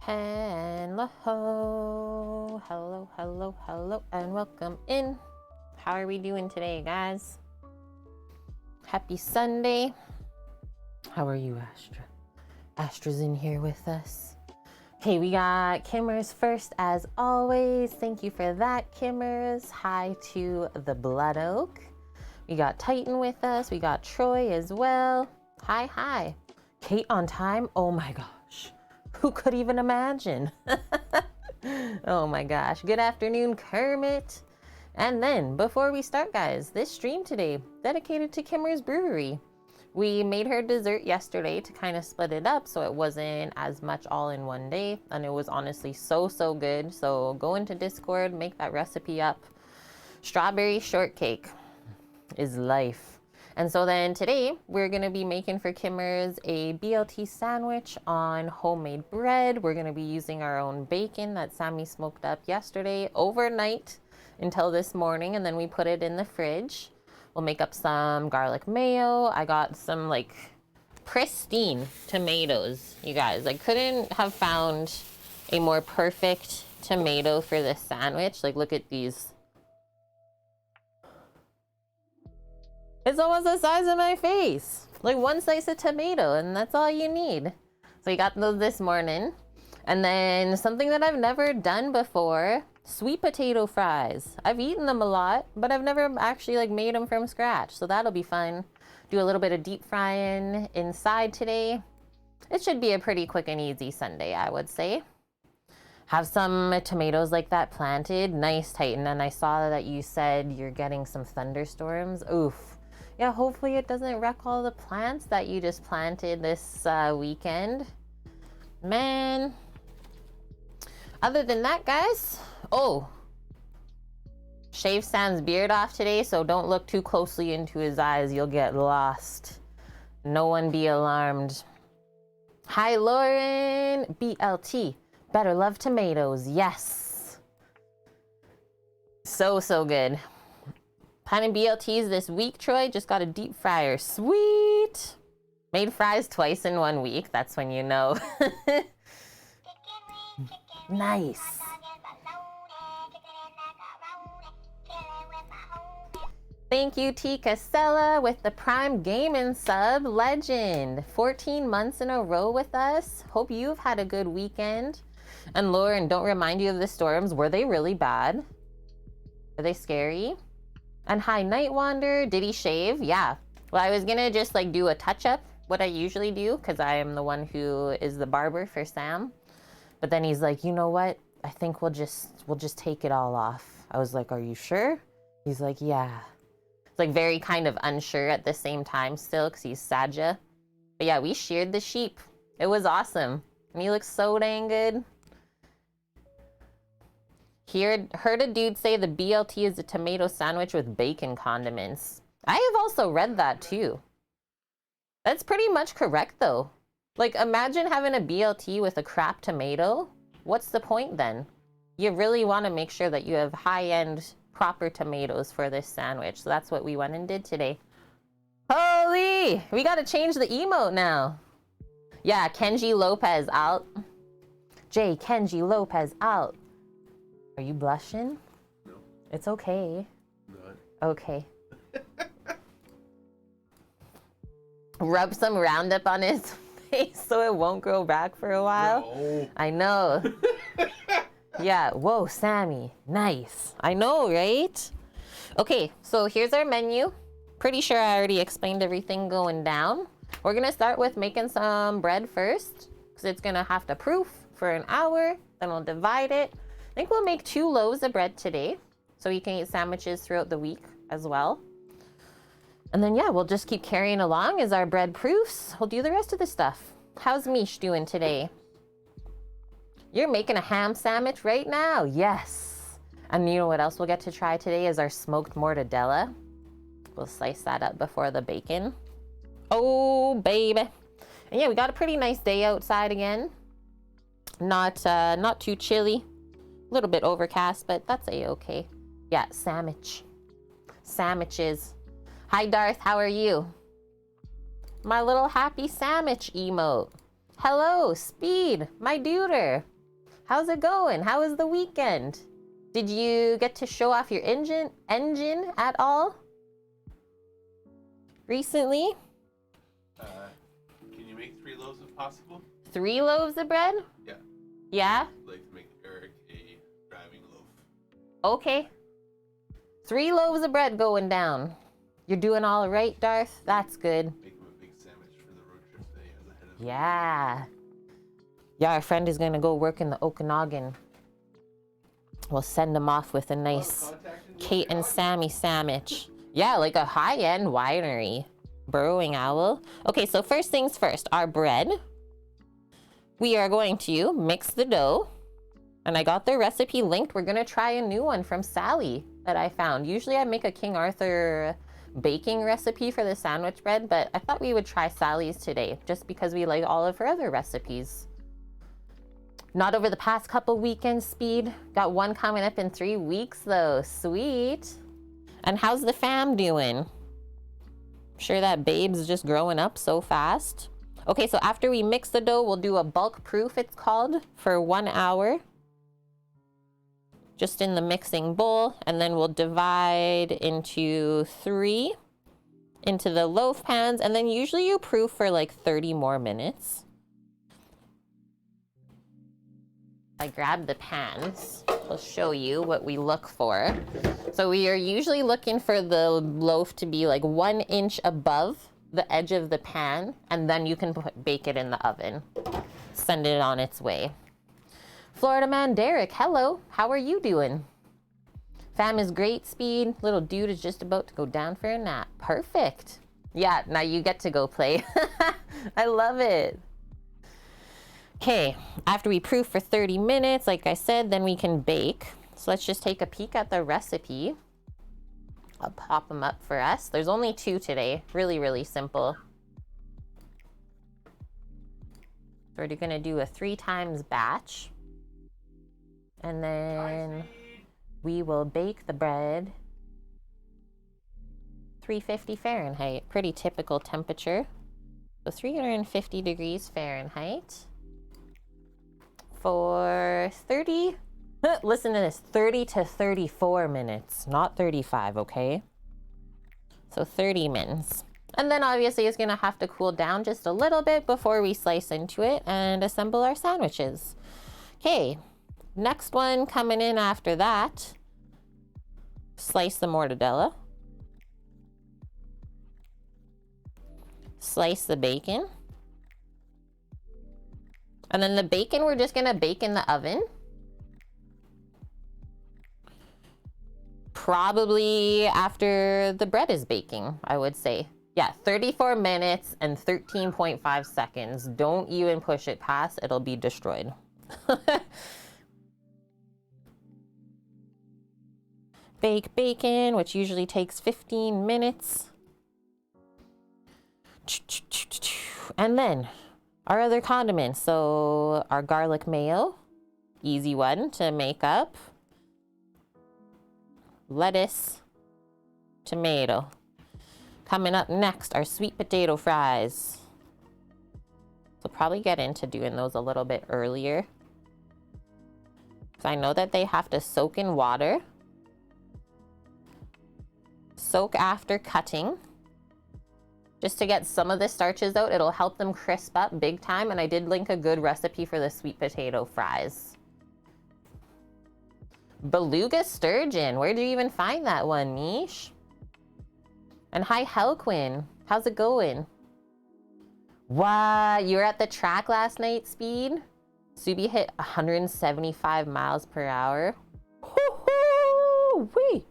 Hello, hello, and welcome in. How are we doing today, guys? Happy Sunday. How are you, Astra? Astra's in here with us. Okay, we got Kimmers first, as always. Thank you for that, Kimmers. Hi to the Blood Oak. We got Titan with us. We got Troy as well. Hi. Kate on time. Oh my gosh. Who could even imagine? Oh my gosh. Good afternoon, Kermit. And then, before we start, guys, this stream today, dedicated to Kimmer's Brewery. We made her dessert yesterday to kind of split it up so it wasn't as much all in one day. And it was honestly so good. So go into Discord, make that recipe up. Strawberry shortcake is life. And so then today we're gonna be making for Kimmers a BLT sandwich on homemade bread. We're gonna be using our own bacon that Sammy smoked up yesterday overnight until this morning, and then we put it in the fridge. We'll make up some garlic mayo. I got some like pristine tomatoes, you guys. I couldn't have found a more perfect tomato for this sandwich. Like, look at these. It's almost the size of my face. Like one slice of tomato, and that's all you need. So we got those this morning. And then something that I've never done before, sweet potato fries. I've eaten them a lot, but I've never actually like made them from scratch. So that'll be fun. Do a little bit of deep frying inside today. It should be a pretty quick and easy Sunday, I would say. Have some tomatoes like that planted. Nice, Titan. And I saw that you said you're getting some thunderstorms. Oof. Yeah, hopefully it doesn't wreck all the plants that you just planted this weekend. Man. Other than that, guys. Oh. Shave Sam's beard off today, so don't look too closely into his eyes. You'll get lost. No one be alarmed. Hi, Lauren. BLT. Better love tomatoes. Yes. So good. Planning BLTs this week, Troy. Just got a deep fryer. Sweet. Made fries twice in 1 week. That's when you know. Nice. Thank you, T. Casella, with the Prime Gaming sub. Legend. 14 months in a row with us. Hope you've had a good weekend. And Lauren, don't remind you of the storms. Were they really bad? Were they scary? And hi, Night Wander. Did he shave? Yeah. Well, I was gonna just like do a touch-up, what I usually do, because I am the one who is the barber for Sam. But then he's like, you know what? I think we'll just take it all off. I was like, are you sure? He's like, yeah. It's like very kind of unsure at the same time still, because he's Saja. But yeah, we sheared the sheep. It was awesome. And he looks so dang good. Heard a dude say the BLT is a tomato sandwich with bacon condiments. I have also read that too. That's pretty much correct though. Like, imagine having a BLT with a crap tomato. What's the point then? You really want to make sure that you have high-end proper tomatoes for this sandwich. So that's what we went and did today. Holy! We got to change the emote now. Yeah, Kenji Lopez out. Kenji Lopez out. Are you blushing? No. It's okay. No. Okay. Rub some Roundup on his face so it won't grow back for a while. No. I know. Yeah. Whoa, Sammy. Nice. I know, right? Okay, so here's our menu. Pretty sure I already explained everything going down. We're going to start with making some bread first, because it's going to have to proof for an hour. Then we'll divide it. I think we'll make 2 loaves of bread today, so you can eat sandwiches throughout the week as well. And then, yeah, we'll just keep carrying along as our bread proofs. We'll do the rest of the stuff. How's Mish doing today? You're making a ham sandwich right now? Yes. And you know what else we'll get to try today is our smoked mortadella. We'll slice that up before the bacon. Oh, baby. And yeah, we got a pretty nice day outside again. Not too chilly. A little bit overcast, but that's a-okay. Yeah, sandwich. Sandwiches. Hi, Darth. How are you? My little happy sandwich emote. Hello, Speed, my duder. How's it going? How was the weekend? Did you get to show off your engine at all recently? Can you make 3 loaves if possible? 3 loaves of bread? Yeah. Yeah? I'd like to make Eric a driving loaf. Okay. 3 loaves of bread going down. You're doing all right, Darth? That's good. Make him a big sandwich for the road trip that he has ahead of him. Yeah. Yeah, our friend is gonna go work in the Okanagan. We'll send him off with a nice Kate and Sammy sandwich. Yeah, like a high-end winery. Burrowing Owl. Okay, so first things first, our bread. We are going to mix the dough. And I got the recipe linked. We're gonna try a new one from Sally that I found. Usually I make a King Arthur baking recipe for the sandwich bread, but I thought we would try Sally's today just because we like all of her other recipes. Not over the past couple weekends, Speed. Got one coming up in 3 weeks though. Sweet. And how's the fam doing? I'm sure that babe's just growing up so fast. Okay, so after we mix the dough, we'll do a bulk proof, it's called, for 1 hour. Just in the mixing bowl, and then we'll divide into 3 into the loaf pans, and then usually you proof for like 30 more minutes. I grabbed the pans. I'll show you what we look for. So we are usually looking for the loaf to be like 1 inch above the edge of the pan, and then you can bake it in the oven. Send it on its way. Florida man Derek, hello. How are you doing? Fam is great, Speed. Little dude is just about to go down for a nap. Perfect. Yeah, now you get to go play. I love it. Okay, after we proof for 30 minutes, like I said, then we can bake. So let's just take a peek at the recipe. I'll pop them up for us. There's only 2 today. Really, really simple. So we're gonna do a 3 times batch. And then we will bake the bread 350 Fahrenheit. Pretty typical temperature. So 350 degrees Fahrenheit. For 30, listen to this, 30 to 34 minutes, not 35, okay? So 30 minutes. And then obviously it's gonna have to cool down just a little bit before we slice into it and assemble our sandwiches. Okay, next one coming in after that. Slice the mortadella. Slice the bacon. And then the bacon, we're just gonna bake in the oven. Probably after the bread is baking, I would say. Yeah, 34 minutes and 13.5 seconds. Don't even push it past, it'll be destroyed. Bake bacon, which usually takes 15 minutes. And then our other condiments. So our garlic mayo, easy one to make up. Lettuce, tomato. Coming up next, our sweet potato fries. So probably get into doing those a little bit earlier. So I know that they have to soak in water. Soak after cutting. Just to get some of the starches out, it'll help them crisp up big time. And I did link a good recipe for the sweet potato fries. Beluga sturgeon. Where did you even find that one, Niche? And hi, Helquin. How's it going? Wow, you were at the track last night, Speed? Subi hit 175 miles per hour. Woo-hoo-wee.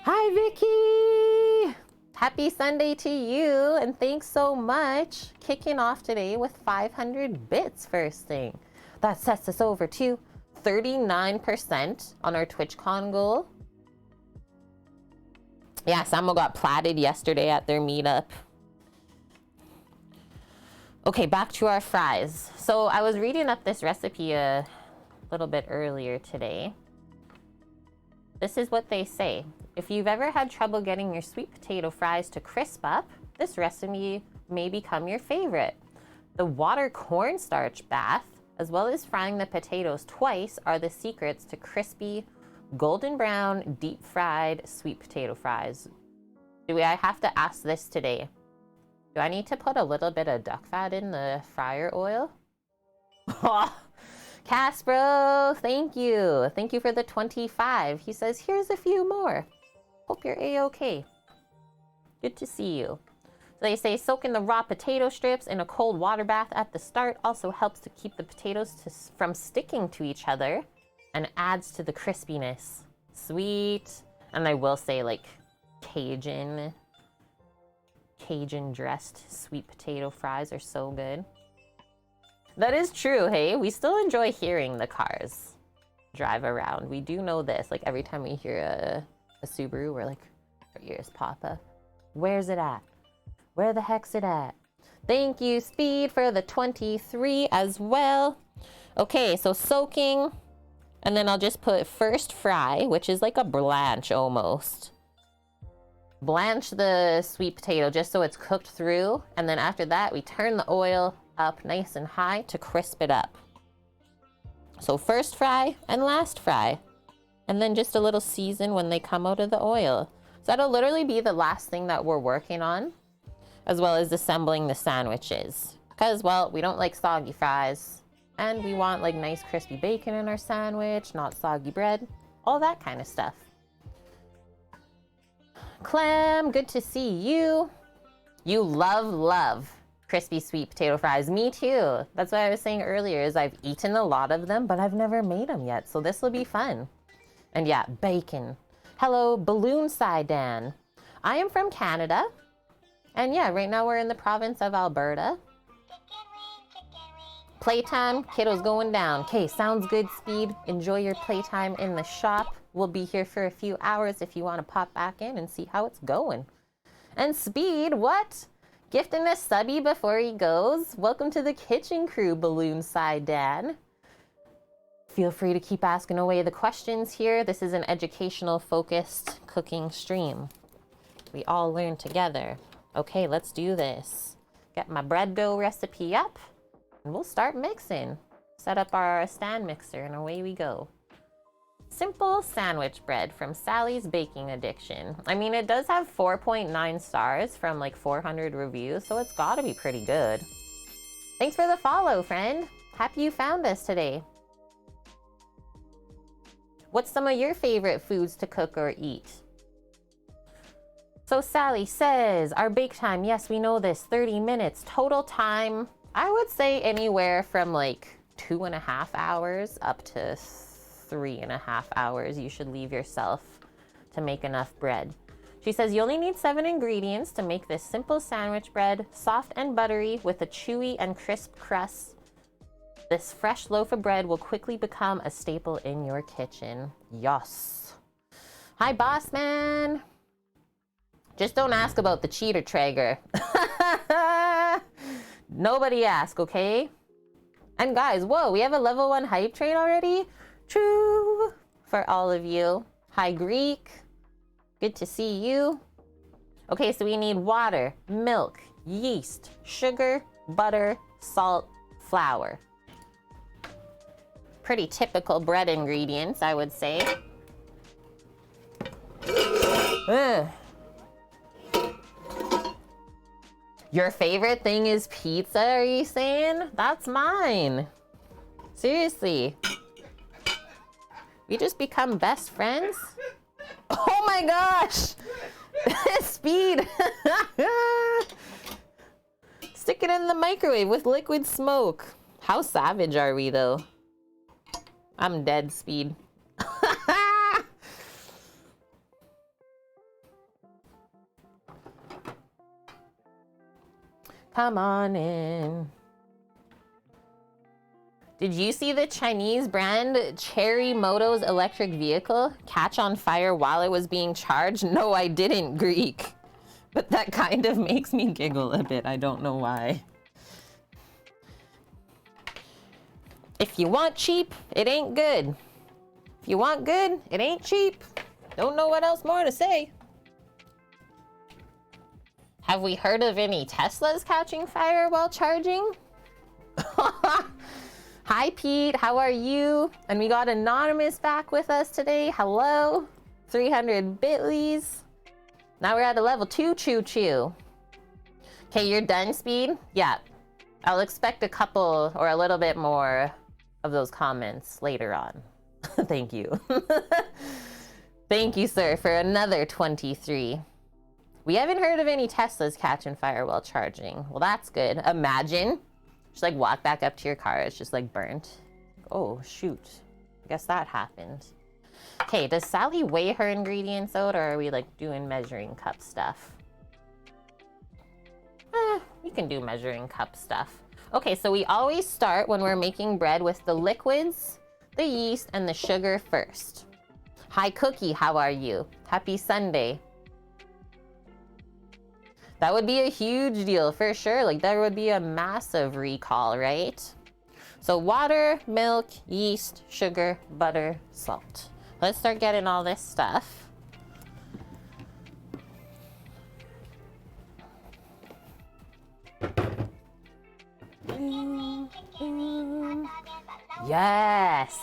Hi, Vicky. Happy Sunday to you, and thanks so much. Kicking off today with 500 bits first thing. That sets us over to 39% on our TwitchCon goal. Yeah, Samo got platted yesterday at their meetup. Okay, back to our fries. So I was reading up this recipe a little bit earlier today. This is what they say. If you've ever had trouble getting your sweet potato fries to crisp up, this recipe may become your favorite. The water cornstarch bath as well as frying the potatoes twice are the secrets to crispy, golden brown, deep fried sweet potato fries. Do I have to ask this today? Do I need to put a little bit of duck fat in the fryer oil? Caspro, thank you. Thank you for the 25. He says, here's a few more. Hope you're A-okay. Good to see you. So they say soaking the raw potato strips in a cold water bath at the start also helps to keep the potatoes from sticking to each other and adds to the crispiness. Sweet. And I will say, like, Cajun dressed sweet potato fries are so good. That is true, hey? We still enjoy hearing the cars drive around. We do know this. Like, every time we hear a Subaru, we're like, our ears pop up. Where's it at? Where the heck's it at? Thank you, Speed, for the 23 as well. Okay, so soaking. And then I'll just put first fry, which is like a blanch almost. Blanch the sweet potato just so it's cooked through. And then after that, we turn the oil up nice and high to crisp it up. So first fry and last fry. And then just a little season when they come out of the oil. So that'll literally be the last thing that we're working on, as well as assembling the sandwiches. Because, well, we don't like soggy fries. And we want like nice crispy bacon in our sandwich, not soggy bread. All that kind of stuff. Clem, good to see you. You love crispy sweet potato fries. Me too. That's what I was saying earlier, is I've eaten a lot of them, but I've never made them yet. So this will be fun. And yeah, bacon. Hello, Balloon Side Dan. I am from Canada. And yeah, right now we're in the province of Alberta. Playtime, kiddos going down. Okay, sounds good, Speed. Enjoy your playtime in the shop. We'll be here for a few hours if you want to pop back in and see how it's going. And Speed, what? Gifting a subby before he goes? Welcome to the kitchen crew, Balloon Side Dan. Feel free to keep asking away the questions here. This is an educational focused cooking stream. We all learn together. Okay, let's do this. Get my bread dough recipe up. And we'll start mixing. Set up our stand mixer and away we go. Simple sandwich bread from Sally's Baking Addiction. I mean, it does have 4.9 stars from like 400 reviews, so it's gotta be pretty good. Thanks for the follow, friend. Happy you found us today. What's some of your favorite foods to cook or eat? So Sally says, our bake time, yes, we know this, 30 minutes. Total time, I would say anywhere from like 2.5 hours up to 3.5 hours you should leave yourself to make enough bread. She says you only need 7 ingredients to make this simple sandwich bread, soft and buttery with a chewy and crisp crust. This fresh loaf of bread will quickly become a staple in your kitchen. Yes. Hi, boss man. Just don't ask about the cheater Traeger. Nobody ask, okay? And guys, whoa, we have a level 1 hype train already? True. For all of you. Hi, Greek. Good to see you. Okay, so we need water, milk, yeast, sugar, butter, salt, flour. Pretty typical bread ingredients, I would say. Ugh. Your favorite thing is pizza, are you saying? That's mine. Seriously. We just become best friends? Oh my gosh! Speed! Stick it in the microwave with liquid smoke. How savage are we though? I'm dead, Speed. Come on in. Did you see the Chinese brand Cherry Moto's electric vehicle catch on fire while it was being charged? No, I didn't, Greek. But that kind of makes me giggle a bit. I don't know why. If you want cheap, it ain't good. If you want good, it ain't cheap. Don't know what else more to say. Have we heard of any Teslas catching fire while charging? Hi, Pete. How are you? And we got Anonymous back with us today. Hello. 300 bitlies. Now we're at a level 2 choo-choo. Okay, you're done, Speed? Yeah. I'll expect a couple or a little bit more of those comments later on. Thank you. Thank you, sir, for another 23. We haven't heard of any Teslas catching fire while charging. Well, that's good. Imagine. Just like walk back up to your car. It's just like burnt. Oh, shoot. I guess that happened. Okay, does Sally weigh her ingredients out, or are we like doing measuring cup stuff? We can do measuring cup stuff. Okay, so we always start when we're making bread with the liquids, the yeast, and the sugar first. Hi, Cookie. How are you? Happy Sunday. That would be a huge deal for sure. Like there would be a massive recall, right? So water, milk, yeast, sugar, butter, salt. Let's start getting all this stuff. Yes.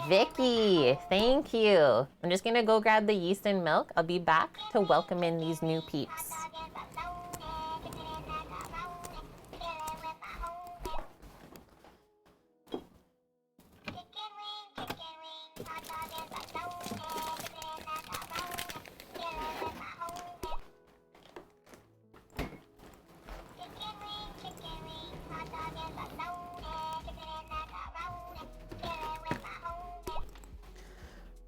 Vicky, thank you. I'm just gonna go grab the yeast and milk. I'll be back to welcome in these new peeps.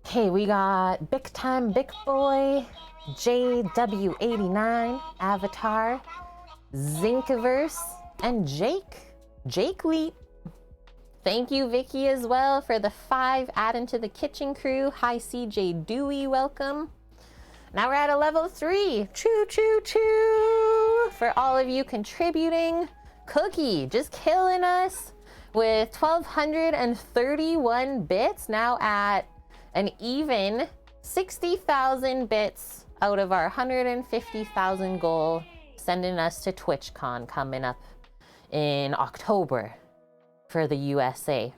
Okay, we got Big Time Big Boy, JW89, Avatar, Zinkiverse, and Jake Leap. Thank you, Vicky, as well, for the 5 add into the kitchen crew. Hi, CJ Dewey, welcome. Now we're at a level 3. Choo, choo, choo. For all of you contributing. Cookie, just killing us with 1,231 bits. Now at an even 60,000 bits out of our 150,000 goal, sending us to TwitchCon coming up in October for the USA.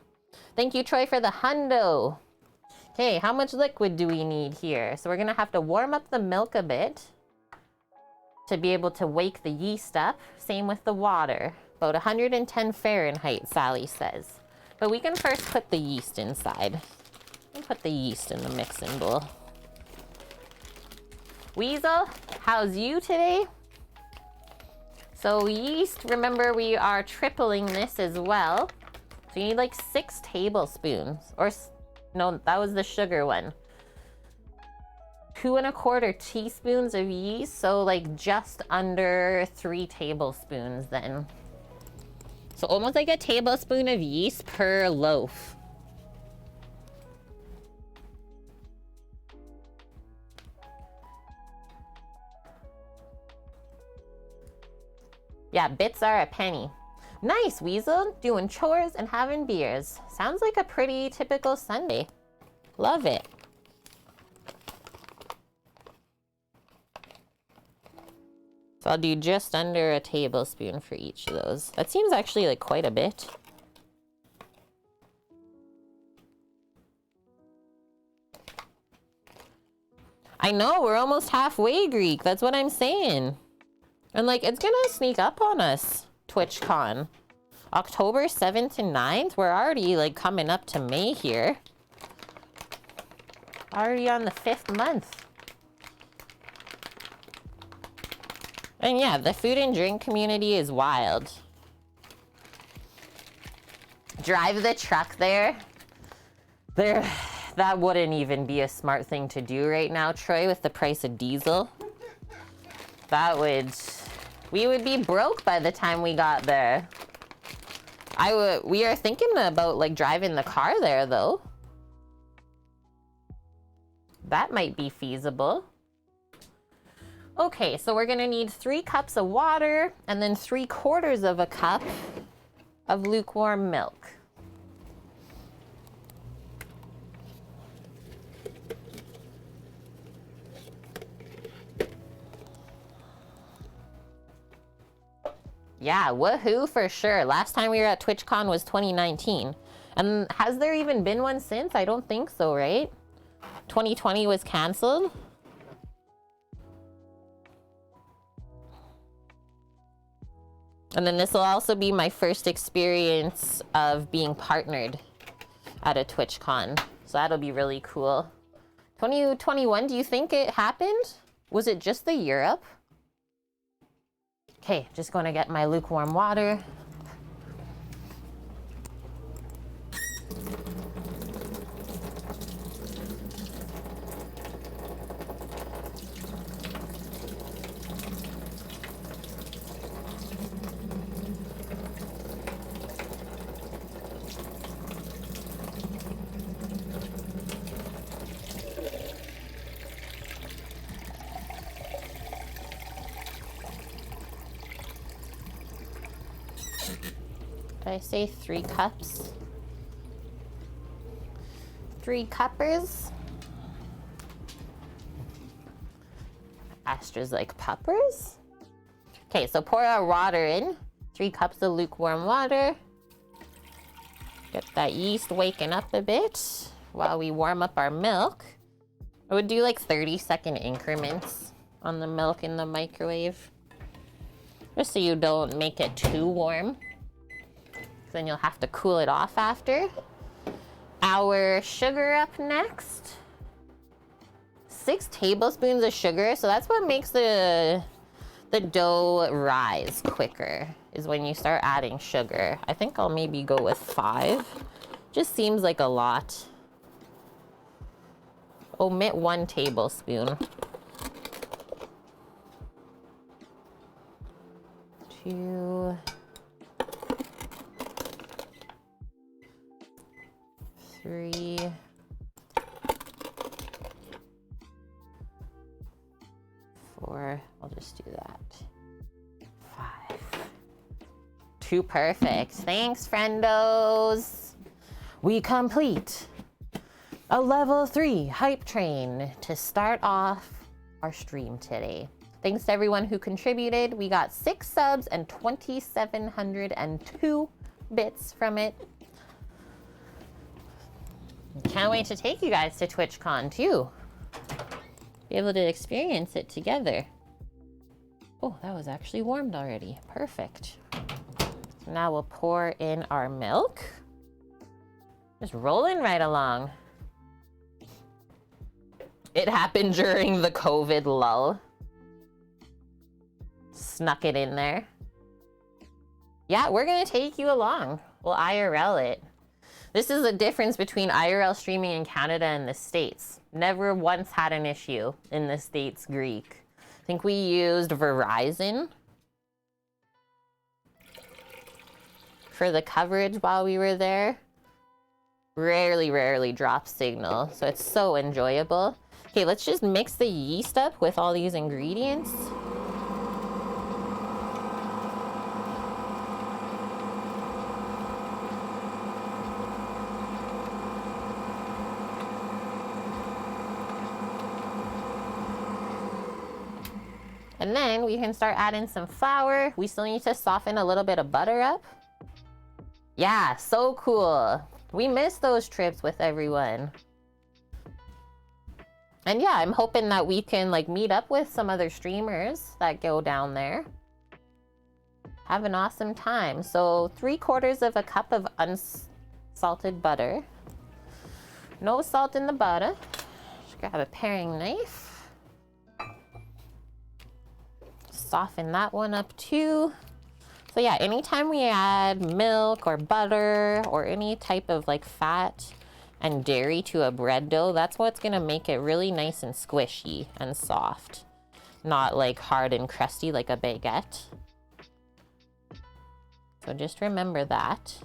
Thank you, Troy, for the hundo. Okay, how much liquid do we need here? So we're gonna have to warm up the milk a bit to be able to wake the yeast up. Same with the water. About 110 Fahrenheit, Sally says. But we can first put the yeast inside. And put the yeast in the mixing bowl. Weasel, how's you today? So yeast, remember we are tripling this as well. So you need like 6 tablespoons. Or, no, that was the sugar one. 2 1/4 teaspoons of yeast. So like just under 3 tablespoons then. So almost like a tablespoon of yeast per loaf. Yeah, bits are a penny. Nice, Weasel. Doing chores and having beers. Sounds like a pretty typical Sunday. Love it. So I'll do just under a tablespoon for each of those. That seems actually like quite a bit. I know, we're almost halfway, Greek. That's what I'm saying. And like, it's gonna sneak up on us, TwitchCon. October 7th and 9th, we're already like coming up to May here. Already on the 5th month. And yeah, the food and drink community is wild. Drive the truck there. That wouldn't even be a smart thing to do right now, Troy, with the price of diesel. We would be broke by the time we got there. We are thinking about like driving the car there though. That might be feasible. Okay, so we're gonna need 3 cups of water and then 3/4 of a cup of lukewarm milk. Yeah, woohoo for sure. Last time we were at TwitchCon was 2019. And has there even been one since? I don't think so, right? 2020 was canceled. And then this will also be my first experience of being partnered at a TwitchCon. So that'll be really cool. 2021, do you think it happened? Was it just the Europe? Okay, just gonna get my lukewarm water. Did I say 3 cups? 3 cuppers. Astra's like puppers. Okay, so pour our water in. 3 cups of lukewarm water. Get that yeast waking up a bit while we warm up our milk. I would do like 30-second increments on the milk in the microwave. Just so you don't make it too warm. Then you'll have to cool it off after. Our sugar up next. 6 tablespoons of sugar. So that's what makes the dough rise quicker, is when you start adding sugar. I think I'll maybe go with 5. Just seems like a lot. Omit 1 tablespoon. 2. 3. 4. I'll just do that. 5. 2 perfect. Thanks, friendos. We complete a level 3 hype train to start off our stream today. Thanks to everyone who contributed. We got 6 subs and 2,702 bits from it. Can't wait to take you guys to TwitchCon too. Be able to experience it together. Oh, that was actually warmed already. Perfect. So now we'll pour in our milk. Just rolling right along. It happened during the COVID lull. Snuck it in there. Yeah, we're gonna take you along. We'll IRL it. This is the difference between IRL streaming in Canada and the States. Never once had an issue in the States Greek. I think we used Verizon for the coverage while we were there. Rarely drops signal, so it's so enjoyable. Okay, let's just mix the yeast up with all these ingredients. And then we can start adding some flour. We still need to soften a little bit of butter up. Yeah, so cool. We miss those trips with everyone. And yeah, I'm hoping that we can like meet up with some other streamers that go down there. Have an awesome time. So 3/4 cup of unsalted butter. No salt in the butter. Just grab a paring knife. Soften that one up too. So yeah, anytime we add milk or butter or any type of like fat and dairy to a bread dough, that's what's gonna make it really nice and squishy and soft. Not like hard and crusty like a baguette. So just remember that.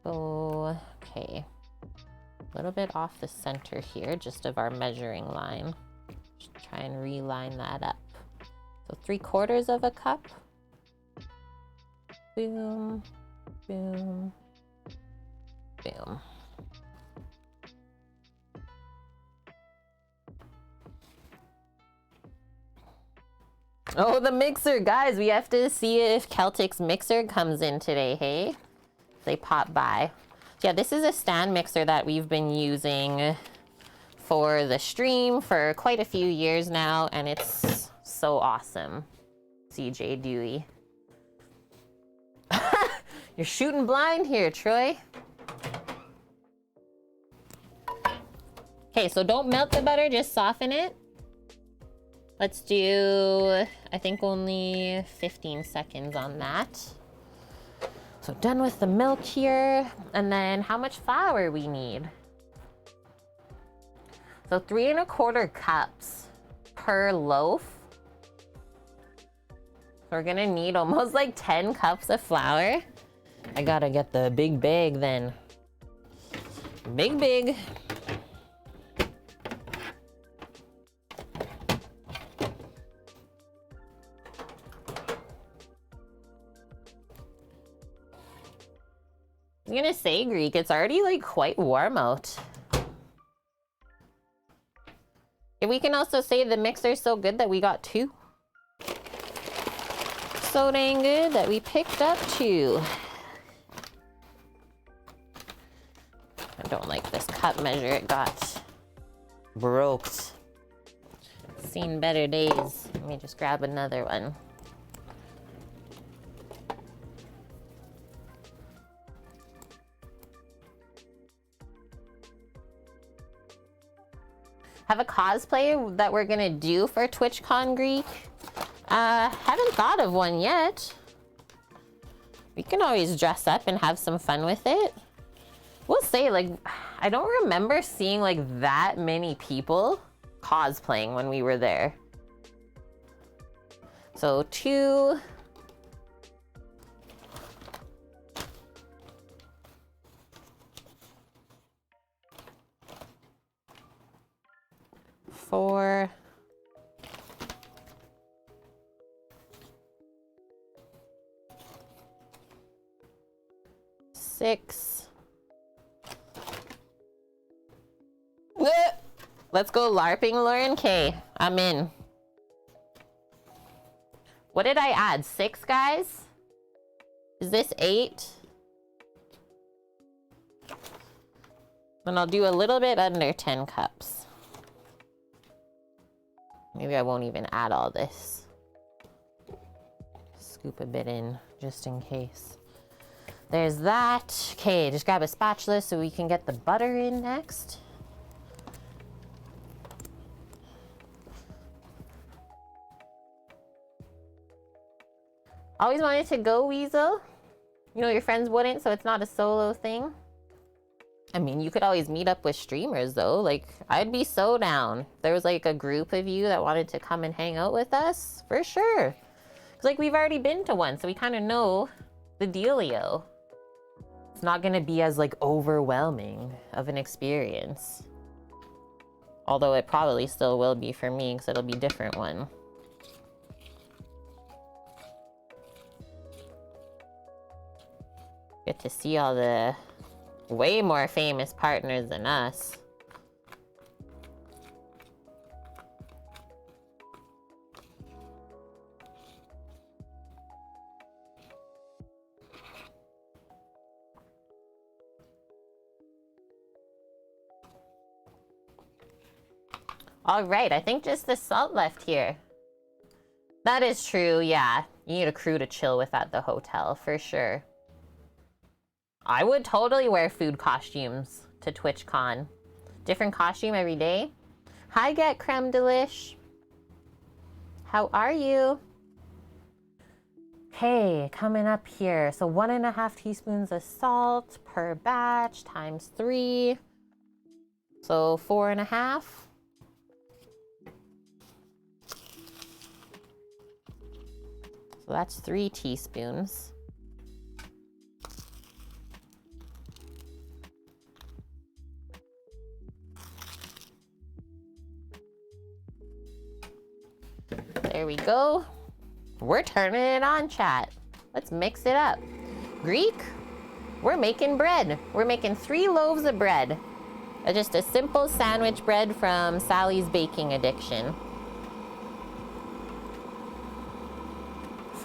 So, okay. A little bit off the center here, just of our measuring line. Just try and reline that up. So 3/4 cup. Boom, boom, boom. Oh, the mixer, guys. We have to see if Celtic's mixer comes in today, hey? They pop by. Yeah, this is a stand mixer that we've been using for the stream for quite a few years now, and it's so awesome. CJ Dewey. You're shooting blind here, Troy. Okay, so don't melt the butter, just soften it. Let's do, I think, only 15 seconds on that. So done with the milk here. And then how much flour we need? So 3 1/4 cups per loaf. So we're gonna need almost like 10 cups of flour. I gotta get the big bag then. Big. I'm gonna say, Greek, it's already like quite warm out. And we can also say the mixer's so good that we got 2. So dang good that we picked up 2. I don't like this cup measure, it got broked. Seen better days. Let me just grab another one. Have a cosplay that we're gonna do for TwitchCon, Greek? Haven't thought of one yet. We can always dress up and have some fun with it. We'll say, like, I don't remember seeing like that many people cosplaying when we were there. So 2. 4. 6. Let's go LARPing, Lauren. K, I'm in. What did I add? 6, guys? Is this 8? Then I'll do a little bit under 10 cups. Maybe I won't even add all this. Scoop a bit in just in case. There's that. Okay, just grab a spatula so we can get the butter in next. Always wanted to go, Weasel. You know, your friends wouldn't, so it's not a solo thing. I mean, you could always meet up with streamers, though. Like, I'd be so down. There was, like, a group of you that wanted to come and hang out with us, for sure. Because, like, we've already been to one, so we kind of know the dealio. It's not going to be as, like, overwhelming of an experience. Although it probably still will be for me, because it'll be a different one. Get to see all the way more famous partners than us. All right, I think just the salt left here. That is true, yeah. You need a crew to chill with at the hotel, for sure. I would totally wear food costumes to TwitchCon. Different costume every day. Hi, Get Creme Delish. How are you? Okay, coming up here. So 1.5 teaspoons of salt per batch times 3. So 4.5. So that's 3 teaspoons. There we go. We're turning it on, chat. Let's mix it up. Greek, we're making bread. We're making 3 loaves of bread. Just a simple sandwich bread from Sally's Baking Addiction.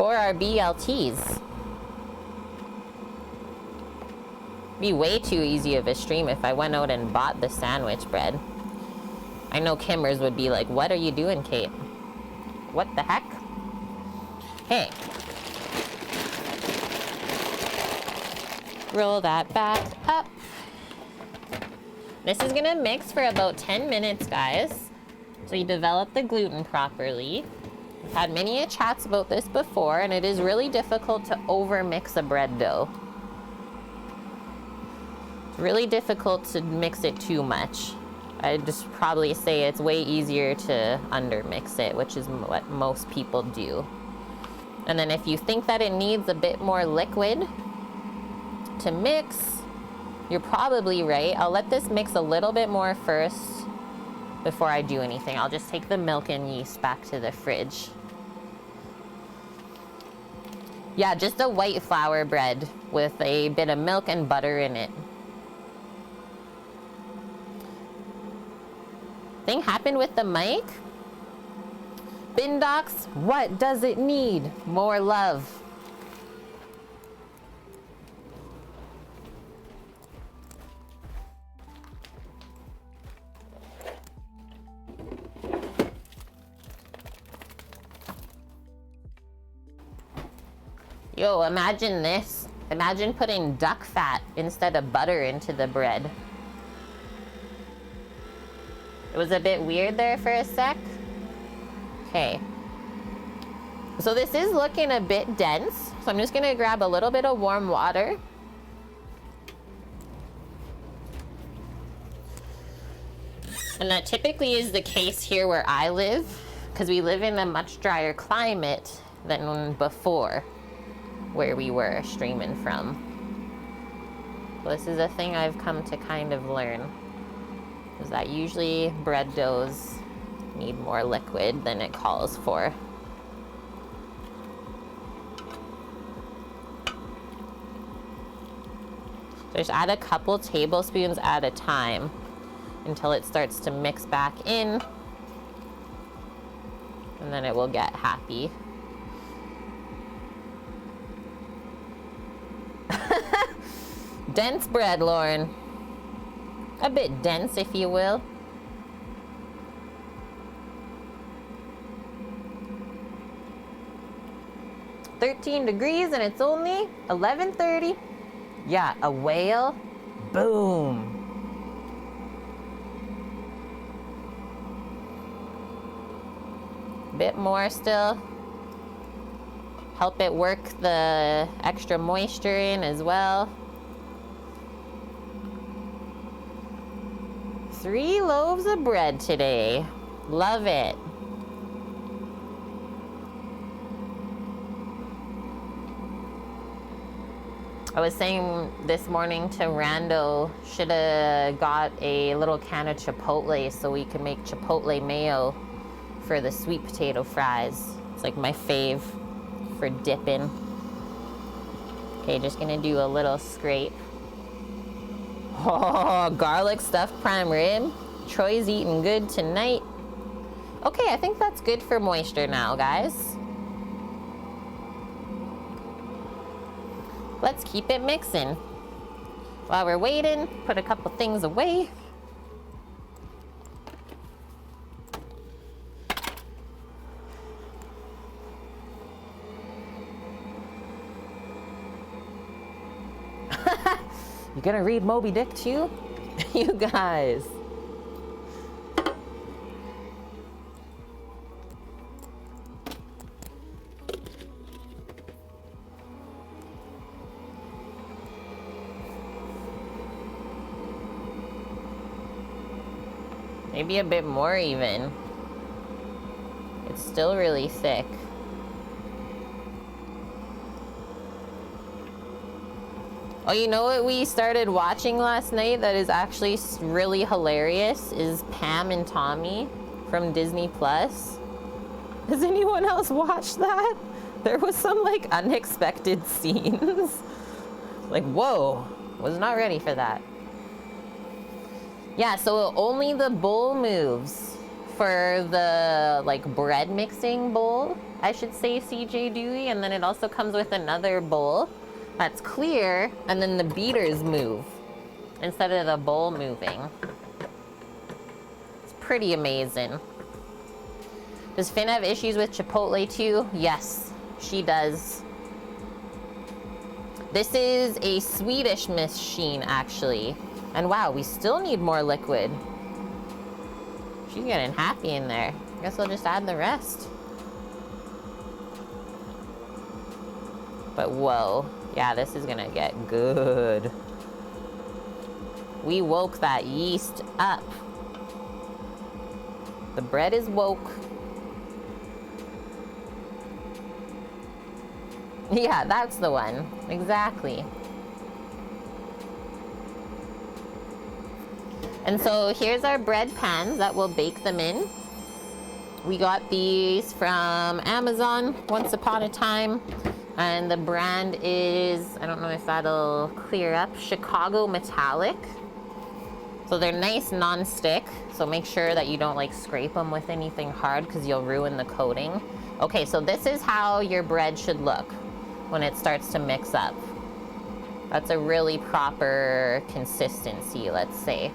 for our BLTs. Be way too easy of a stream if I went out and bought the sandwich bread. I know Kimmers would be like, what are you doing, Kate? What the heck? Hey. Roll that back up. This is gonna mix for about 10 minutes, guys. So you develop the gluten properly. We've had many chats about this before, and it is really difficult to over-mix a bread dough. It's really difficult to mix it too much. I'd just probably say it's way easier to undermix it, which is what most people do. And then if you think that it needs a bit more liquid to mix, you're probably right. I'll let this mix a little bit more first before I do anything. I'll just take the milk and yeast back to the fridge. Yeah, just a white flour bread with a bit of milk and butter in it. Thing happened with the mic? Bin Docs, what does it need? More love. Yo, imagine this. Imagine putting duck fat instead of butter into the bread. It was a bit weird there for a sec. Okay. So this is looking a bit dense. So I'm just gonna grab a little bit of warm water. And that typically is the case here where I live, because we live in a much drier climate than before where we were streaming from. So this is a thing I've come to kind of learn, is that usually bread doughs need more liquid than it calls for. So just add a couple tablespoons at a time until it starts to mix back in, and then it will get happy. Dense bread, Lauren. A bit dense, if you will. "13 degrees and it's only 11:30. Yeah, a whale. Boom. Bit more still. Help it work the extra moisture in as well. 3 loaves of bread today. Love it. I was saying this morning to Rando, should have got a little can of Chipotle so we could make Chipotle mayo for the sweet potato fries. It's like my fave for dipping. Okay, just gonna do a little scrape. Oh, garlic stuffed prime rib. Troy's eating good tonight. Okay, I think that's good for moisture now, guys. Let's keep it mixing. While we're waiting, put a couple things away. You gonna read Moby Dick too? You guys. Maybe a bit more even. It's still really thick. Oh, you know what we started watching last night that is actually really hilarious is Pam and Tommy from Disney Plus. Has anyone else watched that? There was some like unexpected scenes. Like, whoa, was not ready for that. Yeah, so only the bowl moves for the like bread mixing bowl, I should say, CJ Dewey. And then it also comes with another bowl that's clear, and then the beaters move instead of the bowl moving. It's pretty amazing. Does Finn have issues with Chipotle too? Yes, she does. This is a Swedish machine, actually. And wow, we still need more liquid. She's getting happy in there. I guess I'll just add the rest. But whoa, yeah, this is gonna get good. We woke that yeast up. The bread is woke. Yeah, that's the one. Exactly. And so here's our bread pans that we'll bake them in. We got these from Amazon once upon a time. And the brand is, I don't know if that'll clear up, Chicago Metallic. So they're nice non-stick. So make sure that you don't like scrape them with anything hard because you'll ruin the coating. Okay, so this is how your bread should look when it starts to mix up. That's a really proper consistency, let's say.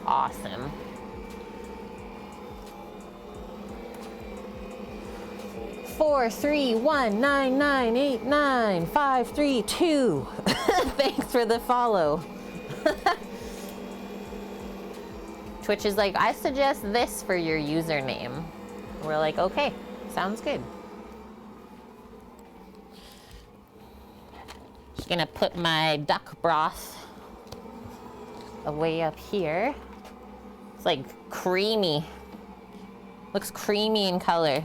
Awesome. Four, three, one, 9, 9, 8, 9, 5, 3, 2. Thanks for the follow. Twitch is like, I suggest this for your username. We're like, okay, sounds good. Just gonna put my duck broth away up here. It's like creamy. Looks creamy in color.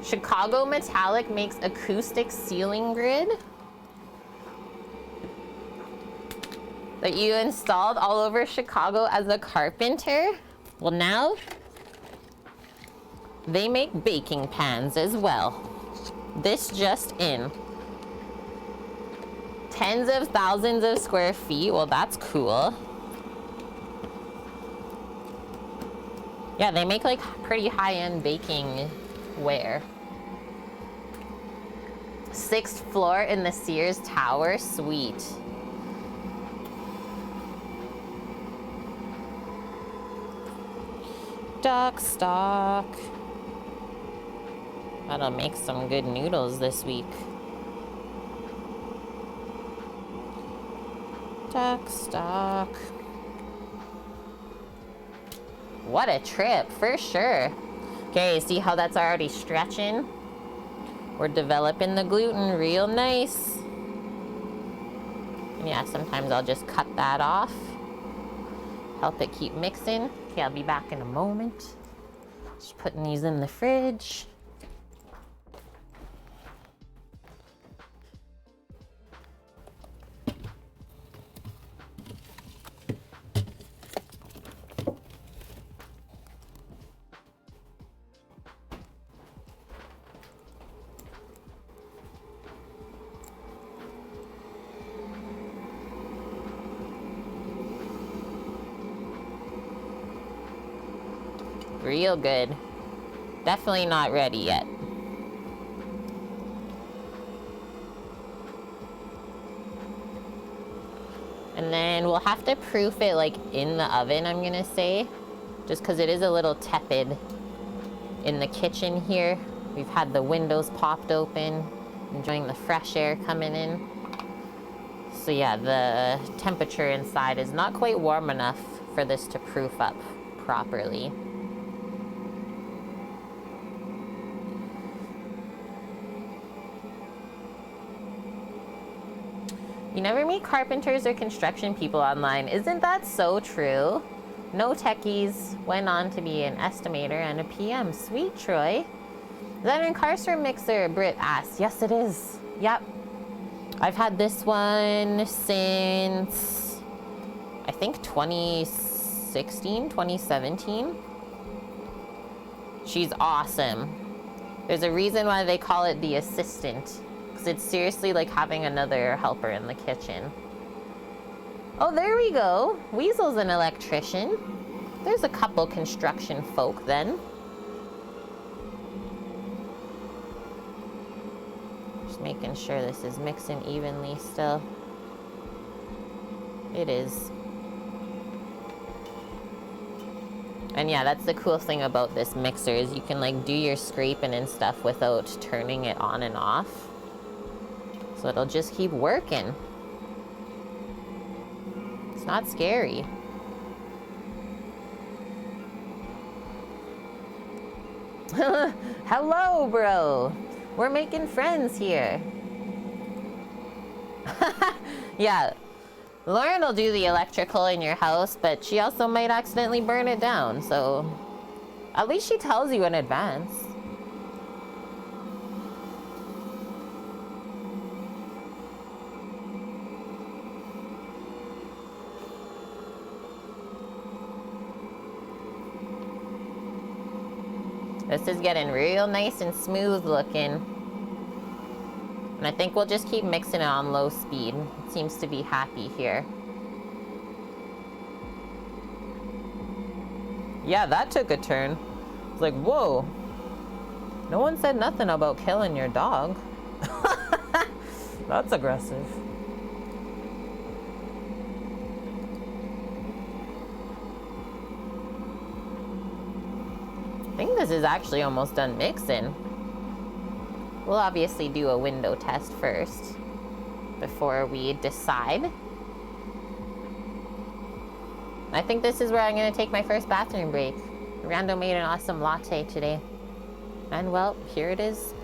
Chicago Metallic makes acoustic ceiling grid that you installed all over Chicago as a carpenter. Well, now they make baking pans as well. This just in. Tens of thousands of square feet. Well, that's cool. Yeah, they make like pretty high-end baking ware. 6th floor in the Sears Tower. Sweet. Duck stock. That'll make some good noodles this week. Duck stock. What a trip, for sure. Okay, see how that's already stretching? We're developing the gluten real nice. And yeah, sometimes I'll just cut that off. Help it keep mixing. Okay, I'll be back in a moment. Just putting these in the fridge. Real good. Definitely not ready yet. And then we'll have to proof it like in the oven, I'm gonna say, just because it is a little tepid in the kitchen here. We've had the windows popped open, enjoying the fresh air coming in. So yeah, the temperature inside is not quite warm enough for this to proof up properly. You never meet carpenters or construction people online. Isn't that so true? No techies. Went on to be an estimator and a PM. Sweet, Troy. Is that an incarcer mixer? Britt asks. Yes, it is. Yep. I've had this one since, I think, 2016, 2017. She's awesome. There's a reason why they call it the assistant. Because it's seriously like having another helper in the kitchen. Oh, there we go. Weasel's an electrician. There's a couple construction folk then. Just making sure this is mixing evenly still. It is. And yeah, that's the cool thing about this mixer is you can like do your scraping and stuff without turning it on and off. So it'll just keep working. It's not scary. Hello, bro. We're making friends here. Yeah. Lauren will do the electrical in your house, but she also might accidentally burn it down, so at least she tells you in advance. This is getting real nice and smooth looking. And I think we'll just keep mixing it on low speed. It seems to be happy here. Yeah, that took a turn. It's like, whoa. No one said nothing about killing your dog. That's aggressive. I think this is actually almost done mixing. We'll obviously do a window test first before we decide. I think this is where I'm gonna take my first bathroom break. Rando made an awesome latte today. And well, here it is.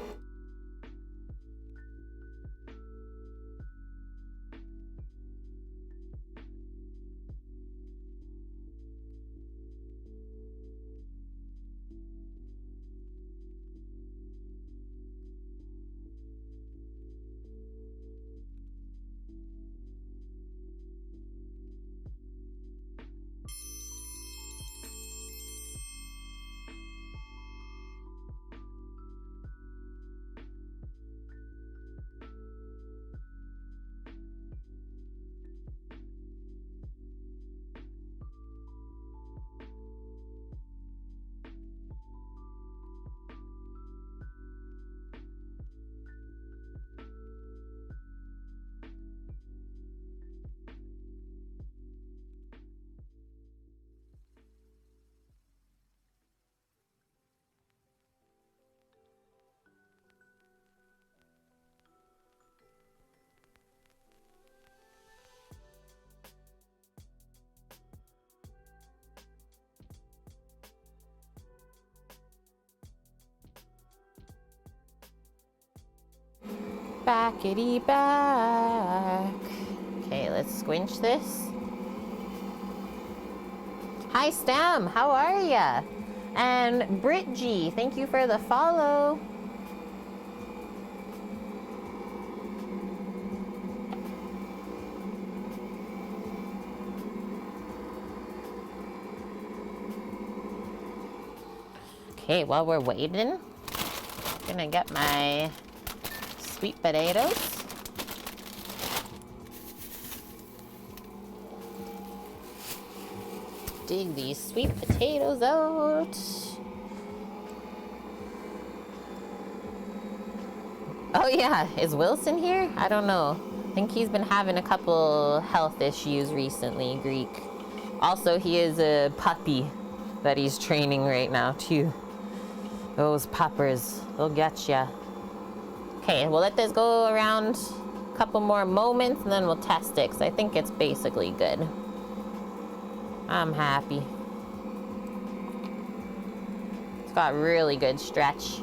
Backity back. Okay, let's squinch this. Hi, Stam. How are ya? And Brit G, thank you for the follow. Okay, while we're waiting, gonna get my sweet potatoes. Dig these sweet potatoes out. Oh yeah, is Wilson here? I don't know. I think he's been having a couple health issues recently, Greek. Also, he is a puppy that he's training right now too. Those puppers, they'll get ya. Okay, we'll let this go around a couple more moments and then we'll test it, because I think it's basically good. I'm happy. It's got really good stretch.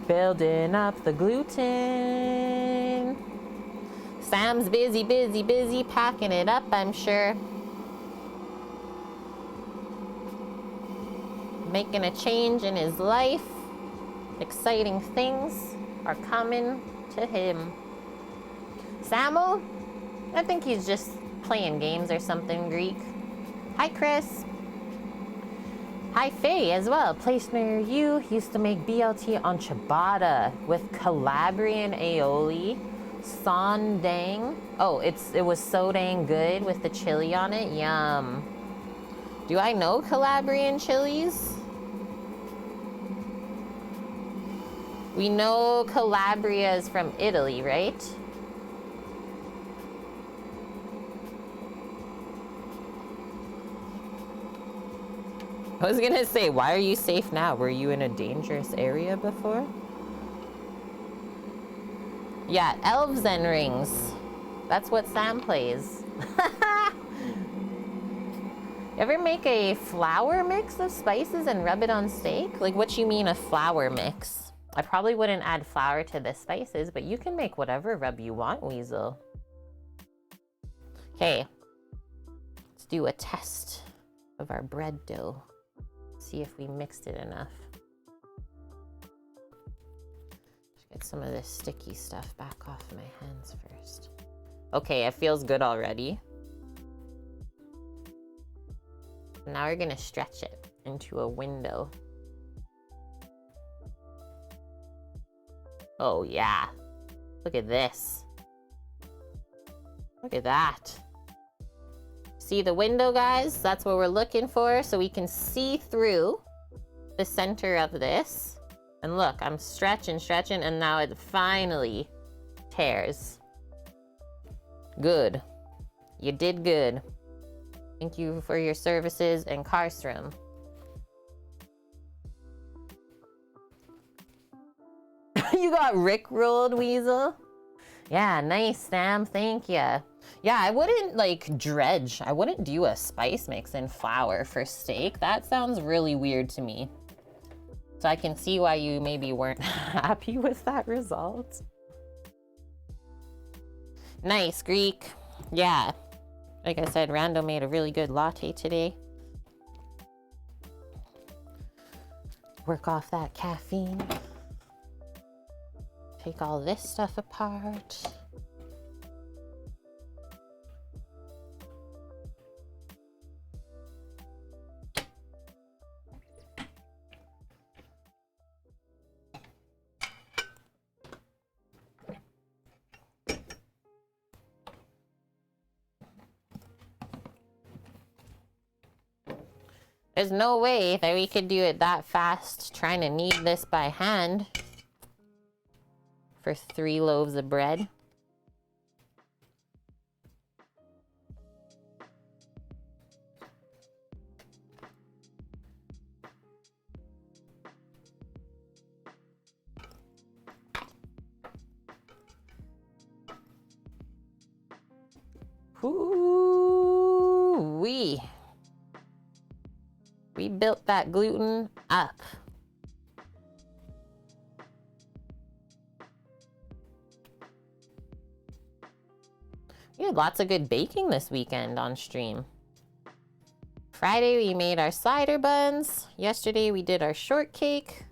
Building up the gluten. Sam's busy packing it up, I'm sure. Making a change in his life. Exciting things are coming to him. Samuel? I think he's just playing games or something, Greek. Hi, Chris. Hi, Faye, as well. Place near you used to make BLT on ciabatta with Calabrian aioli. Sondang. Oh, it was so dang good with the chili on it. Yum. Do I know Calabrian chilies? We know Calabria is from Italy, right? I was gonna say, why are you safe now? Were you in a dangerous area before? Yeah, elves and rings. That's what Sam plays. You ever make a flour mix of spices and rub it on steak? Like, what you mean a flour mix? I probably wouldn't add flour to the spices, but you can make whatever rub you want, Weasel. Okay, let's do a test of our bread dough. See if we mixed it enough. Just get some of this sticky stuff back off my hands first. Okay, it feels good already. Now we're gonna stretch it into a window. Oh yeah, look at this. Look at that. See the window, guys? That's what we're looking for, so we can see through the center of this. And look, I'm stretching, and now it finally tears. Good. You did good. Thank you for your services and Carstrom. You got rickrolled, Weasel? Yeah, nice, Sam. Thank you. Yeah, I wouldn't like dredge. I wouldn't do a spice mix in flour for steak. That sounds really weird to me. So I can see why you maybe weren't happy with that result. Nice, Greek. Yeah. Like I said, Rando made a really good latte today. Work off that caffeine. Take all this stuff apart. There's no way that we could do it that fast trying to knead this by hand for 3 loaves of bread. Ooh-wee. We built that gluten up. We had lots of good baking this weekend on stream. Friday we made our slider buns. Yesterday we did our shortcake.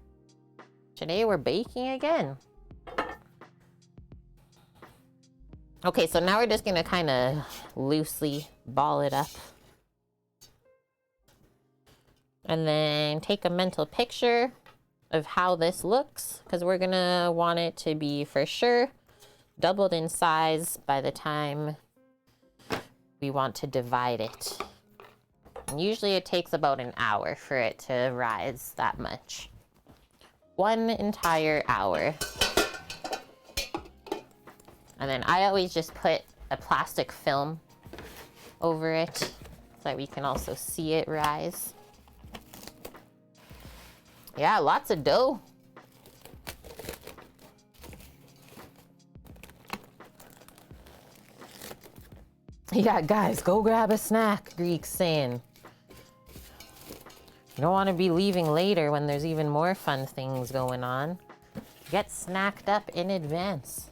Today we're baking again. Okay, so now we're just gonna kind of loosely ball it up. And then take a mental picture of how this looks, because we're gonna want it to be for sure doubled in size by the time we want to divide it. And usually it takes about an hour for it to rise that much. 1 entire hour. And then I always just put a plastic film over it so that we can also see it rise. Yeah, lots of dough. Yeah, guys, go grab a snack, Greek's saying. You don't want to be leaving later when there's even more fun things going on. Get snacked up in advance.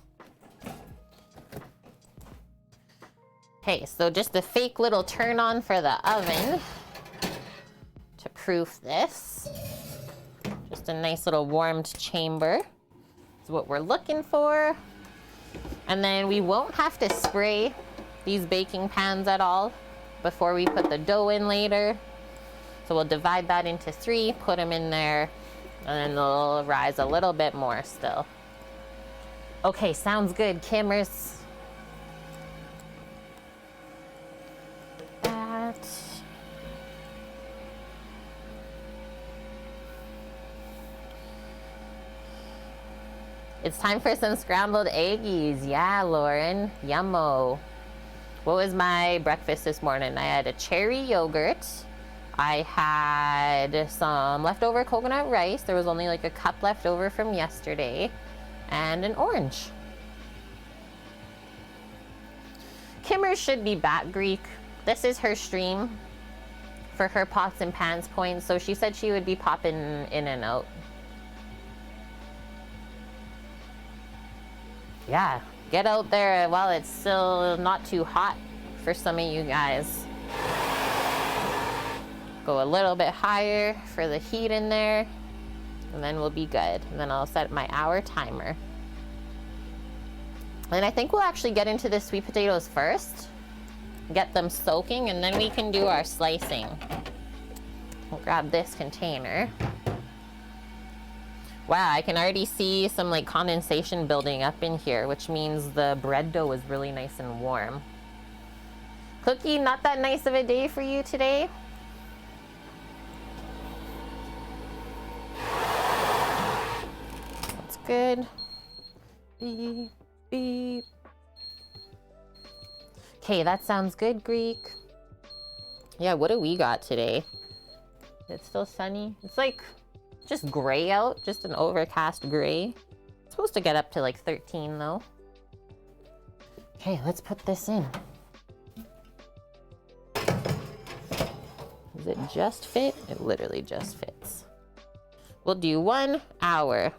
Okay, so just a fake little turn on for the oven to proof this. Just a nice little warmed chamber is what we're looking for. And then we won't have to spray these baking pans at all before we put the dough in later. So we'll divide that into 3, put them in there, and then they'll rise a little bit more still. Okay, sounds good, Kimmers. That. It's time for some scrambled eggies. Yeah, Lauren. Yummo. What was my breakfast this morning? I had a cherry yogurt. I had some leftover coconut rice. There was only like a cup left over from yesterday. And an orange. Kimmer should be back, Greek. This is her stream for her pots and pans points. So she said she would be popping in and out. Yeah, get out there while it's still not too hot for some of you guys. Go a little bit higher for the heat in there, and then we'll be good. And then I'll set my hour timer. And I think we'll actually get into the sweet potatoes first, get them soaking, and then we can do our slicing. We'll grab this container. Wow, I can already see some like condensation building up in here, which means the bread dough is really nice and warm. Cookie, not that nice of a day for you today? That's good. Beep, beep. Okay, that sounds good, Greek. Yeah, what do we got today? It's still sunny. It's like just gray out, just an overcast gray. It's supposed to get up to like 13 though. Okay, let's put this in. Does it just fit? It literally just fits. We'll do 1 hour.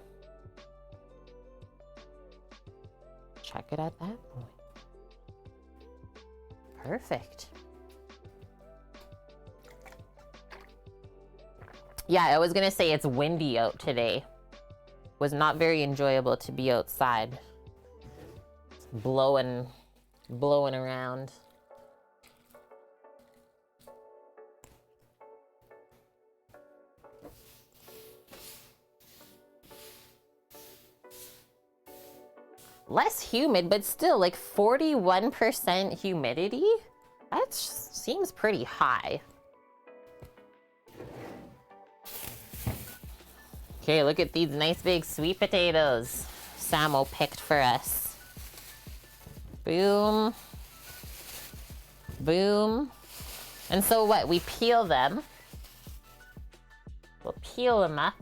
Check it at that point. Perfect. Yeah, I was gonna say it's windy out today. Was not very enjoyable to be outside. It's blowing around. Less humid, but still like 41% humidity? That seems pretty high. Okay, look at these nice big sweet potatoes Samo picked for us. Boom. Boom. And so what? We peel them. We'll peel them up.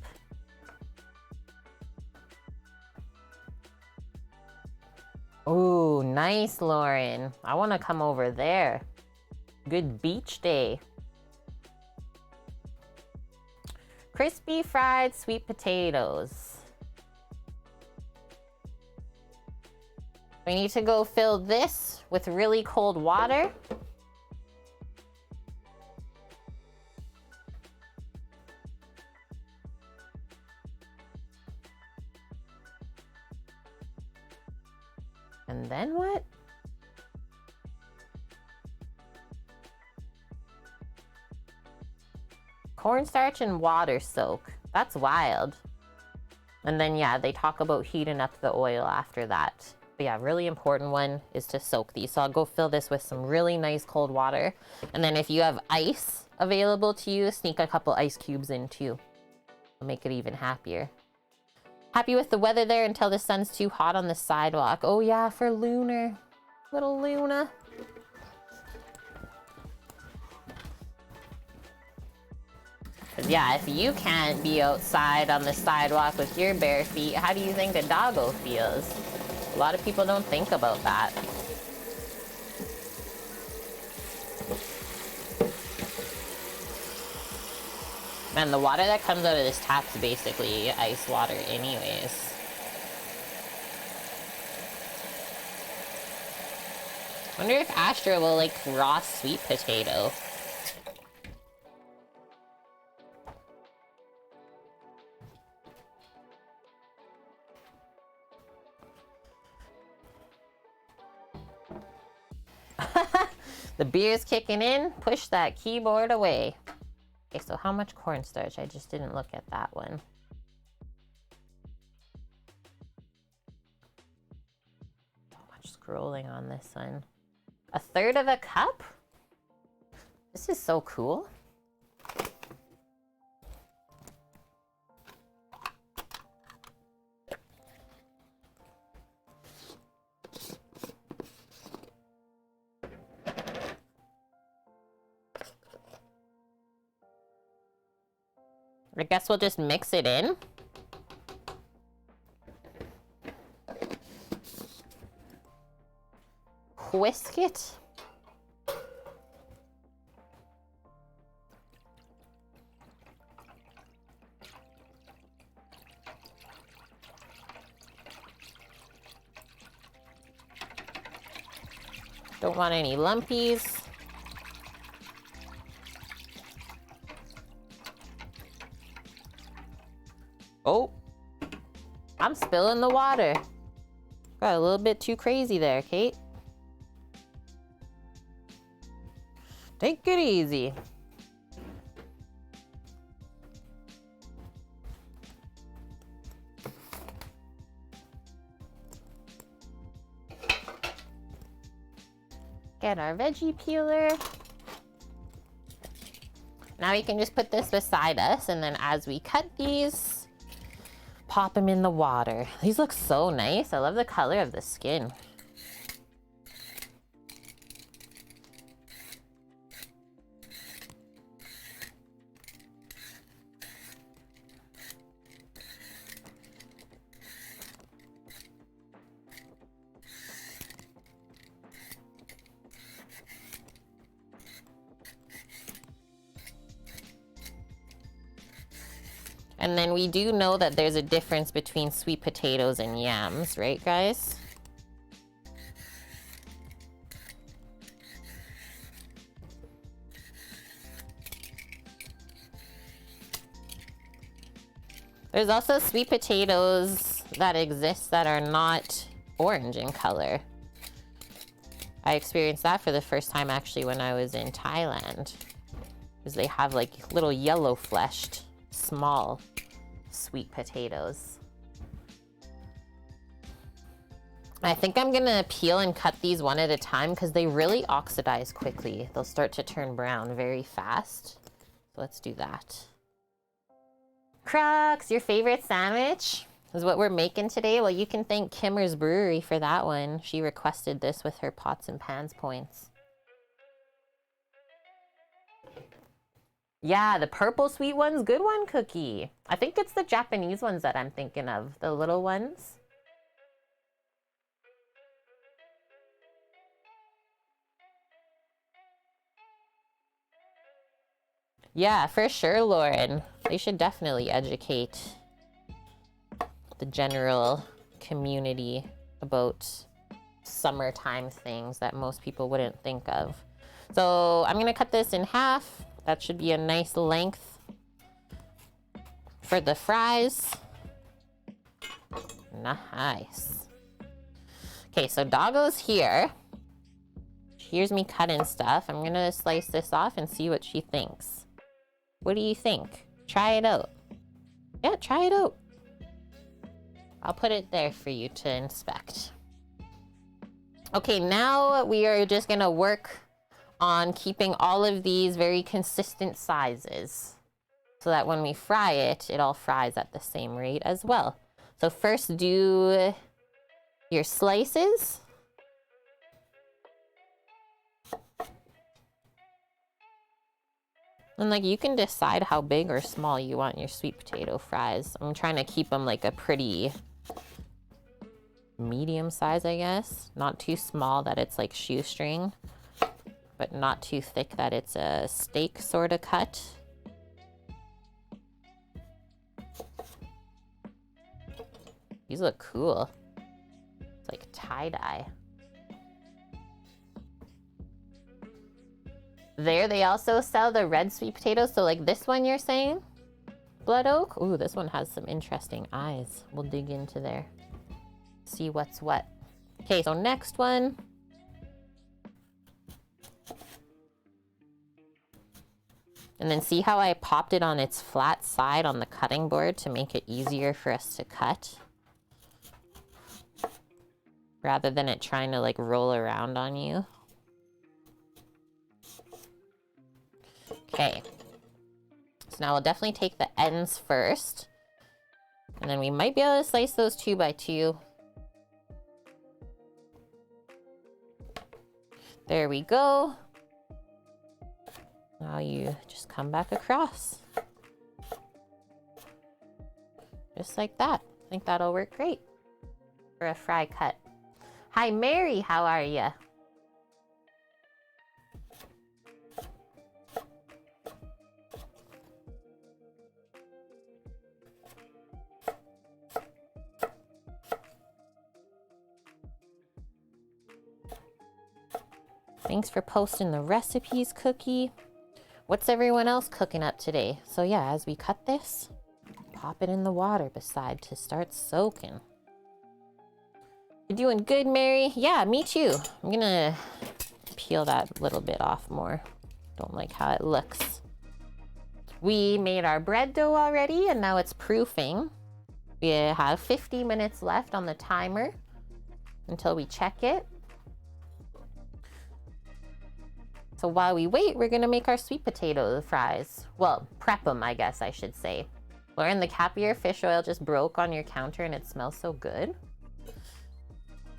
Oh, nice, Lauren. I want to come over there. Good beach day. Crispy fried sweet potatoes. We need to go fill this with really cold water. And then what? Cornstarch and water soak. That's wild. And then, yeah, they talk about heating up the oil after that. But yeah, really important one is to soak these. So I'll go fill this with some really nice cold water. And then if you have ice available to you, sneak a couple ice cubes in too. It'll make it even happier. Happy with the weather there until the sun's too hot on the sidewalk. Oh yeah, for Lunar. Little Luna. Cause yeah, if you can't be outside on the sidewalk with your bare feet, how do you think a doggo feels? A lot of people don't think about that. Man, the water that comes out of this tap's basically ice water anyways. Wonder if Astra will like raw sweet potato. The beer's kicking in. Push that keyboard away. Okay, so how much cornstarch? I just didn't look at that one. So much scrolling on this one. 1/3 of a cup? This is so cool. I guess we'll just mix it in. Whisk it. Don't want any lumpies. Oh, I'm spilling the water. Got a little bit too crazy there, Kate. Take it easy. Get our veggie peeler. Now we can just put this beside us, and then as we cut these, pop them in the water. These look so nice. I love the color of the skin. And then we do know that there's a difference between sweet potatoes and yams, right, guys? There's also sweet potatoes that exist that are not orange in color. I experienced that for the first time actually when I was in Thailand. Because they have like little yellow fleshed, small sweet potatoes. I think I'm gonna peel and cut these one at a time because they really oxidize quickly. They'll start to turn brown very fast. So let's do that. Crux, your favorite sandwich is what we're making today. Well, you can thank Kimmer's Brewery for that one. She requested this with her pots and pans points. Yeah, the purple sweet one's good one, Cookie. I think it's the Japanese ones that I'm thinking of, the little ones. Yeah, for sure, Lauren. They should definitely educate the general community about summertime things that most people wouldn't think of. So I'm gonna cut this in half. That should be a nice length for the fries. Nice. Okay, so Doggo's here. She hears me cutting stuff. I'm gonna slice this off and see what she thinks. What do you think? Try it out. Yeah, try it out. I'll put it there for you to inspect. Okay, now we are just gonna work on keeping all of these very consistent sizes so that when we fry it, it all fries at the same rate as well. So first do your slices. And like you can decide how big or small you want your sweet potato fries. I'm trying to keep them like a pretty medium size, I guess. Not too small that it's like shoestring, but not too thick that it's a steak sort of cut. These look cool. It's like tie-dye. There, they also sell the red sweet potatoes. So like this one you're saying? Blood oak? Ooh, this one has some interesting eyes. We'll dig into there. See what's what. Okay, so next one. And then see how I popped it on its flat side on the cutting board to make it easier for us to cut? Rather than it trying to like roll around on you. Okay. So now we'll definitely take the ends first. And then we might be able to slice those 2 by 2. There we go. Now you just come back across. Just like that. I think that'll work great for a fry cut. Hi, Mary, how are ya? Thanks for posting the recipes, Cookie. What's everyone else cooking up today? So yeah, as we cut this, pop it in the water beside to start soaking. You're doing good, Mary? Yeah, me too. I'm gonna peel that little bit off more. Don't like how it looks. We made our bread dough already and now it's proofing. We have 50 minutes left on the timer until we check it. So while we wait, we're gonna make our sweet potato fries. Well, prep them, I guess I should say. Lauren, the caviar fish oil just broke on your counter and it smells so good.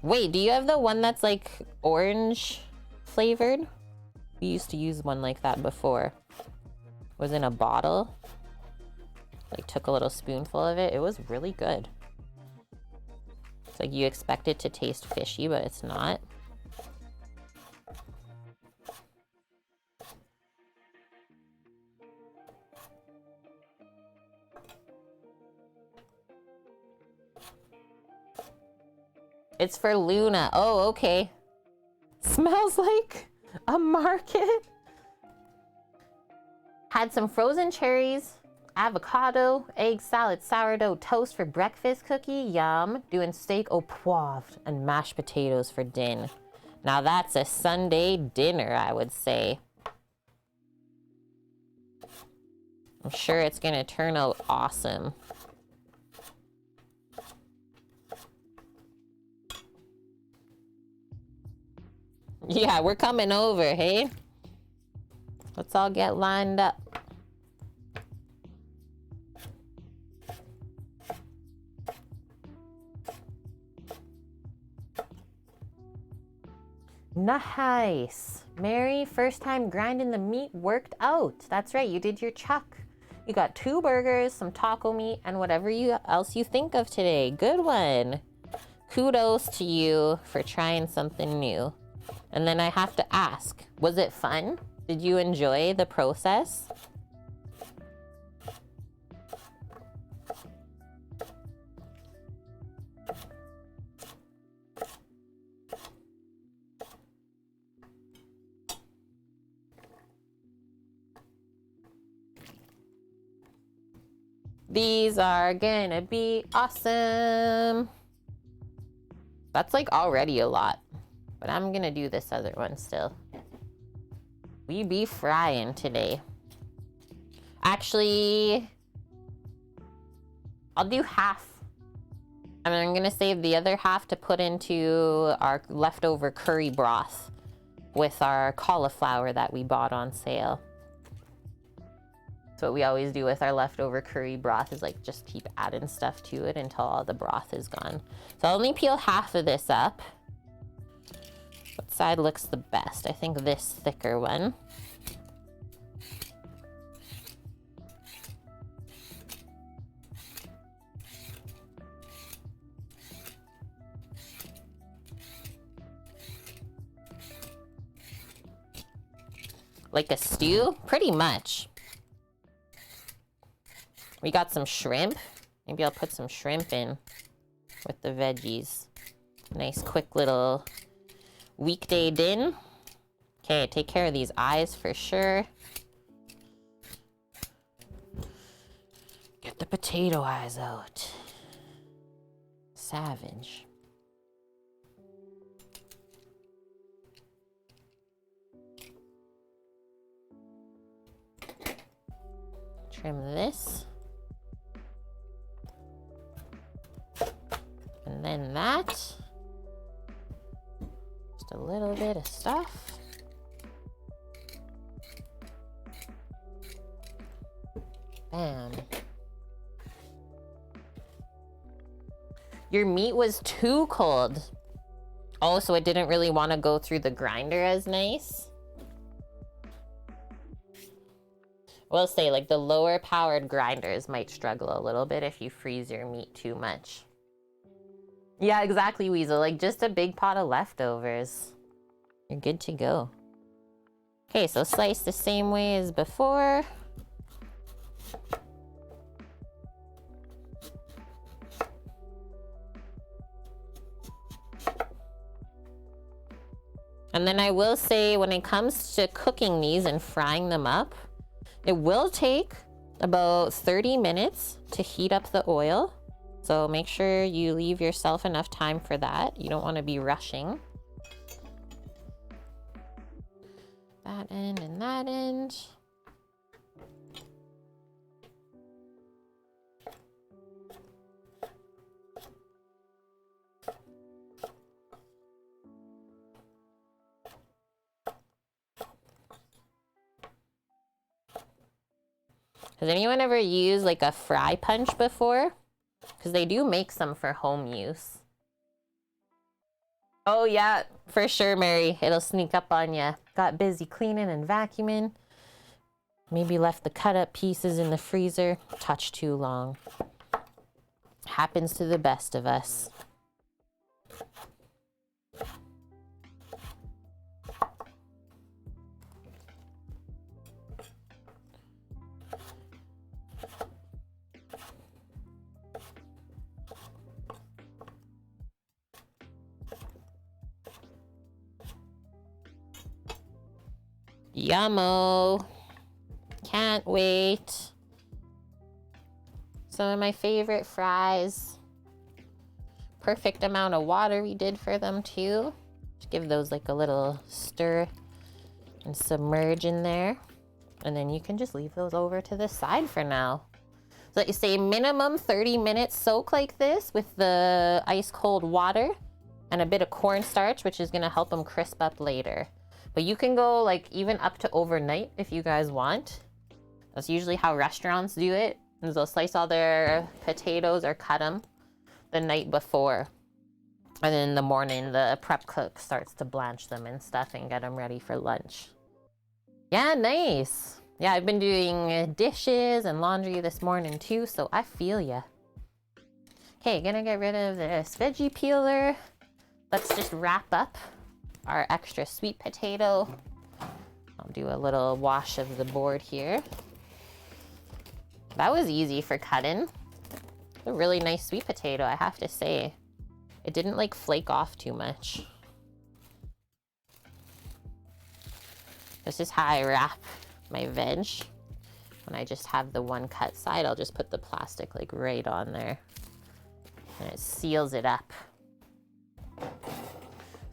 Wait, do you have the one that's like orange flavored? We used to use one like that before. It was in a bottle. Like took a little spoonful of it. It was really good. It's like you expect it to taste fishy, but it's not. It's for Luna. Oh, okay. Smells like a market. Had some frozen cherries, avocado, egg salad, sourdough toast for breakfast, Cookie. Yum. Doing steak au poivre and mashed potatoes for din. Now that's a Sunday dinner, I would say. I'm sure it's gonna turn out awesome. Yeah, we're coming over, hey? Let's all get lined up. Nice. Mary, first time grinding the meat worked out. That's right, you did your chuck. You got 2 burgers, some taco meat, and whatever else you think of today. Good one. Kudos to you for trying something new. And then I have to ask, was it fun? Did you enjoy the process? These are gonna be awesome. That's like already a lot. But I'm gonna do this other one still. We be frying today. Actually, I'll do half. And I'm gonna save the other half to put into our leftover curry broth with our cauliflower that we bought on sale. So what we always do with our leftover curry broth is like just keep adding stuff to it until all the broth is gone. So I'll only peel half of this up. What side looks the best? I think this thicker one. Like a stew? Pretty much. We got some shrimp. Maybe I'll put some shrimp in with the veggies. Nice quick little weekday din. Okay, take care of these eyes for sure. Get the potato eyes out. Savage. trim this. And then that. Just a little bit of stuff. Bam. Your meat was too cold. Oh, so it didn't really want to go through the grinder as nice. We'll say like the lower powered grinders might struggle a little bit if you freeze your meat too much. Yeah, exactly, Weasel. Like just a big pot of leftovers. You're good to go. Okay, so slice the same way as before. And then I will say when it comes to cooking these and frying them up, it will take about 30 minutes to heat up the oil. So make sure you leave yourself enough time for that. You don't want to be rushing. That end and that end. Has anyone ever used like a fry punch before? Because they do make some for home use. Oh yeah, for sure, Mary. It'll sneak up on you. Got busy cleaning and vacuuming. Maybe left the cut up pieces in the freezer. Touch too long. Happens to the best of us. Yummo. Can't wait. Some of my favorite fries. Perfect amount of water we did for them too. Just give those like a little stir and submerge in there. And then you can just leave those over to the side for now. So you say minimum 30 minutes soak like this with the ice cold water and a bit of cornstarch, which is gonna help them crisp up later. But you can go like even up to overnight if you guys want. That's usually how restaurants do it. And they'll slice all their potatoes or cut them the night before. And then in the morning, the prep cook starts to blanch them and stuff and get them ready for lunch. Yeah, nice. Yeah, I've been doing dishes and laundry this morning too, so I feel ya. Okay, gonna get rid of this veggie peeler. Let's just wrap up our extra sweet potato. I'll do a little wash of the board here. That was easy for cutting. A really nice sweet potato, I have to say. It didn't like flake off too much. This is how I wrap my veg. When I just have the one cut side, I'll just put the plastic like right on there. And it seals it up.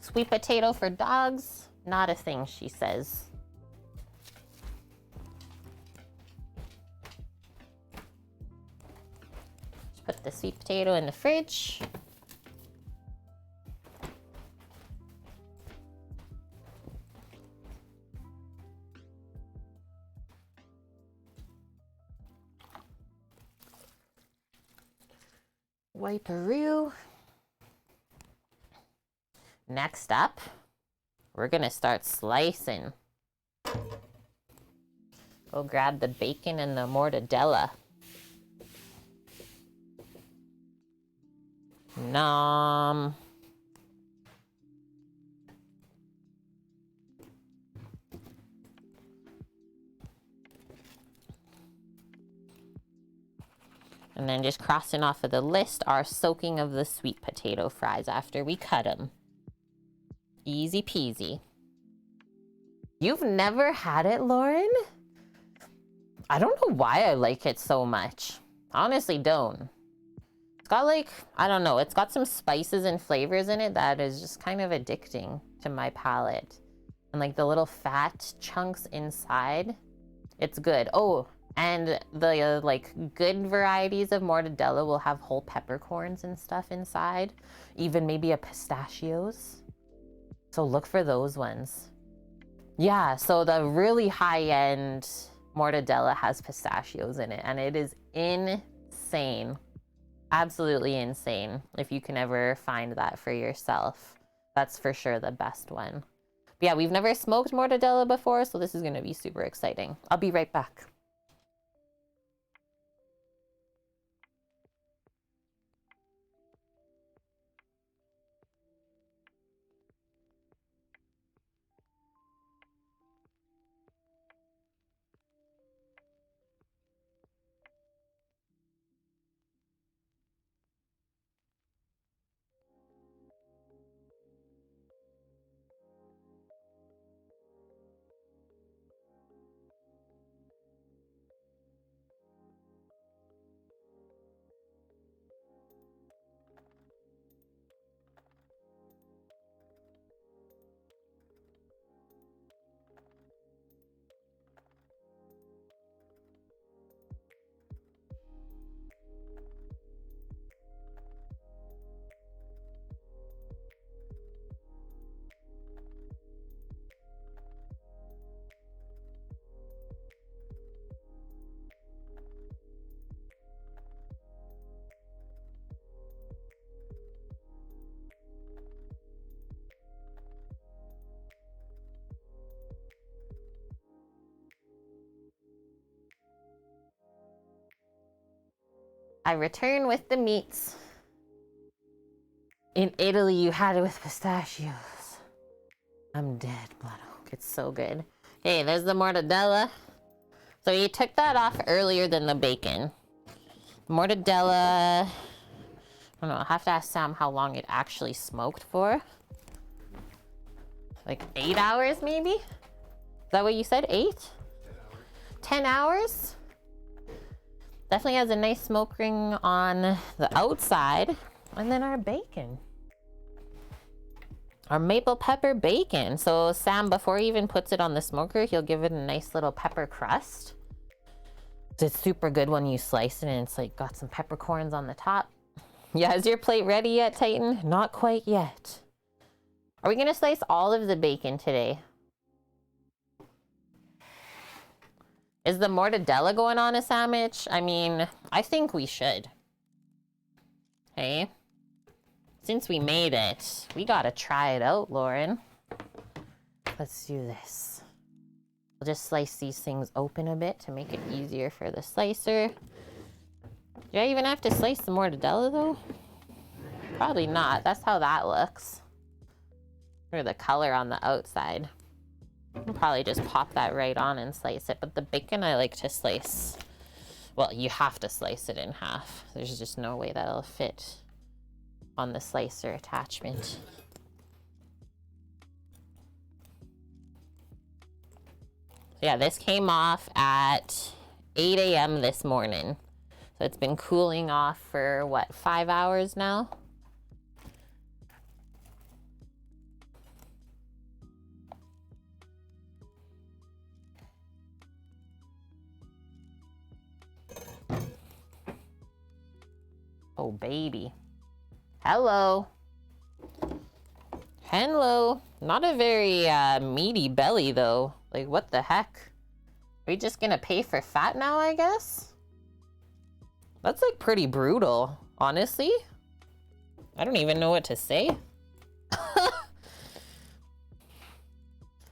Sweet potato for dogs, not a thing, she says. Just put the sweet potato in the fridge. Wiperoo. Next up, we're gonna start slicing. Go grab the bacon and the mortadella. Nom. And then just crossing off of the list our soaking of the sweet potato fries after we cut them. Easy peasy. You've never had it, Lauren? I don't know why I like it so much. I honestly don't. It's got like, I don't know, it's got some spices and flavors in it that is just kind of addicting to my palate. And like the little fat chunks inside, it's good. Oh, And the like good varieties of mortadella will have whole peppercorns and stuff inside, even maybe a pistachios. So look for those ones. Yeah, so the really high-end mortadella has pistachios in it, and it is insane. Absolutely insane. If you can ever find that for yourself, that's for sure the best one. But yeah, we've never smoked mortadella before, so this is going to be super exciting. I'll be right back. I return with the meats. In Italy, you had it with pistachios. I'm dead, Blood Oak. It's so good. Hey, there's the mortadella. So you took that off earlier than the bacon. Mortadella, I don't know, I'll have to ask Sam how long it actually smoked for. Like 8 hours, maybe? Is that what you said, 8? 10 hours? Definitely has a nice smoke ring on the outside. And then our bacon. Our maple pepper bacon. So Sam, before he even puts it on the smoker, he'll give it a nice little pepper crust. It's super good when you slice it and it's like got some peppercorns on the top. Yeah, is your plate ready yet, Titan? Not quite yet. Are we gonna slice all of the bacon today? Is the mortadella going on a sandwich? I mean, I think we should. Hey, since we made it, we gotta try it out, Lauren. Let's do this. We'll just slice these things open a bit to make it easier for the slicer. Do I even have to slice the mortadella though? Probably not. That's how that looks. Or the color on the outside. I'll probably just pop that right on and slice it. But the bacon I like to slice. Well, you have to slice it in half. There's just no way that'll fit on the slicer attachment. Yeah, this came off at 8 a.m. this morning. So it's been cooling off for what, 5 hours now? Oh, baby. Hello. Hello. Not a very meaty belly, though. Like, what the heck? Are we just gonna pay for fat now, I guess? That's, like, pretty brutal, honestly. I don't even know what to say.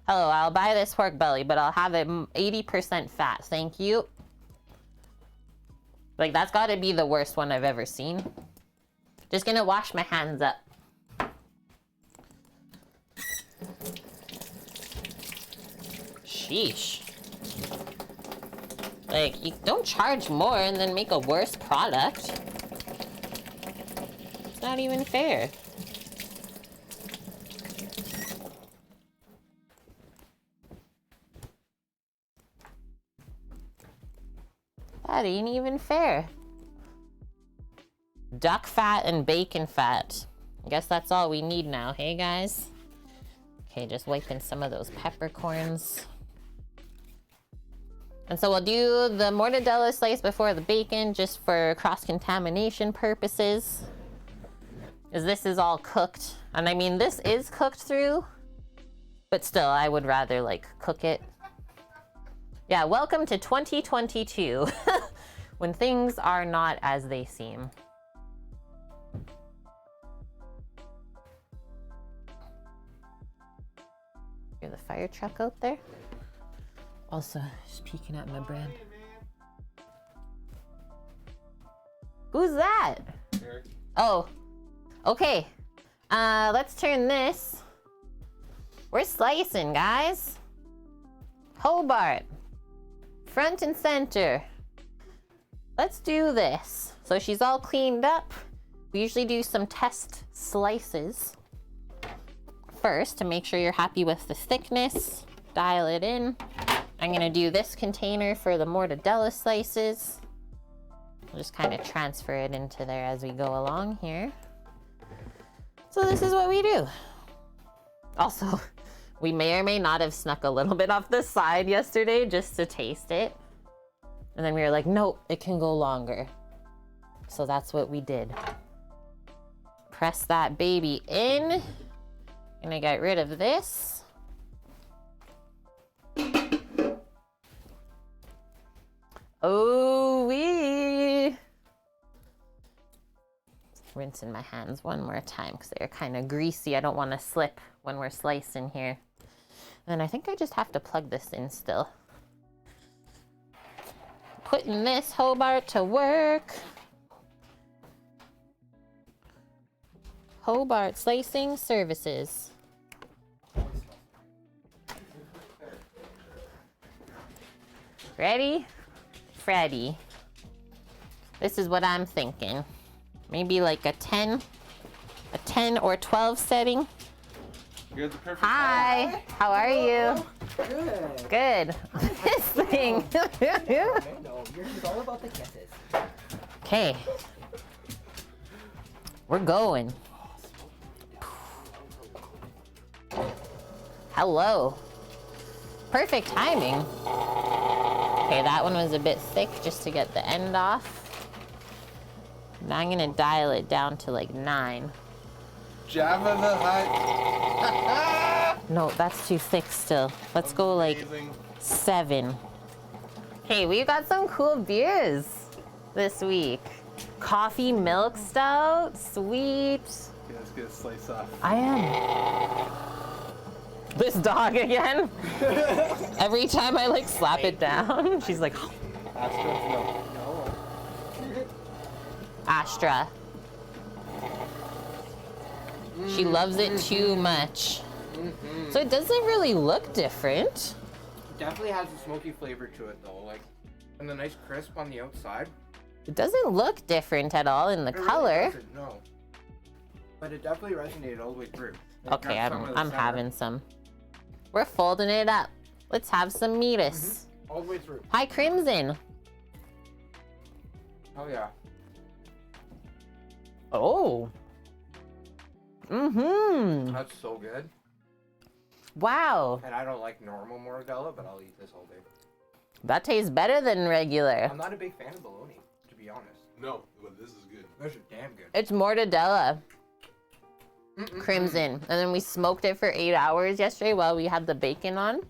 Hello, I'll buy this pork belly, but I'll have it 80% fat. Thank you. Like, that's gotta be the worst one I've ever seen. Just gonna wash my hands up. Sheesh. Like, you don't charge more and then make a worse product. It's not even fair. That ain't even fair. Duck fat and bacon fat. I guess that's all we need now, hey guys? Okay, just wiping some of those peppercorns. And so we'll do the mortadella slice before the bacon just for cross-contamination purposes. Because this is all cooked. And I mean, this is cooked through, but still, I would rather like cook it. Yeah, welcome to 2022, when things are not as they seem. Hear the fire truck out there? Also, just peeking at my brand. Who's that? Eric. Oh, okay. Let's turn this. We're slicing, guys. Hobart, front and center. Let's do this. So she's all cleaned up. We usually do some test slices first to make sure you're happy with the thickness. Dial it in. I'm gonna do this container for the mortadella slices. I'll just kind of transfer it into there as we go along here. So this is what we do. Also, we may or may not have snuck a little bit off the side yesterday just to taste it. And then we were like, nope, it can go longer. So that's what we did. Press that baby in. Gonna get rid of this. Oh, wee. Rinsing my hands one more time because they're kind of greasy. I don't want to slip when we're slicing here. And I think I just have to plug this in still. Putting this Hobart to work. Hobart Slicing Services. Ready? Freddy. This is what I'm thinking. Maybe like a 10 or 12 setting. You're the perfect. Hi, how are you? Good. Good. This thing. No, it's all about the kisses. Okay. We're going. Hello. Perfect timing. Okay, that one was a bit thick just to get the end off. Now I'm gonna dial it down to like 9. Jabba the Hutt. No, that's too thick still. Let's go like Amazing. 7. Okay, we got some cool beers this week. Coffee milk stout, sweet. Okay, let's get a slice off. I am. This dog again. Every time I like slap it down, she's like, Astra? No. No. Astra. She loves it too much. So it doesn't really look different. Definitely has a smoky flavor to it though, like, and the nice crisp on the outside. It doesn't look different at all in the It really color. doesn't, no. But it definitely resonated all the way through. Like, Okay, got some of the I'm center having some. We're folding it up. Let's have some meatus. all the way through. Hi, Crimson. Oh yeah. Oh. Mm-hmm. That's so good. Wow. And I don't like normal mortadella, but I'll eat this all day. That tastes better than regular. I'm not a big fan of bologna, to be honest. No, but this is good. Those are damn good. It's mortadella. Crimson. And then we smoked it for 8 hours yesterday while we had the bacon on.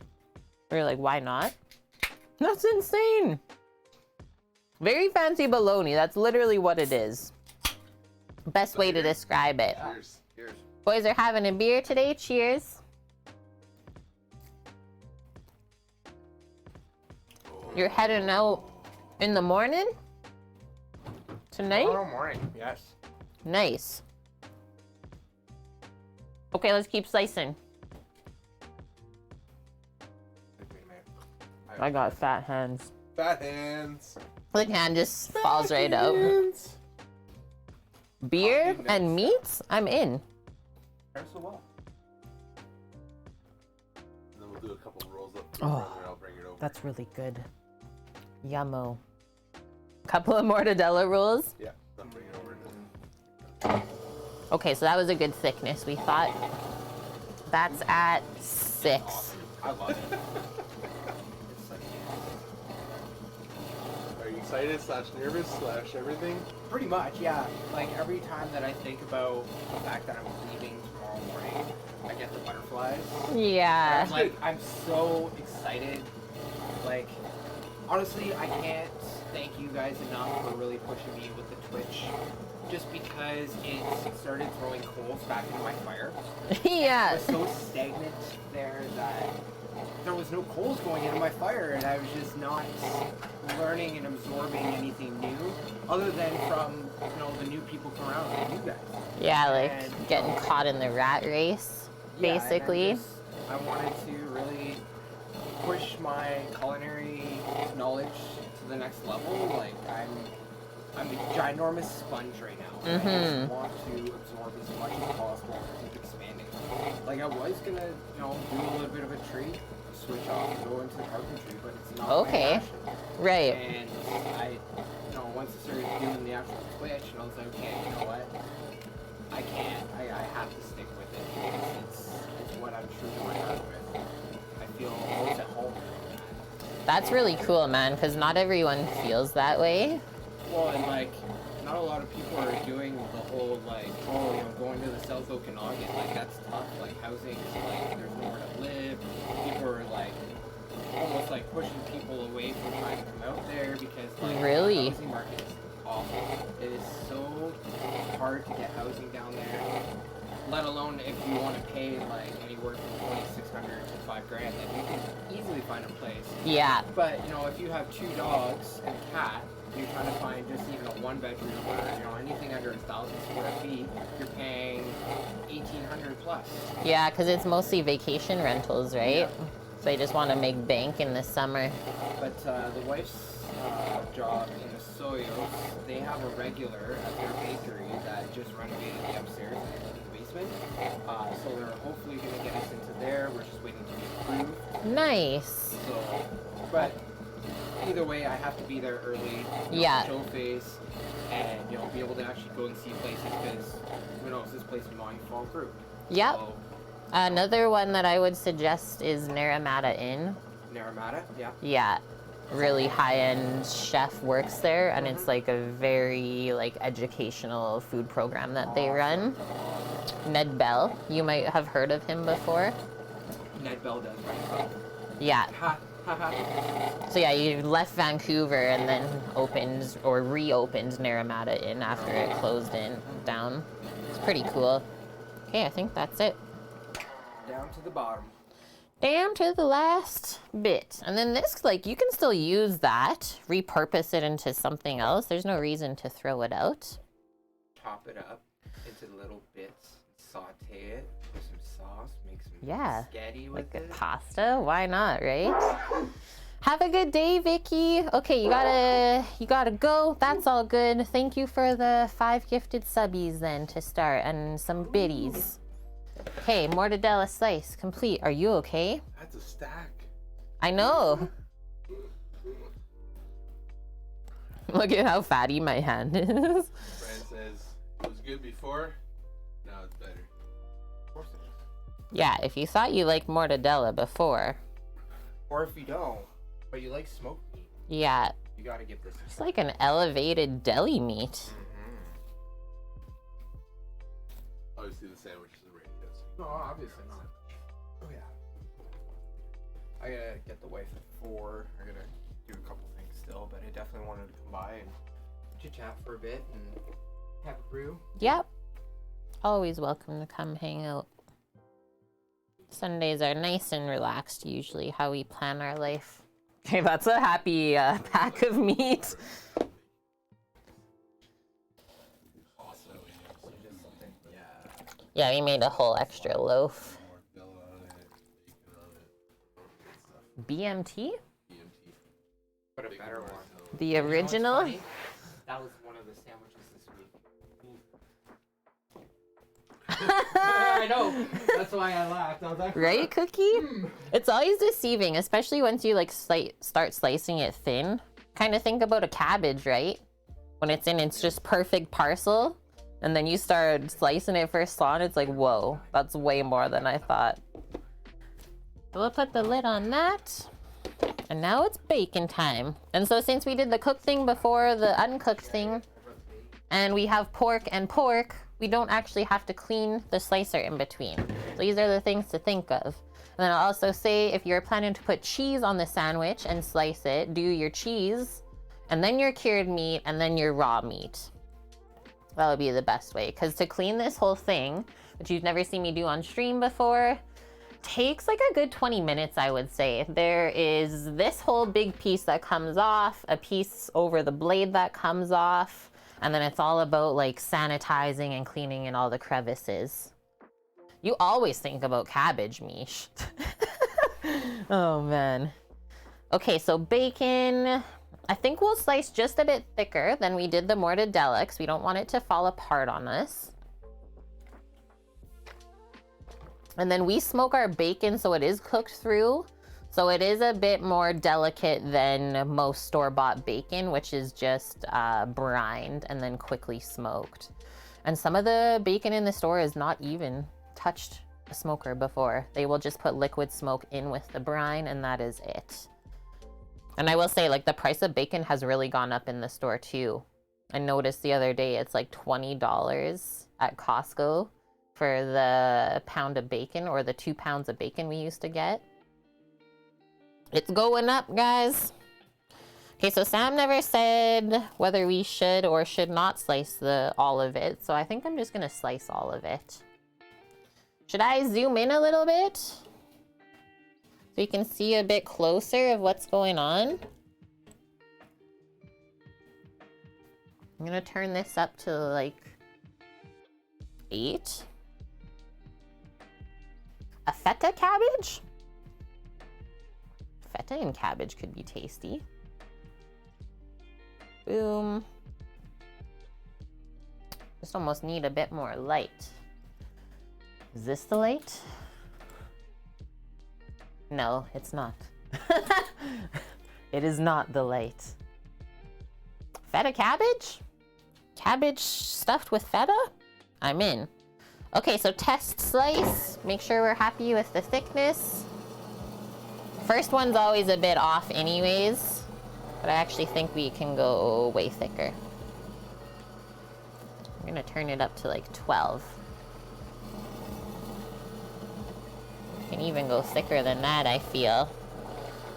We were like, why not? That's insane. Very fancy bologna. That's literally what it is. Best way to describe it. Cheers. Cheers. Boys are having a beer today. Cheers. You're heading out in the morning? Tonight? Tomorrow morning, yes. Nice. Okay, let's keep slicing. I got fat hands. Fat hands. The hand just falls right out. Hands. Beer Coffee and mix. meats? I'm in. Fair so well. And then we'll do a couple rolls up. Oh, And I'll bring it over. That's really good. Yummo. Couple of mortadella rolls. Yeah, I'll bring it over. Okay, so that was a good thickness, we thought. That's at 6. I love it. excited / nervous / everything? Pretty much, yeah. Like every time that I think about the fact that I'm leaving tomorrow morning, I get the butterflies. Yeah. I'm like, I'm so excited. Like, honestly, I can't thank you guys enough for really pushing me with the Twitch. Just because it started throwing coals back into my fire. Yeah. It was so stagnant there that there was no coals going into my fire, and I was just not learning and absorbing anything new, other than from the new people come around, like you guys. Yeah, like And, getting caught in the rat race, yeah, basically. and I wanted to really push my culinary knowledge to the next level. Like I'm a ginormous sponge right now. And I just want to absorb as much as possible and keep expanding. Like I was gonna, do a little bit of a tree, switch off and go into the carpentry, but it's not my passion. Right. And I, once I started doing the actual Twitch, and I was like, okay, you know what? I can't. I have to stick with it because it's what I'm true to my heart with. I feel most at home. That's really cool, man, because not everyone feels that way. Well, and not a lot of people are doing the whole going to the South Okanagan. Like that's tough. Like housing, there's nowhere to live. People are almost pushing people away from trying to come out there because Really? the housing market is awful. It is so hard to get housing down there. Let alone if you want to pay anywhere from $2,600 to $5,000, then you can easily find a place. Yeah. But if you have 2 dogs and a cat, you're trying to find just even a 1-bedroom or anything under 1,000 square feet, you're paying $1,800 plus. Yeah, because it's mostly vacation rentals, right? Yeah. So they just want to make bank in the summer. But the wife's job in the Soyos, they have a regular at their bakery that just renovated the upstairs and the basement. So they're hopefully going to get us into there. We're just waiting to be approved. Nice. So, but either way, I have to be there early. Yeah. Show face, and be able to actually go and see places because who knows, this place might fall through. Yep. So, Another one that I would suggest is Naramata Inn. Naramata, yeah. Yeah. Really high-end chef works there, and it's a very educational food program that they run. Ned Bell, you might have heard of him before. Ned Bell does, right? Yeah. Ha ha ha. So yeah, you left Vancouver and then opened or reopened Naramata Inn after it closed down. It's pretty cool. Okay, I think that's it. Down to the bottom. Down to the last bit. And then this, you can still use that, repurpose it into something else. There's no reason to throw it out. Chop it up into little bits, saute it, put some sauce, make some spaghetti with it. Pasta, why not, right? Have a good day, Vicky. Okay, you gotta go. That's all good. Thank you for the 5 gifted subbies then to start and some biddies. Okay, mortadella slice complete. Are you okay? That's a stack. I know. Look at how fatty my hand is. Brian says it was good before, now it's better. Of course it is. Yeah, if you thought you liked mortadella before. Or if you don't, but you like smoked meat, Yeah, you gotta give this a it's try. like an elevated deli meat. Obviously the sandwich is the radio. No, obviously not. Oh yeah. I gotta get the wife at 4. I gotta do a couple things still, but I definitely wanted to come by and chit chat for a bit and have a brew. Yep. Always welcome to come hang out. Sundays are nice and relaxed usually, how we plan our life. Okay, that's a happy pack of meat. Also, just something. Yeah. Yeah, we made a whole extra loaf. Mortadella on it, bacon on it, good stuff. BMT? BMT. But a better one. The You know what's original? funny? That was one of the sandwiches this week. I know. That's why I laughed. I was like, Right, Cookie? It's always deceiving, especially once you start slicing it thin. Kind of think about a cabbage, right? When it's in its just perfect parcel, and then you start slicing it for salad, it's like, whoa, that's way more than I thought. So we'll put the lid on that. And now it's bacon time. And so since we did the cooked thing before the uncooked thing, and we have pork and pork, we don't actually have to clean the slicer in between. So these are the things to think of. And then I'll also say, if you're planning to put cheese on the sandwich and slice it, do your cheese, and then your cured meat, and then your raw meat. That would be the best way. Because to clean this whole thing, which you've never seen me do on stream before, takes like a good 20 minutes, I would say. There is this whole big piece that comes off, a piece over the blade that comes off, and then it's all about like sanitizing and cleaning in all the crevices. You always think about cabbage, Mish. Oh man. Okay, so bacon, I think we'll slice just a bit thicker than we did the mortadella because we don't want it to fall apart on us. And then we smoke our bacon so it is cooked through. So it is a bit more delicate than most store-bought bacon, which is just brined and then quickly smoked. And some of the bacon in the store is not even touched a smoker before. They will just put liquid smoke in with the brine and that is it. And I will say, like, the price of bacon has really gone up in the store too. I noticed the other day it's like $20 at Costco for the pound of bacon, or the 2 pounds of bacon we used to get. It's going up, guys. Okay, so Sam never said whether we should or should not slice all of it, so I think I'm just gonna slice all of it. Should I zoom in a little bit so you can see a bit closer of what's going on? I'm gonna turn this up to like 8. A feta cabbage? Feta and cabbage could be tasty. Boom. Just almost need a bit more light. Is this the light? No, it's not. It is not the light. Feta cabbage? Cabbage stuffed with feta? I'm in. Okay, so test slice. Make sure we're happy with the thickness. First one's always a bit off anyways, but I actually think we can go way thicker. I'm gonna turn it up to like 12. Can even go thicker than that, I feel.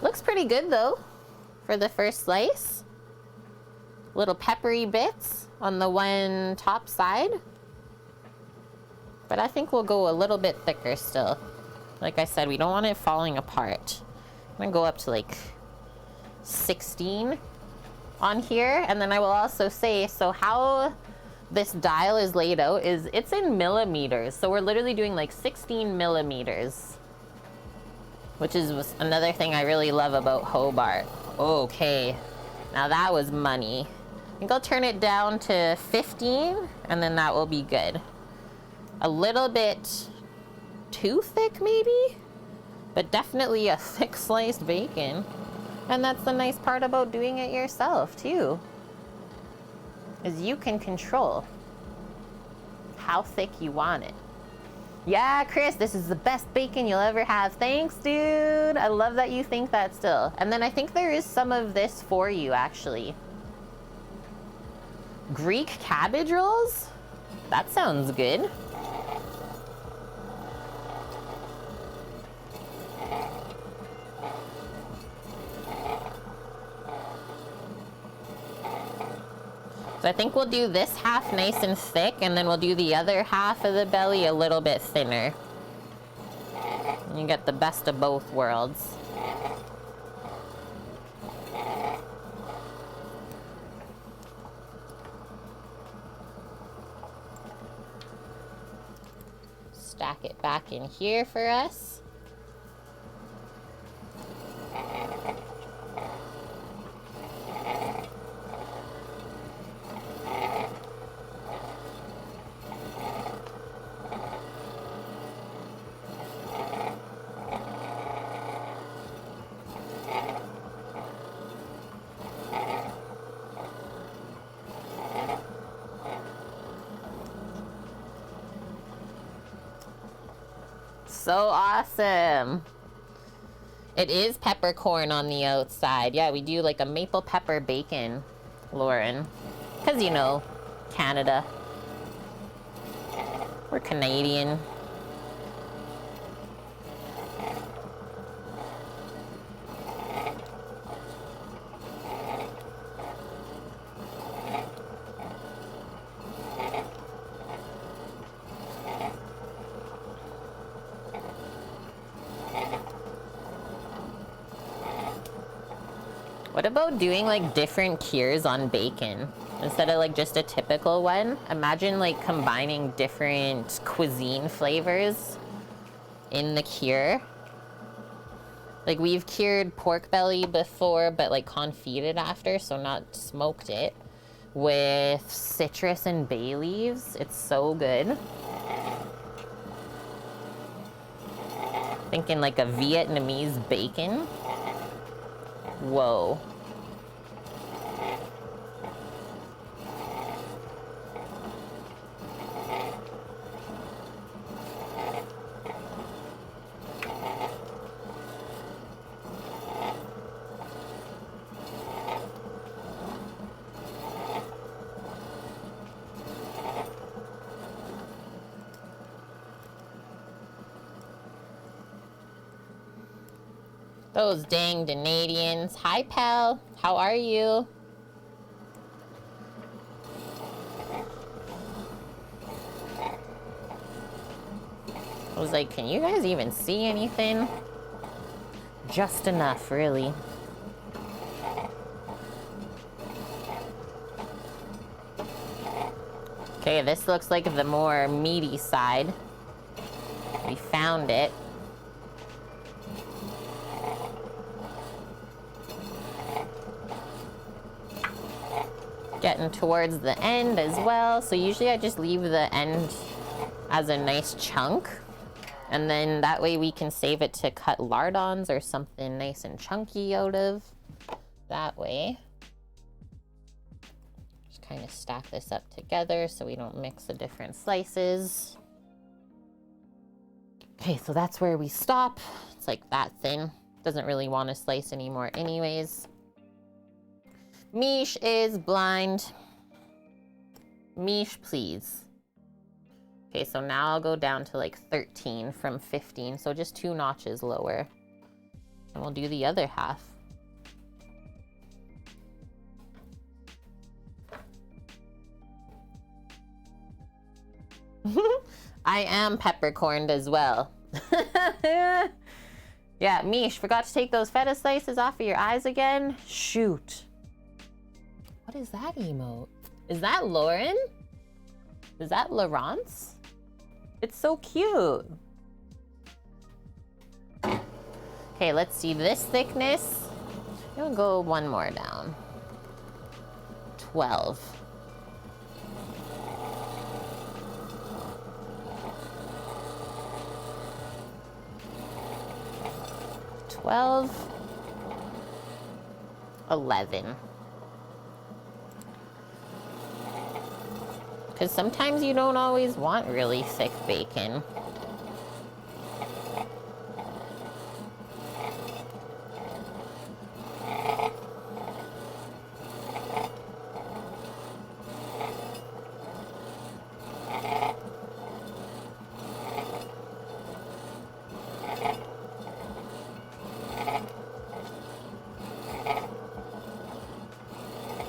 Looks pretty good though for the first slice. Little peppery bits on the one top side. But I think we'll go a little bit thicker still. Like I said, we don't want it falling apart. I'm gonna go up to like 16 on here. And then I will also say, so how this dial is laid out is it's in millimeters. So we're literally doing like 16 millimeters, which is another thing I really love about Hobart. Okay, now that was money. I think I'll turn it down to 15 and then that will be good. A little bit too thick maybe, but definitely a thick sliced bacon. And that's the nice part about doing it yourself too, is you can control how thick you want it. Yeah, Chris, this is the best bacon you'll ever have. Thanks, dude. I love that you think that still. And then I think there is some of this for you, actually. Greek cabbage rolls? That sounds good. So I think we'll do this half nice and thick, and then we'll do the other half of the belly a little bit thinner. And you get the best of both worlds. Stack it back in here for us. So awesome. It is peppercorn on the outside. Yeah, we do like a maple pepper bacon, Lauren. Because, you know, Canada. We're Canadian. What about doing like different cures on bacon? Instead of like just a typical one, imagine like combining different cuisine flavors in the cure. Like we've cured pork belly before, but like confited after, so not smoked it, with citrus and bay leaves. It's so good. Thinking like a Vietnamese bacon. Whoa. Those dang Canadians. Hi, pal. How are you? I was like, can you guys even see anything? Just enough, really. Okay, this looks like the more meaty side. We found it. Getting towards the end as well. So usually I just leave the end as a nice chunk. And then that way we can save it to cut lardons or something nice and chunky out of. That way. Just kind of stack this up together so we don't mix the different slices. Okay, so that's where we stop. It's like that thin. Doesn't really want to slice anymore anyways. Mish is blind. Mish, please. Okay, so now I'll go down to like 13 from 15, so just 2 notches lower. And we'll do the other half. I am peppercorned as well. Yeah, Mish, forgot to take those feta slices off of your eyes again? Shoot. What is that emote? Is that Lauren? Is that Laurence? It's so cute. Okay, let's see this thickness. I'm gonna go one more down. 12. $12, 11. Because sometimes you don't always want really thick bacon.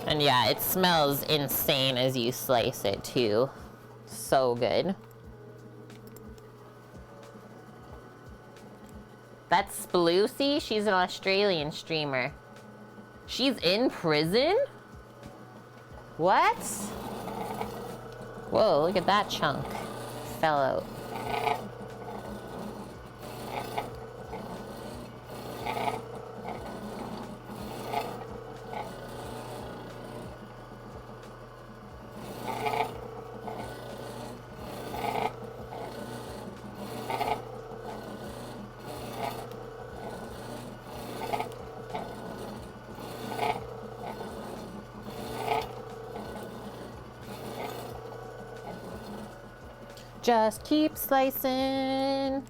And yeah, it smells insane as you slice it too. So good. That's Splucy. She's an Australian streamer. She's in prison? What? Whoa, look at that chunk. Fell out. Just keep slicing.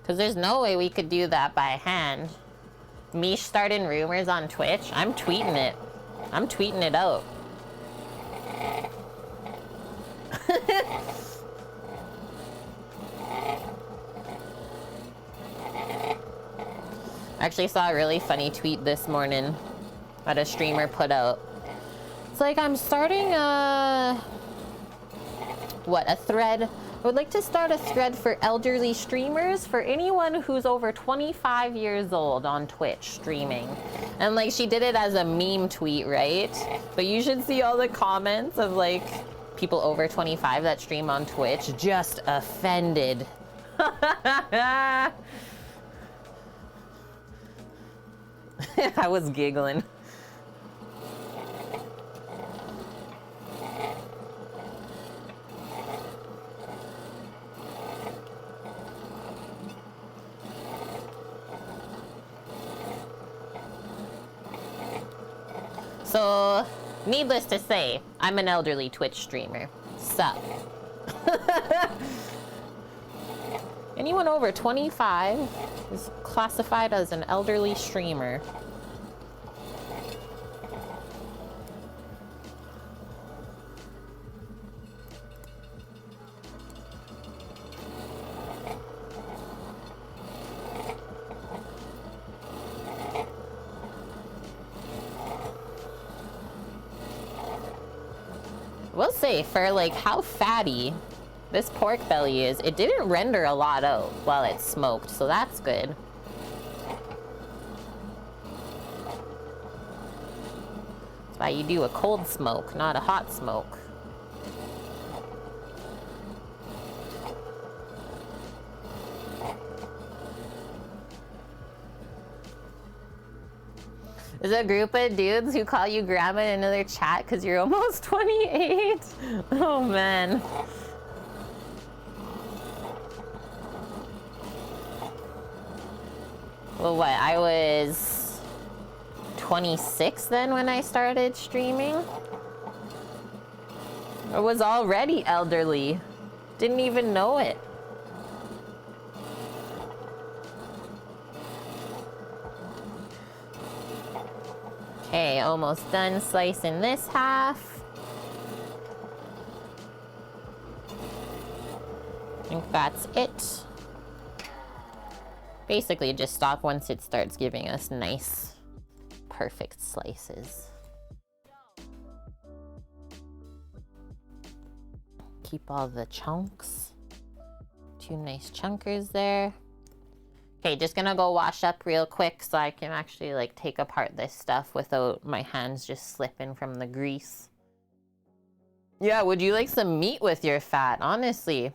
Because there's no way we could do that by hand. Mish starting rumors on Twitch. I'm tweeting it. I'm tweeting it out. I actually saw a really funny tweet this morning that a streamer put out. It's like, I'm starting a thread. I would like to start a thread for elderly streamers, for anyone who's over 25 years old on Twitch streaming. And like, she did it as a meme tweet, right? But you should see all the comments of like people over 25 that stream on Twitch just offended. I was giggling. So, needless to say, I'm an elderly Twitch streamer. Sup? Anyone over 25 is classified as an elderly streamer. We'll say, for like how fatty this pork belly is, it didn't render a lot out while it's smoked, so that's good. That's why you do a cold smoke, not a hot smoke. There's a group of dudes who call you grandma in another chat because you're almost 28. Oh, man. Well, what? I was 26 then when I started streaming. I was already elderly. Didn't even know it. Okay, almost done slicing this half. I think that's it. Basically, just stop once it starts giving us nice, perfect slices. Keep all the chunks. 2 nice chunkers there. Okay, just gonna go wash up real quick so I can actually like take apart this stuff without my hands just slipping from the grease. Yeah, would you like some meat with your fat? Honestly.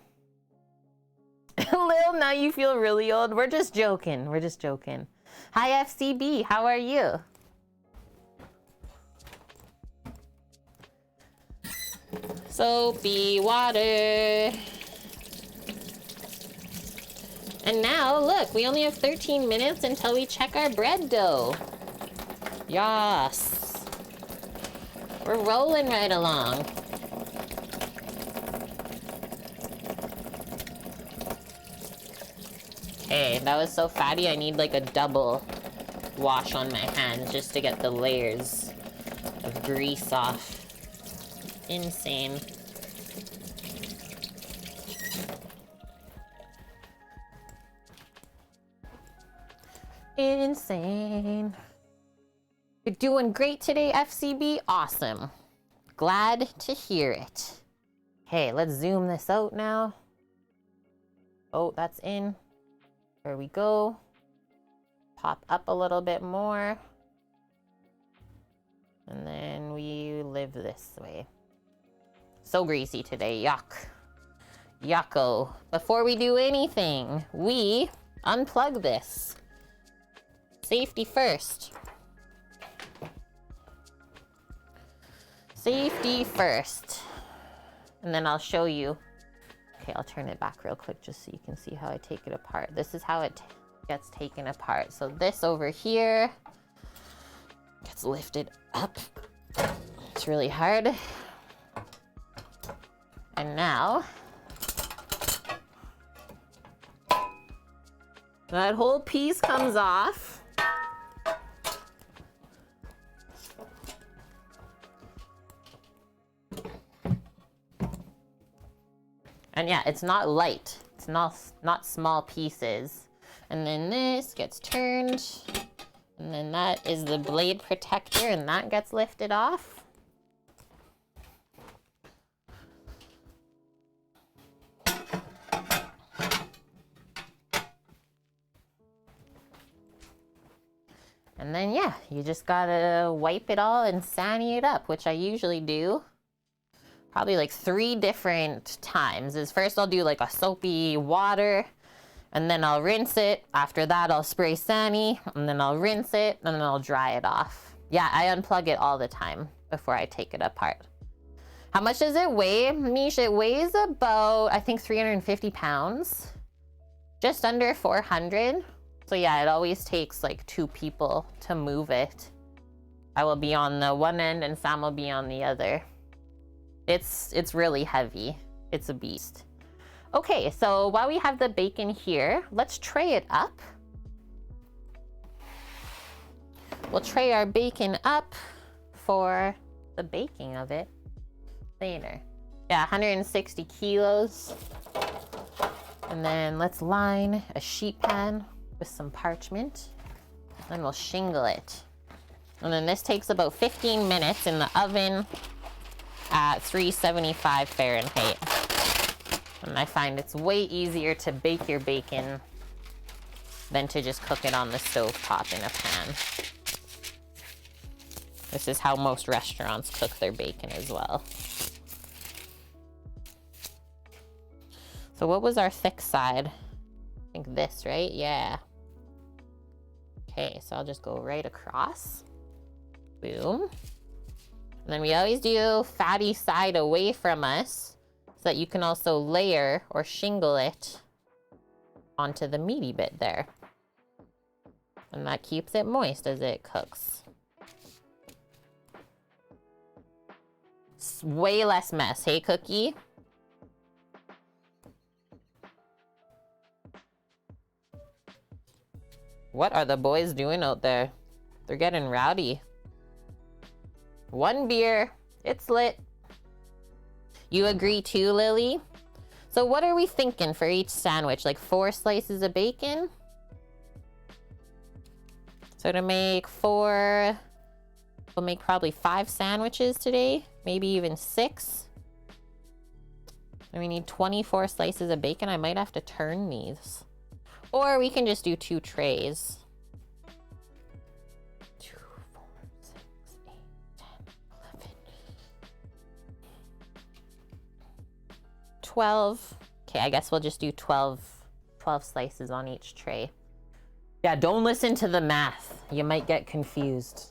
Lil, now you feel really old. We're just joking. We're just joking. Hi, FCB. How are you? Soapy water. And now, look, we only have 13 minutes until we check our bread dough. Yas. We're rolling right along. Okay, that was so fatty, I need like a double wash on my hands just to get the layers of grease off. Insane. Insane. You're doing great today, FCB. Awesome. Glad to hear it. Okay, let's zoom this out now. Oh, that's in. There we go. Pop up a little bit more. And then we live this way. So greasy today. Yuck. Yucko. Before we do anything, we unplug this. Safety first. Safety first. And then I'll show you. Okay, I'll turn it back real quick just so you can see how I take it apart. This is how it gets taken apart. So this over here gets lifted up. It's really hard. And now that whole piece comes off. And yeah, it's not light. It's not small pieces. And then this gets turned. And then that is the blade protector, and that gets lifted off. And then, yeah, you just gotta wipe it all and sani it up, which I usually do. Probably like 3 different times. Is first I'll do like a soapy water, and then I'll rinse it. After that, I'll spray sani, and then I'll rinse it, and then I'll dry it off. Yeah, I unplug it all the time before I take it apart. How much does it weigh, Mish? It weighs about, I think, 350 pounds. Just under 400. So yeah, it always takes like 2 people to move it. I will be on the one end and Sam will be on the other. It's really heavy. It's a beast. Okay, so while we have the bacon here, let's tray it up. We'll tray our bacon up for the baking of it later. Yeah, 160 kilos. And then let's line a sheet pan with some parchment. Then we'll shingle it. And then this takes about 15 minutes in the oven at 375 Fahrenheit. And I find it's way easier to bake your bacon than to just cook it on the stove top in a pan. This is how most restaurants cook their bacon as well. So what was our thick side? I think this, right? Yeah. Okay, so I'll just go right across. Boom. And then we always do fatty side away from us so that you can also layer or shingle it onto the meaty bit there. And that keeps it moist as it cooks. It's way less mess, hey Cookie? What are the boys doing out there? They're getting rowdy. 1 beer, it's lit. You agree too, Lily? So what are we thinking for each sandwich? Like 4 slices of bacon? So to make 4, we'll make probably 5 sandwiches today, maybe even 6. And we need 24 slices of bacon. I might have to turn these. Or we can just do 2 trays. 2, 4, 6, 8, 10, 11, 12. Okay, I guess we'll just do 12 slices on each tray. Yeah, don't listen to the math. You might get confused.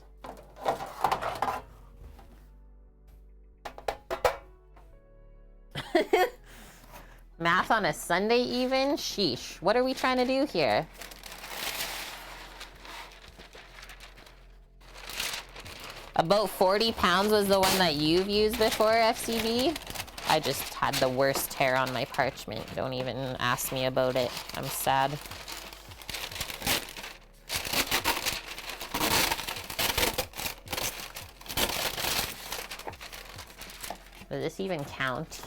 Math on a Sunday even? Sheesh. What are we trying to do here? About 40 pounds was the one that you've used before, FCB? I just had the worst tear on my parchment. Don't even ask me about it. I'm sad. Does this even count?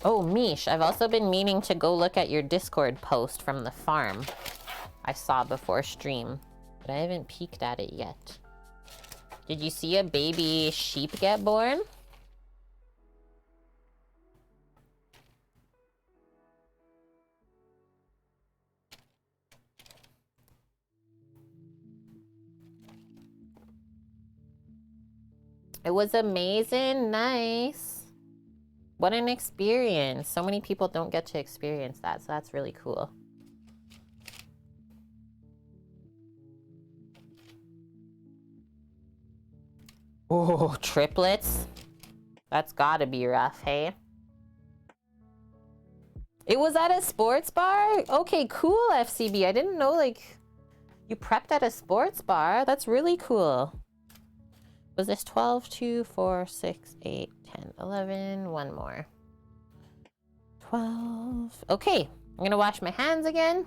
Oh, Mish, I've also been meaning to go look at your Discord post from the farm I saw before stream, but I haven't peeked at it yet. Did you see a baby sheep get born? It was amazing. Nice. What an experience. So many people don't get to experience that, so that's really cool. Oh, triplets? That's gotta be rough, hey? It was at a sports bar? Okay, cool, FCB. I didn't know, like, you prepped at a sports bar. That's really cool. Was this 12, 2, 4, 6, 8, 10, 11, one more. 12. Okay, I'm gonna wash my hands again.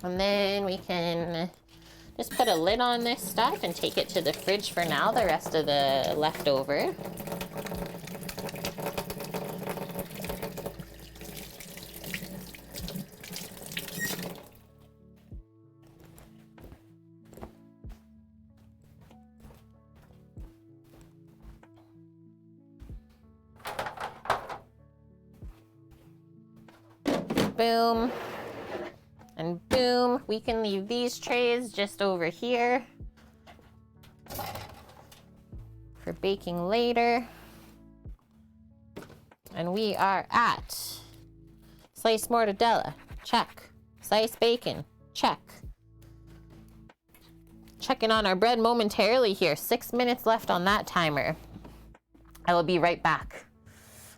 And then we can just put a lid on this stuff and take it to the fridge for now, the rest of the leftover. Boom. And boom, we can leave these trays just over here for baking later. And we are at sliced mortadella, check. Sliced bacon, check. Checking on our bread momentarily here. 6 minutes left on that timer. I will be right back.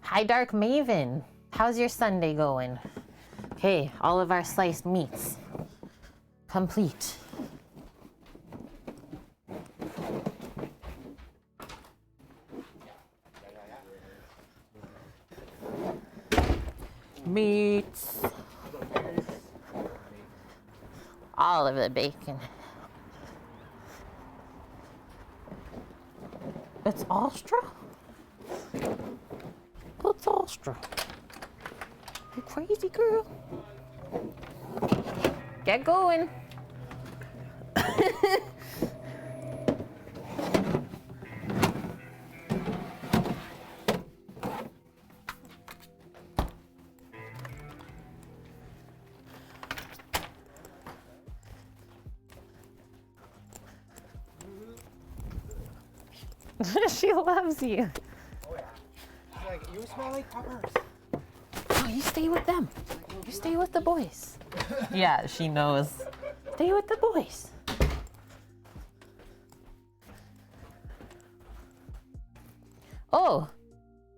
Hi, Dark Maven. How's your Sunday going? Okay, all of our sliced meats complete. Meats. All of the bacon. It's Astra? What's Astra? You crazy girl? Get going. She loves you. Oh yeah. She's like, you smell like peppers. Oh, you stay with them. You stay with the boys. Yeah, she knows. Stay with the boys. Oh,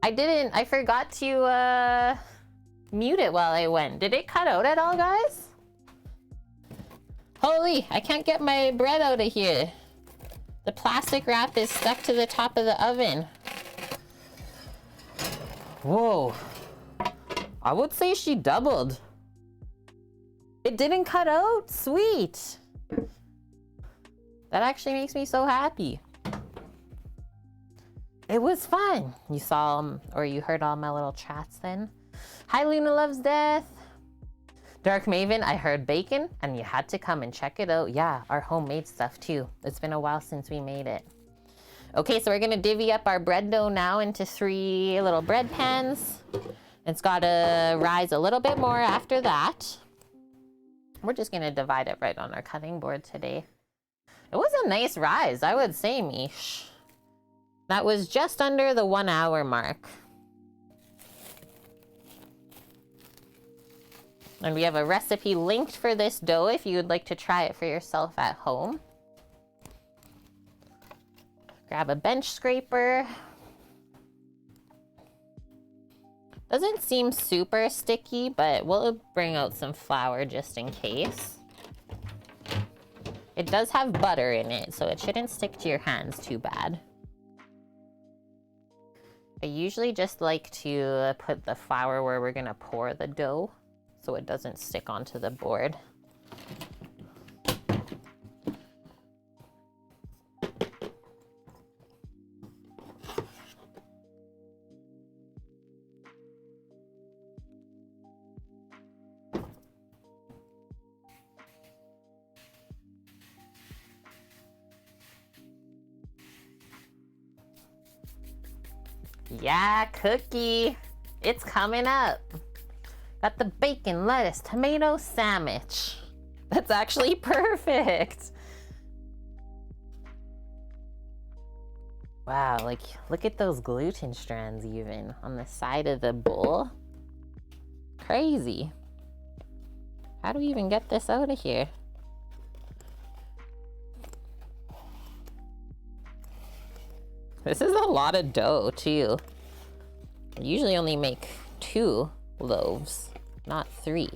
I forgot to mute it while I went. Did it cut out at all, guys? Holy, I can't get my bread out of here. The plastic wrap is stuck to the top of the oven. Whoa. I would say she doubled. It didn't cut out? Sweet. That actually makes me so happy. It was fun. You saw or you heard all my little chats then. Hi, Luna Loves Death. Dark Maven, I heard bacon and you had to come and check it out. Yeah, our homemade stuff too. It's been a while since we made it. Okay, so we're gonna divvy up our bread dough now into 3 little bread pans. It's gotta rise a little bit more after that. We're just gonna divide it right on our cutting board today. It was a nice rise, I would say, Mish. That was just under the 1 hour mark. And we have a recipe linked for this dough if you would like to try it for yourself at home. Grab a bench scraper. Doesn't seem super sticky, but we'll bring out some flour just in case. It does have butter in it, so it shouldn't stick to your hands too bad. I usually just like to put the flour where we're gonna pour the dough so it doesn't stick onto the board. Yeah, Cookie. It's coming up. Got the bacon, lettuce, tomato sandwich. That's actually perfect. Wow, like, look at those gluten strands even on the side of the bowl. Crazy. How do we even get this out of here? This is a lot of dough too. I usually only make 2 loaves, not 3.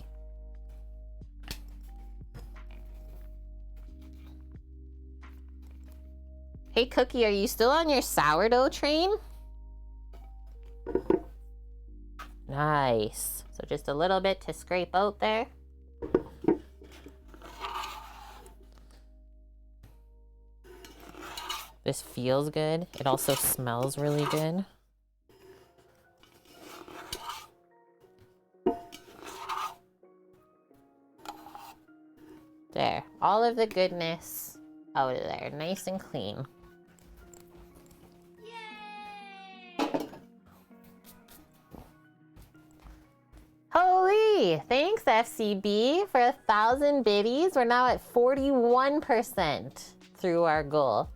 Hey Cookie, are you still on your sourdough train? Nice. So just a little bit to scrape out there. This feels good. It also smells really good. There, all of the goodness out of there, nice and clean. Holy! Thanks, FCB, for 1,000 biddies. We're now at 41% through our goal.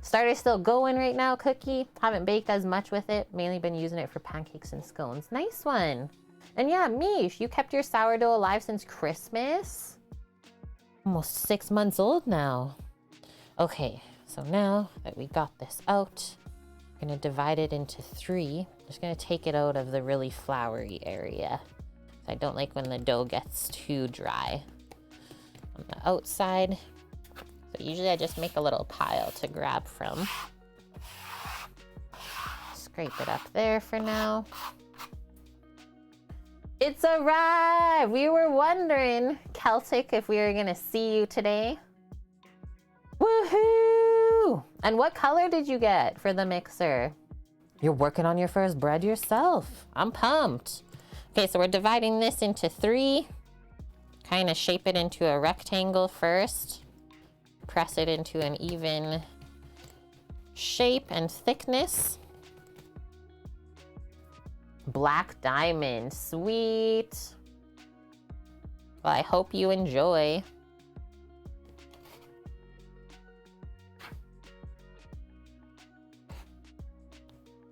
Starter's still going right now, Cookie. Haven't baked as much with it. Mainly been using it for pancakes and scones. Nice one. And yeah, Mish, you kept your sourdough alive since Christmas? Almost 6 months old now. Okay, so now that we got this out, I'm gonna divide it into 3. Just gonna take it out of the really floury area. I don't like when the dough gets too dry on the outside. So usually I just make a little pile to grab from. Scrape it up there for now. It's arrived! We were wondering, Celtic, if we were gonna see you today. Woohoo! And what color did you get for the mixer? You're working on your first bread yourself. I'm pumped. Okay, so we're dividing this into 3. Kind of shape it into a rectangle first. Press it into an even shape and thickness. Black diamond, sweet. Well, I hope you enjoy.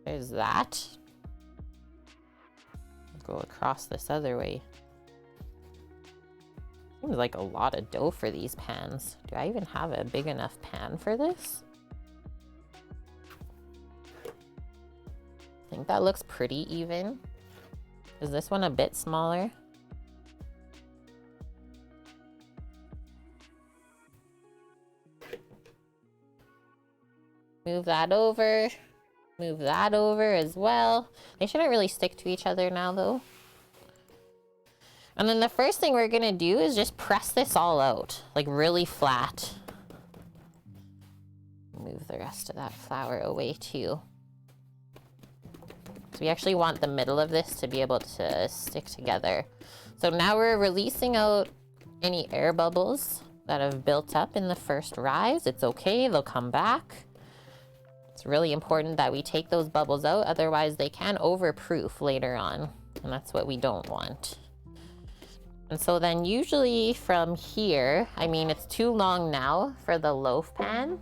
There's that. Go across this other way. Seems like a lot of dough for these pans. Do I even have a big enough pan for this? I think that looks pretty even. Is this one a bit smaller? Move that over. Move that over as well. They shouldn't really stick to each other now though. And then the first thing we're gonna do is just press this all out, like really flat. Move the rest of that flour away too. So we actually want the middle of this to be able to stick together. So now we're releasing out any air bubbles that have built up in the first rise. It's okay, they'll come back. It's really important that we take those bubbles out, otherwise they can overproof later on, and that's what we don't want. And so then usually from here, I mean, it's too long now for the loaf pan.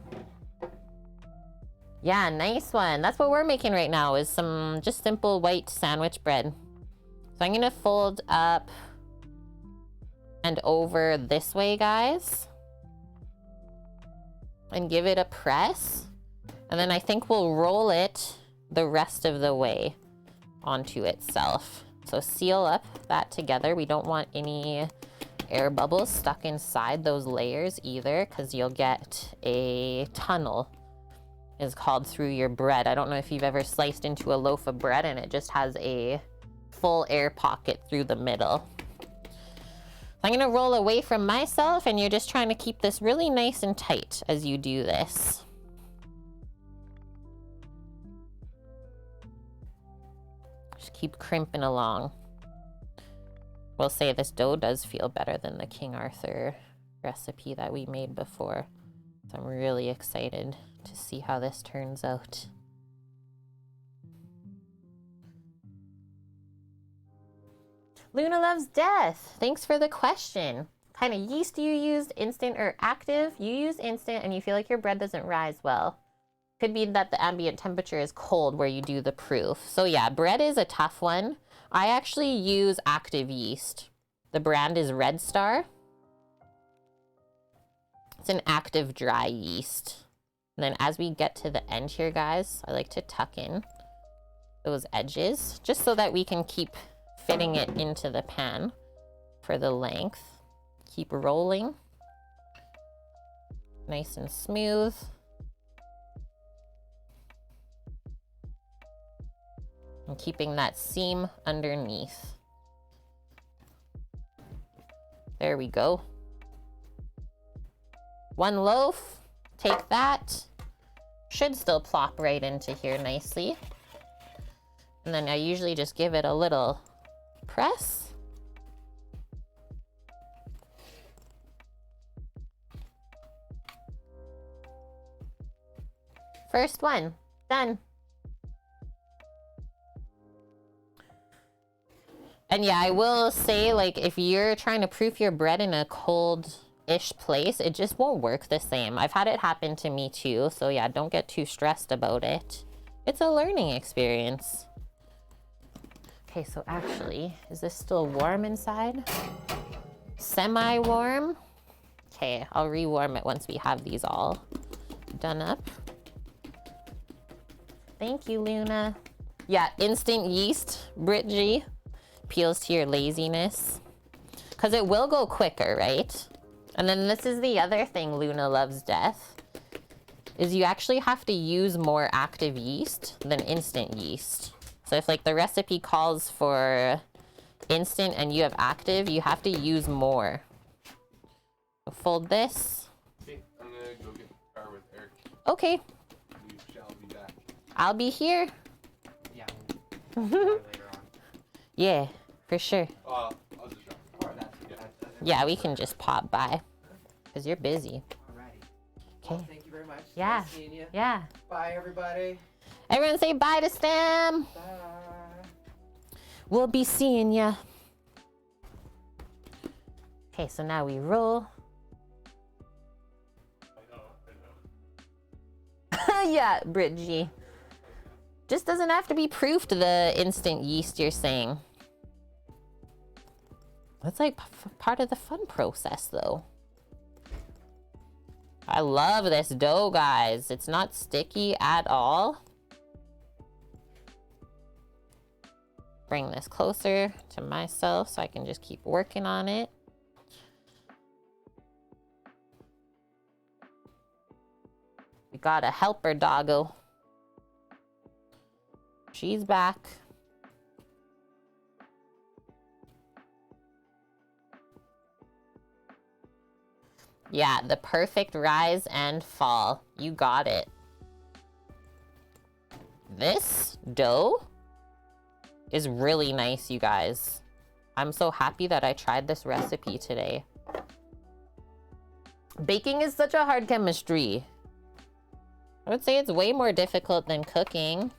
Yeah, nice one. That's what we're making right now, is some just simple white sandwich bread. So I'm gonna fold up and over this way, guys, and give it a press. And then I think we'll roll it the rest of the way onto itself. So seal up that together. We don't want any air bubbles stuck inside those layers either, because you'll get a tunnel, is called, through your bread. I don't know if you've ever sliced into a loaf of bread and it just has a full air pocket through the middle. I'm gonna roll away from myself, and you're just trying to keep this really nice and tight as you do this. Keep crimping along. We'll say this dough does feel better than the King Arthur recipe that we made before. So I'm really excited to see how this turns out. Luna Loves Death, thanks for the question. What kind of yeast do you use, instant or active? You use instant and you feel like your bread doesn't rise well. Could be that the ambient temperature is cold where you do the proof. So yeah, bread is a tough one. I actually use active yeast. The brand is Red Star. It's an active dry yeast. And then as we get to the end here, guys, I like to tuck in those edges just so that we can keep fitting it into the pan for the length. Keep rolling. Nice and smooth. And keeping that seam underneath. There we go. One loaf, take that, Should still plop right into here nicely. And then I usually just give it a little press. First one, done. And yeah, I will say, like, if you're trying to proof your bread in a cold-ish place, it just won't work the same. I've had it happen to me too, so yeah, don't get too stressed about it. It's a learning experience. Okay, so actually, is this still warm inside? Semi-warm? Okay, I'll rewarm it once we have these all done up. Thank you, Luna. Yeah, instant yeast, Brit G. Appeals to your laziness. Because it will go quicker, right? And then this is the other thing Luna loves death, is you actually have to use more active yeast than instant yeast. So if like the recipe calls for instant and you have active, you have to use more. So fold this. Okay, I'm gonna go get the car with Eric. Okay. We shall be back. I'll be here. Yeah. Later on. Yeah, for sure. I'll just drop the car. Yeah, we can just pop by. Because you're busy. Alrighty. Okay. Well, thank you very much. Yeah. Nice seeing you. Yeah. Bye, everybody. Everyone say bye to Stem. Bye. We'll be seeing ya. Okay, so now we roll. Yeah, Brit G. Just doesn't have to be proofed, the instant yeast you're saying. That's like part of the fun process, though. I love this dough, guys. It's not sticky at all. Bring this closer to myself so I can just keep working on it. We got a helper doggo. She's back. Yeah, the perfect rise and fall. You got it. This dough is really nice, you guys. I'm so happy that I tried this recipe today. Baking is such a hard chemistry. I would say it's way more difficult than cooking.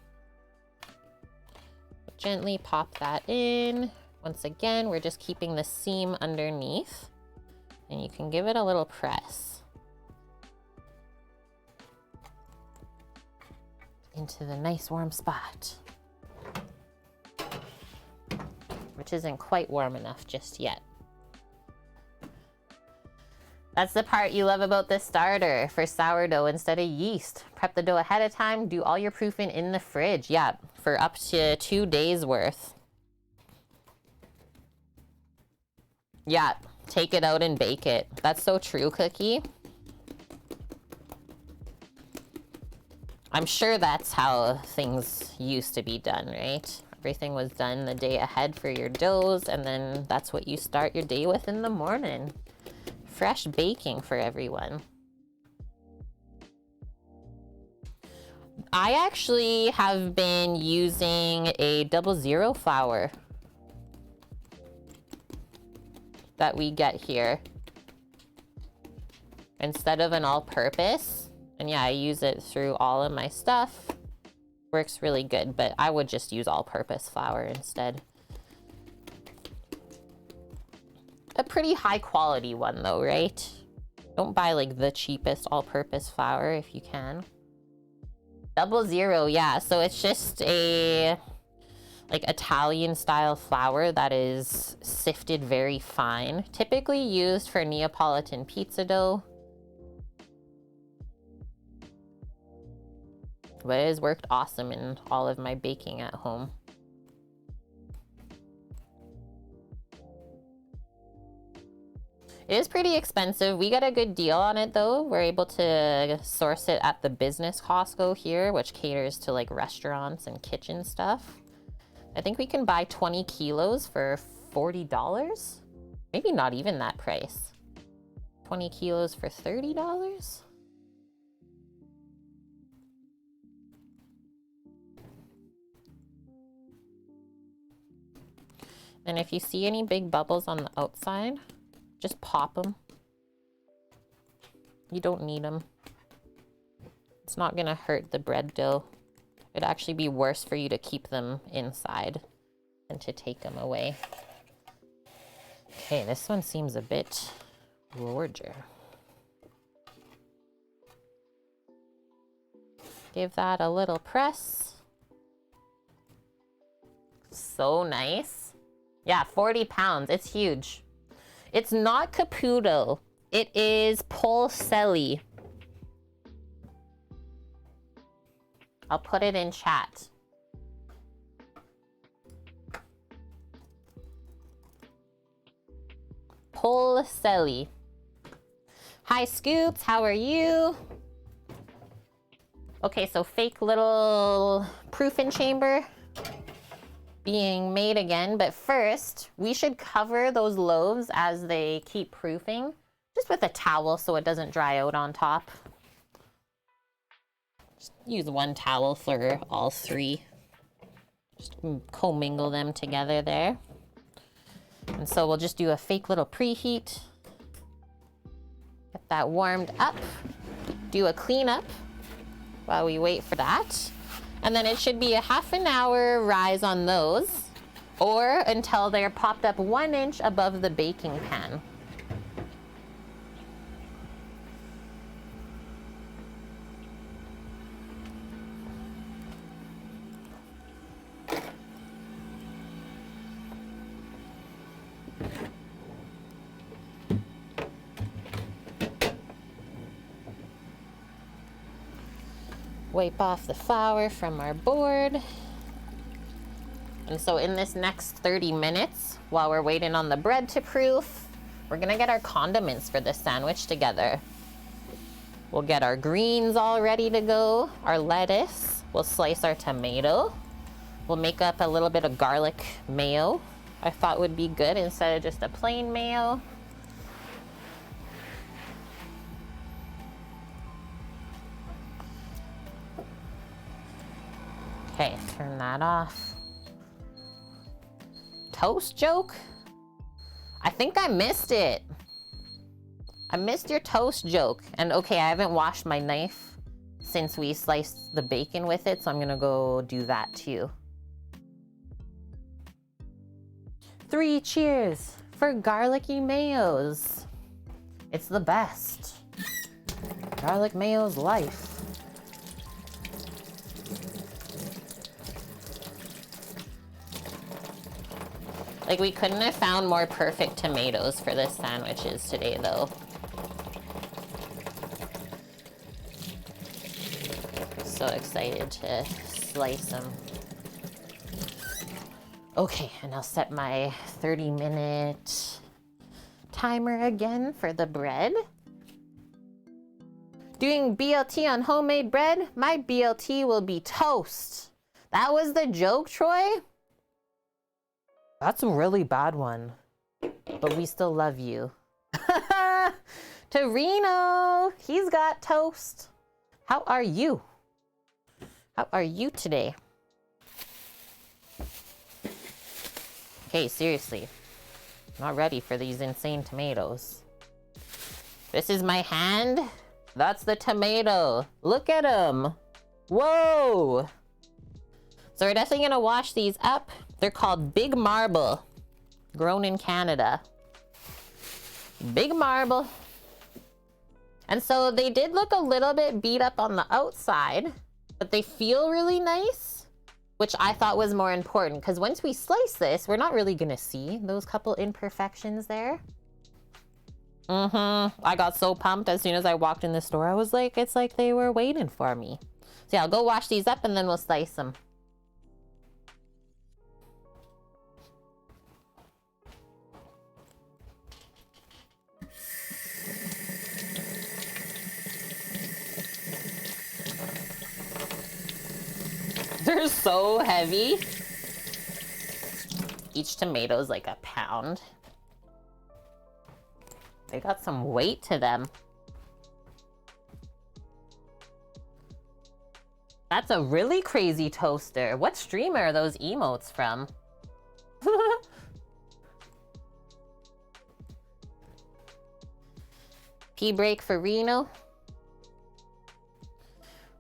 Gently pop that in. Once again, we're just keeping the seam underneath. And you can give it a little press. Into the nice warm spot. Which isn't quite warm enough just yet. That's the part you love about the starter for sourdough instead of yeast. Prep the dough ahead of time, do all your proofing in the fridge. Yeah, for up to 2 days worth. Yeah, take it out and bake it. That's so true, Cookie. I'm sure that's how things used to be done, right? Everything was done the day ahead for your doughs, and then that's what you start your day with in the morning. Fresh baking for everyone. I actually have been using a 00 flour that we get here instead of an all-purpose. And yeah, I use it through all of my stuff. Works really good, but I would just use all-purpose flour instead. A pretty high quality one though, right? Don't buy like the cheapest all-purpose flour if you can. 00, yeah, so it's just a like Italian style flour that is sifted very fine, typically used for Neapolitan pizza dough. But it has worked awesome in all of my baking at home. It is pretty expensive. We got a good deal on it though. We're able to source it at the business Costco here, which caters to like restaurants and kitchen stuff. I think we can buy 20 kilos for $40. Maybe not even that price. 20 kilos for $30? And if you see any big bubbles on the outside, just pop them. You don't need them. It's not gonna hurt the bread dough. It'd actually be worse for you to keep them inside than to take them away. Okay, this one seems a bit larger. Give that a little press. So nice. Yeah, 40 pounds. It's huge. It's not Caputo. It is Polselli. I'll put it in chat. Polselli. Hi, Scoops. How are you? Okay, so fake little proofing chamber being made again. But first, we should cover those loaves as they keep proofing, just with a towel so it doesn't dry out on top. Just use one towel for all three. Just commingle them together there. And so we'll just do a fake little preheat. Get that warmed up. Do a cleanup while we wait for that. And then it should be a half an hour rise on those, or until they're popped up 1 inch above the baking pan. Wipe off the flour from our board. And so in this next 30 minutes, while we're waiting on the bread to proof, we're gonna get our condiments for this sandwich together. We'll get our greens all ready to go, our lettuce. We'll slice our tomato. We'll make up a little bit of garlic mayo. I thought would be good instead of just a plain mayo. Okay, turn that off. Toast joke? I think I missed it. I missed your toast joke. And okay, I haven't washed my knife since we sliced the bacon with it, so I'm gonna go do that too. 3 cheers for garlicky mayos. It's the best. Garlic mayo's life. Like, we couldn't have found more perfect tomatoes for this sandwiches today, though. So excited to slice them. Okay, and I'll set my 30-minute timer again for the bread. Doing BLT on homemade bread? My BLT will be toast. That was the joke, Troy? That's a really bad one, but we still love you. Torino, he's got toast. How are you? How are you today? Okay, seriously. I'm not ready for these insane tomatoes. This is my hand. That's the tomato. Look at him. Whoa. So we're definitely gonna wash these up. They're called Big Marble, grown in Canada. Big Marble. And so they did look a little bit beat up on the outside, but they feel really nice, which I thought was more important, because once we slice this, we're not really gonna see those couple imperfections there. I got so pumped as soon as I walked in the store. I was like, it's like they were waiting for me. So yeah, I'll go wash these up and then we'll slice them. They're so heavy. Each tomato is like a pound. They got some weight to them. That's a really crazy toaster. What streamer are those emotes from? Pee break for Reno.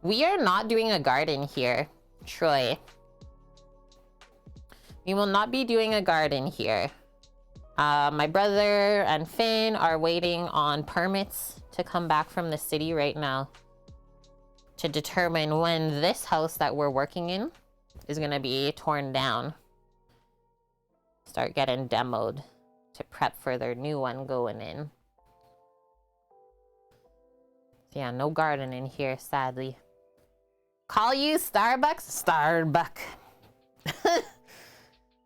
We are not doing a garden here, Troy. We will not be doing a garden here. My brother and Finn are waiting on permits to come back from the city right now to determine when this house that we're working in is gonna be torn down. Start getting demoed to prep for their new one going in. So yeah, no garden in here, sadly. Call you Starbucks? Starbuck.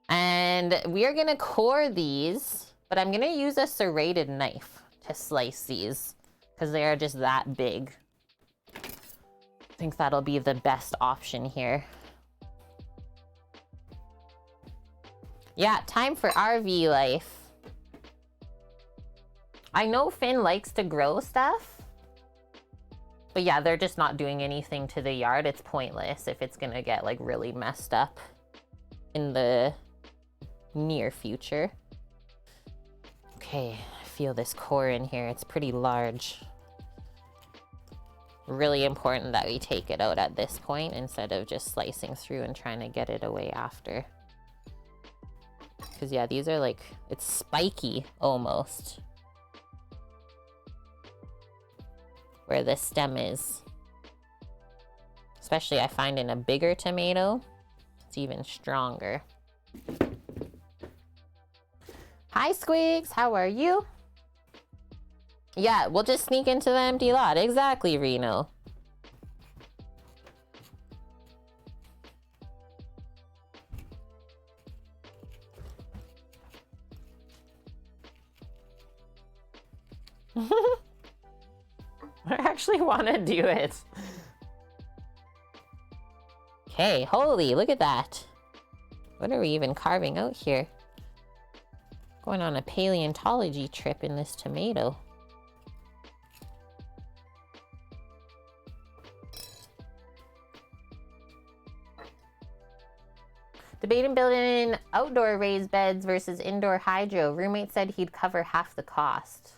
And we are gonna core these, but I'm gonna use a serrated knife to slice these because they are just that big. I think that'll be the best option here. Yeah, time for RV life. I know Finn likes to grow stuff, but yeah, they're just not doing anything to the yard. It's pointless if it's gonna get like really messed up in the near future. Okay, I feel this core in here. It's pretty large. Really important that we take it out at this point instead of just slicing through and trying to get it away after. Because yeah, these are like, it's spiky almost. Where the stem is. Especially I find in a bigger tomato, it's even stronger. Hi Squigs, how are you? Yeah, we'll just sneak into the empty lot. Exactly, Reno. I actually want to do it. Okay, holy, look at that. What are we even carving out here? Going on a paleontology trip in this tomato. Debating building outdoor raised beds versus indoor hydro. Roommate said he'd cover half the cost.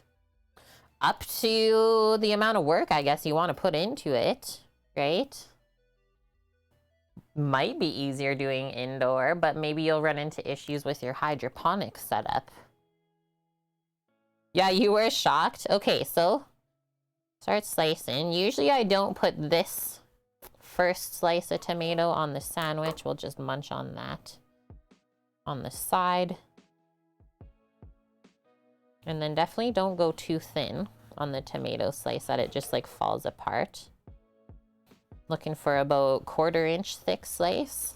Up to the amount of work, I guess, you want to put into it, right? Might be easier doing indoor, but maybe you'll run into issues with your hydroponic setup. Yeah, you were shocked? Okay, so start slicing. Usually I don't put this first slice of tomato on the sandwich. We'll just munch on that on the side. And then definitely don't go too thin on the tomato slice that it just like falls apart. Looking for about 1/4 inch thick slice.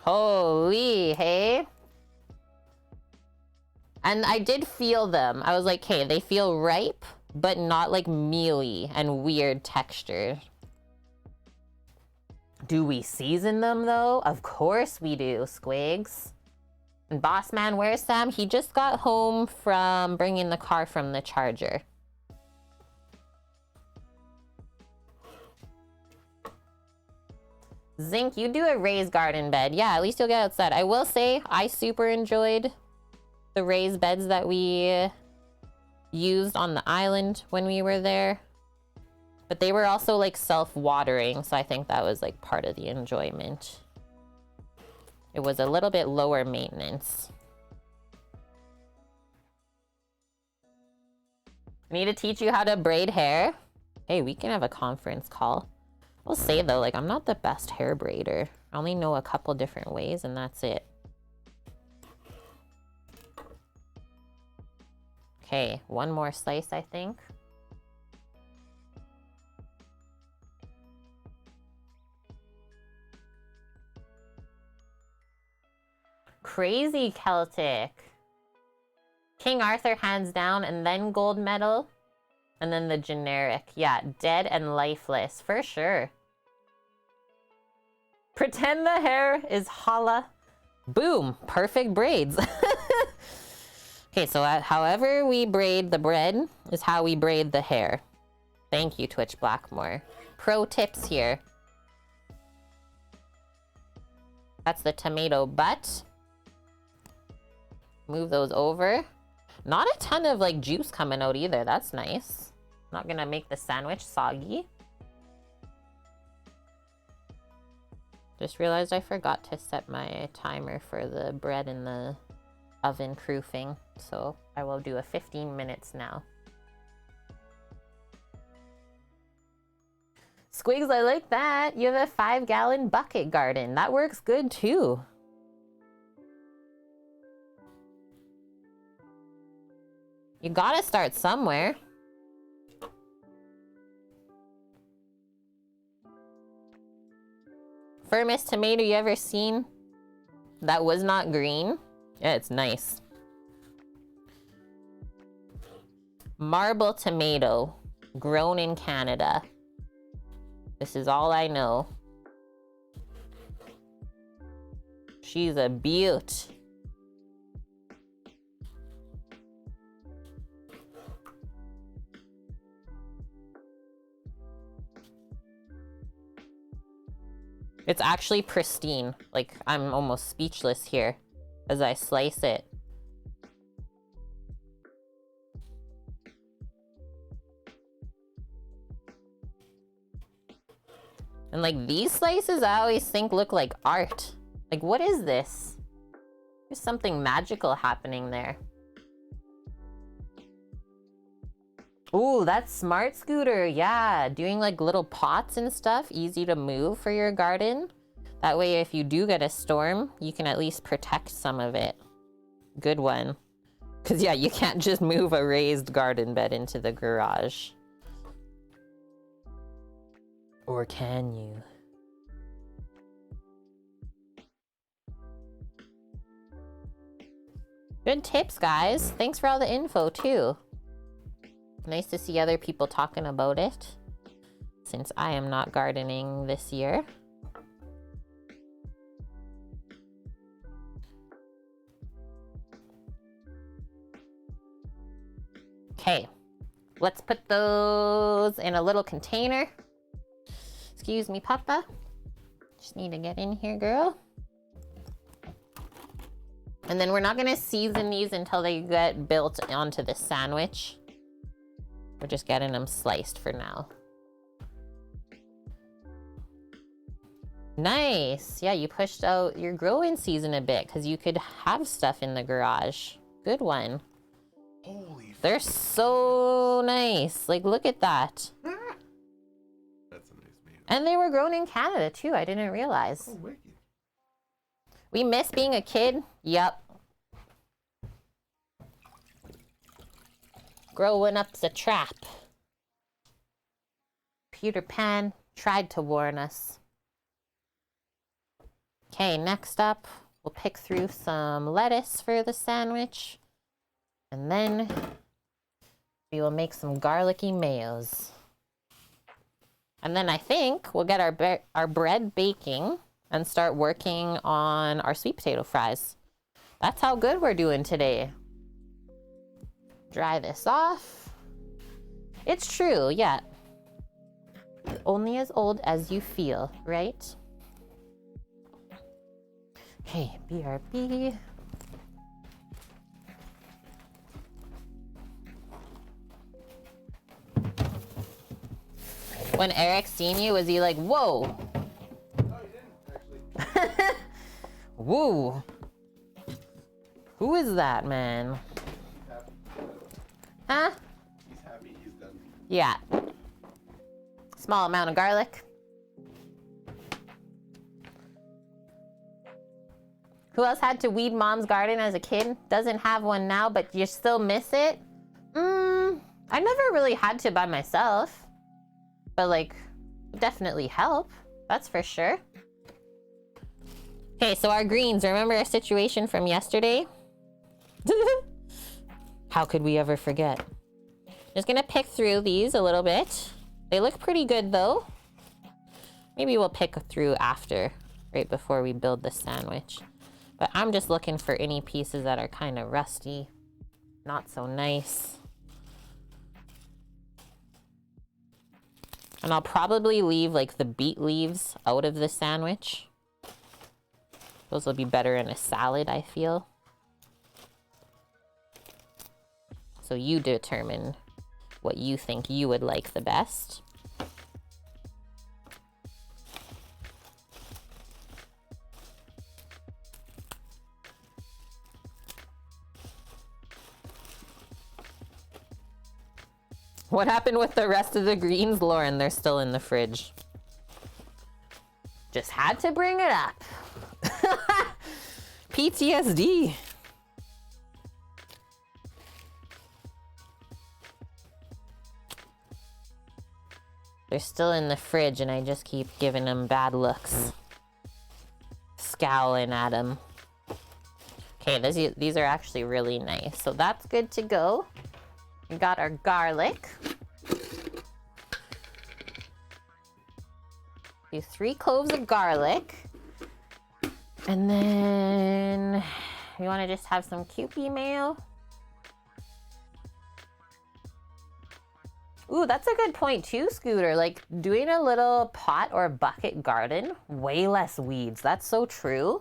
Holy, hey? And I did feel them. I was like, hey, they feel ripe, but not like mealy and weird texture. Do we season them though? Of course we do, Squigs. And Boss Man, where's Sam? He just got home from bringing the car from the charger. Zinc, you do a raised garden bed. Yeah, at least you'll get outside. I will say, I super enjoyed the raised beds that we used on the island when we were there. But they were also like self-watering, so I think that was like part of the enjoyment. It was a little bit lower maintenance. I need to teach you how to braid hair. Hey, we can have a conference call. I'll say though, like I'm not the best hair braider. I only know a couple different ways and that's it. Okay, one more slice, I think. Crazy Celtic. King Arthur hands down and then gold medal. And then the generic. Yeah, dead and lifeless for sure. Pretend the hair is holla. Boom, perfect braids. Okay, so however we braid the bread is how we braid the hair. Thank you, Twitch Blackmore. Pro tips here. That's the tomato butt. Move those over. Not a ton of like juice coming out either. That's nice. Not gonna make the sandwich soggy. Just realized I forgot to set my timer for the bread in the oven proofing. So I will do a 15 minutes now. Squigs, I like that. You have a 5-gallon bucket garden. That works good too. You gotta start somewhere. Firmest tomato you ever seen that was not green? Yeah, it's nice. Marble tomato, grown in Canada. This is all I know. She's a beaut. It's actually pristine. Like, I'm almost speechless here as I slice it. And like these slices, I always think look like art. Like, what is this? There's something magical happening there. Ooh, that's smart, Scooter. Yeah, doing like little pots and stuff, easy to move for your garden. That way, if you do get a storm, you can at least protect some of it. Good one. Because yeah, you can't just move a raised garden bed into the garage. Or can you? Good tips, guys. Thanks for all the info, too. Nice to see other people talking about it, since I am not gardening this year. Okay, let's put those in a little container. Excuse me, Papa. Just need to get in here, girl. And then we're not gonna season these until they get built onto the sandwich. We're just getting them sliced for now. Nice. Yeah, you pushed out your growing season a bit because you could have stuff in the garage. Good one. Holy They're so nice. Like, look at that. That's a nice man. And they were grown in Canada too. I didn't realize. Oh, wicked. We miss being a kid. Yup. Growing up's a trap. Peter Pan tried to warn us. Okay, next up, we'll pick through some lettuce for the sandwich. And then we will make some garlicky mayos. And then I think we'll get our bread baking and start working on our sweet potato fries. That's how good we're doing today. Dry this off. It's true, yeah. Only as old as you feel, right? Okay, BRB. When Eric seen you, was he like, whoa? No, he didn't, actually. Woo. Who is that, man? He's happy. Huh? He's happy he's done. Yeah. Small amount of garlic. Who else had to weed mom's garden as a kid? Doesn't have one now, but you still miss it? I never really had to by myself. But like, definitely help. That's for sure. Okay, so our greens. Remember our situation from yesterday? How could we ever forget? Just gonna pick through these a little bit. They look pretty good though. Maybe we'll pick through after, right before we build the sandwich. But I'm just looking for any pieces that are kind of rusty, not so nice. And I'll probably leave like the beet leaves out of the sandwich. Those will be better in a salad, I feel. So you determine what you think you would like the best. What happened with the rest of the greens, Lauren? They're still in the fridge. Just had to bring it up. PTSD. They're still in the fridge and I just keep giving them bad looks. Scowling at them. Okay, these are actually really nice. So that's good to go. We got our garlic. Do 3 cloves of garlic. And then you want to just have some Kewpie mayo. Ooh, that's a good point too, Scooter. Like doing a little pot or bucket garden, way less weeds. That's so true.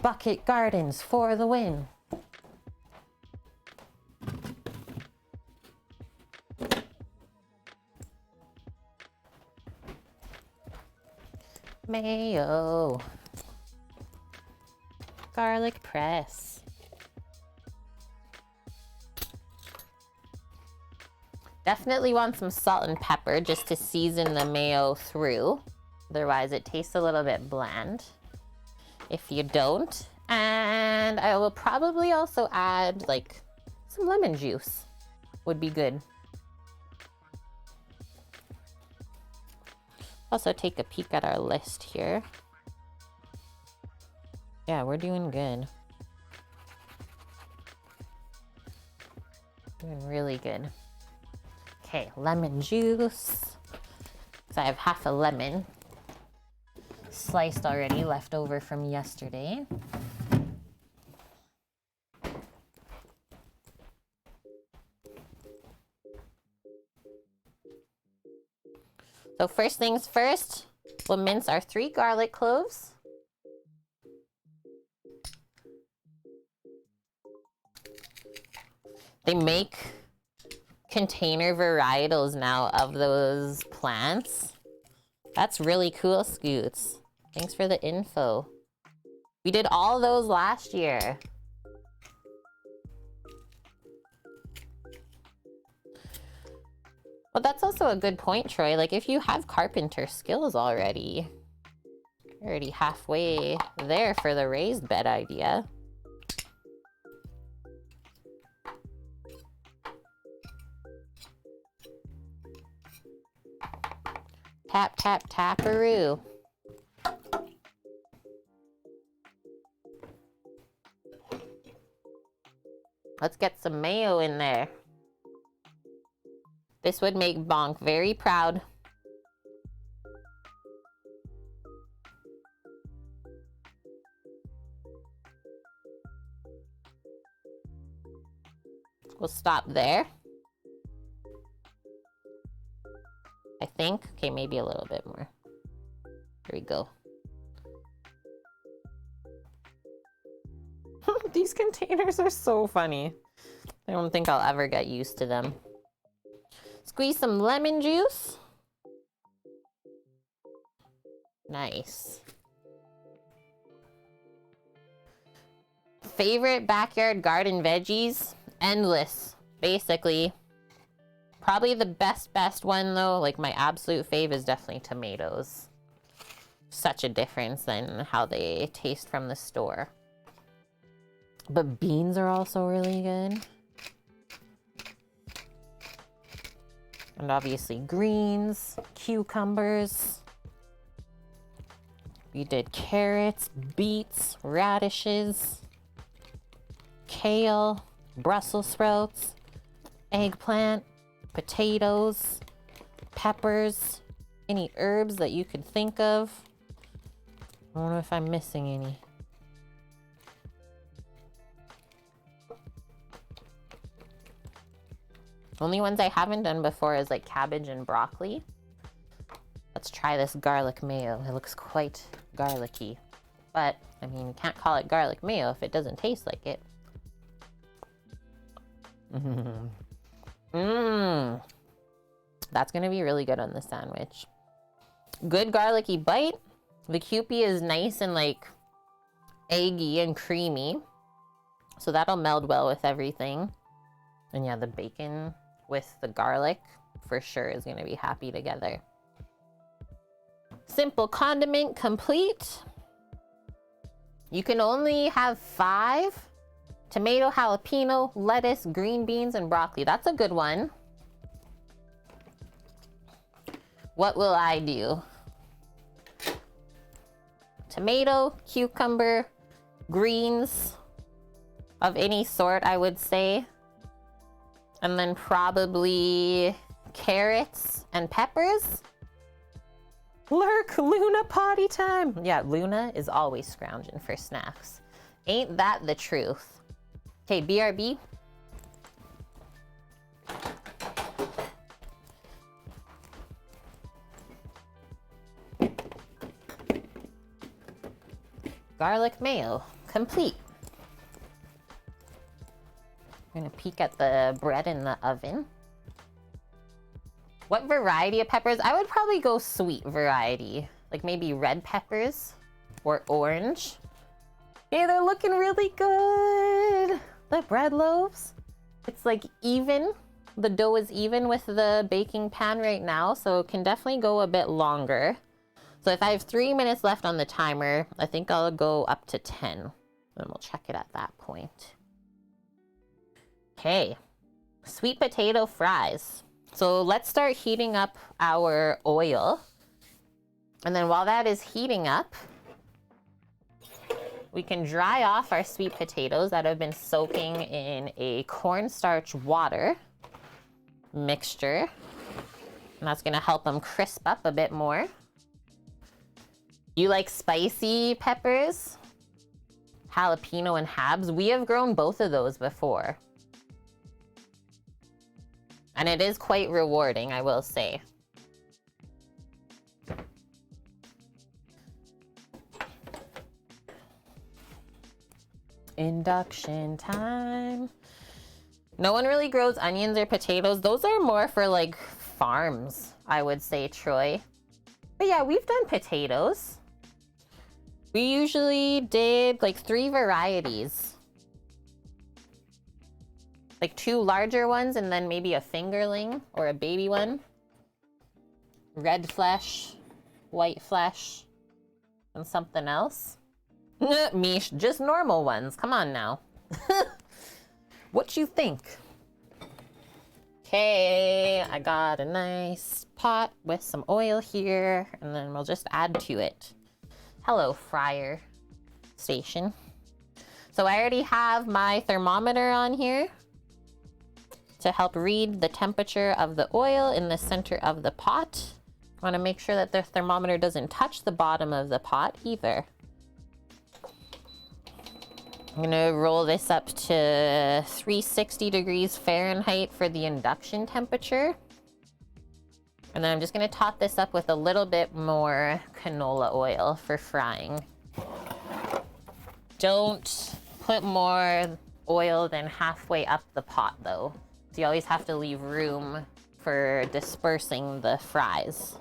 Bucket gardens for the win. Mayo. Garlic press. Definitely want some salt and pepper just to season the mayo through. Otherwise it tastes a little bit bland if you don't. And I will probably also add like some lemon juice would be good. Also take a peek at our list here. Yeah, we're doing good. Doing really good. Okay, lemon juice. So I have half a lemon sliced already, left over from yesterday. So first things first, we'll mince our 3 garlic cloves. They make container varietals now of those plants. That's really cool, Scoots. Thanks for the info. We did all those last year. Well, that's also a good point, Troy. Like, if you have carpenter skills already, you're already halfway there for the raised bed idea. Tap, tap, taparoo. Let's get some mayo in there. This would make Bonk very proud. We'll stop there. I think. Okay, maybe a little bit more. Here we go. These containers are so funny. I don't think I'll ever get used to them. Squeeze some lemon juice. Nice. Favorite backyard garden veggies? Endless, basically. Probably the best one though, like my absolute fave is definitely tomatoes. Such a difference than how they taste from the store. But beans are also really good. And obviously greens, cucumbers. We did carrots, beets, radishes, kale, Brussels sprouts, eggplant, potatoes, peppers, any herbs that you could think of. I don't know if I'm missing any. Only ones I haven't done before is like cabbage and broccoli. Let's try this garlic mayo. It looks quite garlicky. But, I mean, you can't call it garlic mayo if it doesn't taste like it. Mmm. That's gonna be really good on the sandwich. Good garlicky bite. The Kewpie is nice and like eggy and creamy. So that'll meld well with everything. And yeah, the bacon with the garlic for sure is gonna be happy together. Simple condiment complete. You can only have 5. Tomato, jalapeno, lettuce, green beans, and broccoli. That's a good one. What will I do? Tomato, cucumber, greens of any sort, I would say. And then probably carrots and peppers. Lurk, Luna potty time. Yeah, Luna is always scrounging for snacks. Ain't that the truth? Okay, BRB. Garlic mayo, complete. I'm gonna peek at the bread in the oven. What variety of peppers? I would probably go sweet variety, like maybe red peppers or orange. Hey, they're looking really good. The bread loaves, it's like even. The dough is even with the baking pan right now, so it can definitely go a bit longer. So if I have 3 minutes left on the timer, I think I'll go up to 10. And we'll check it at that point. Okay, sweet potato fries. So let's start heating up our oil. And then while that is heating up, we can dry off our sweet potatoes that have been soaking in a cornstarch water mixture. And that's gonna help them crisp up a bit more. You like spicy peppers? Jalapeno and habs? We have grown both of those before. And it is quite rewarding, I will say. Induction time. No one really grows onions or potatoes. Those are more for like farms, I would say, Troy. But yeah, we've done potatoes. We usually did like 3 varieties. Like 2 larger ones and then maybe a fingerling or a baby one. Red flesh, white flesh, and something else. Mish, just normal ones. Come on now. What you think? Okay, I got a nice pot with some oil here, and then we'll just add to it. Hello, fryer station. So I already have my thermometer on here to help read the temperature of the oil in the center of the pot. I want to make sure that the thermometer doesn't touch the bottom of the pot either. I'm gonna roll this up to 360 degrees Fahrenheit for the induction temperature. And then I'm just gonna top this up with a little bit more canola oil for frying. Don't put more oil than halfway up the pot though. So you always have to leave room for dispersing the fries.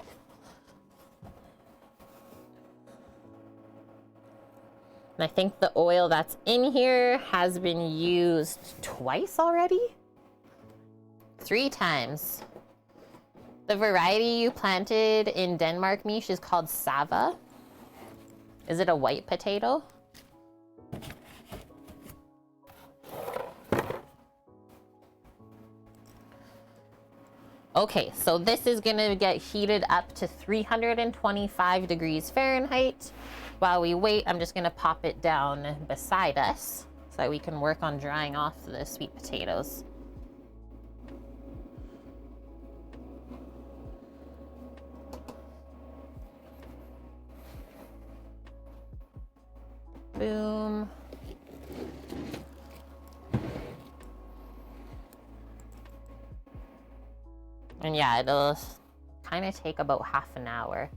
And I think the oil that's in here has been used twice already? 3 times. The variety you planted in Denmark, Mish, is called Sava. Is it a white potato? Okay, so this is gonna get heated up to 325 degrees Fahrenheit. While we wait, I'm just gonna pop it down beside us so that we can work on drying off the sweet potatoes. Boom. And yeah, it'll kind of take about half an hour.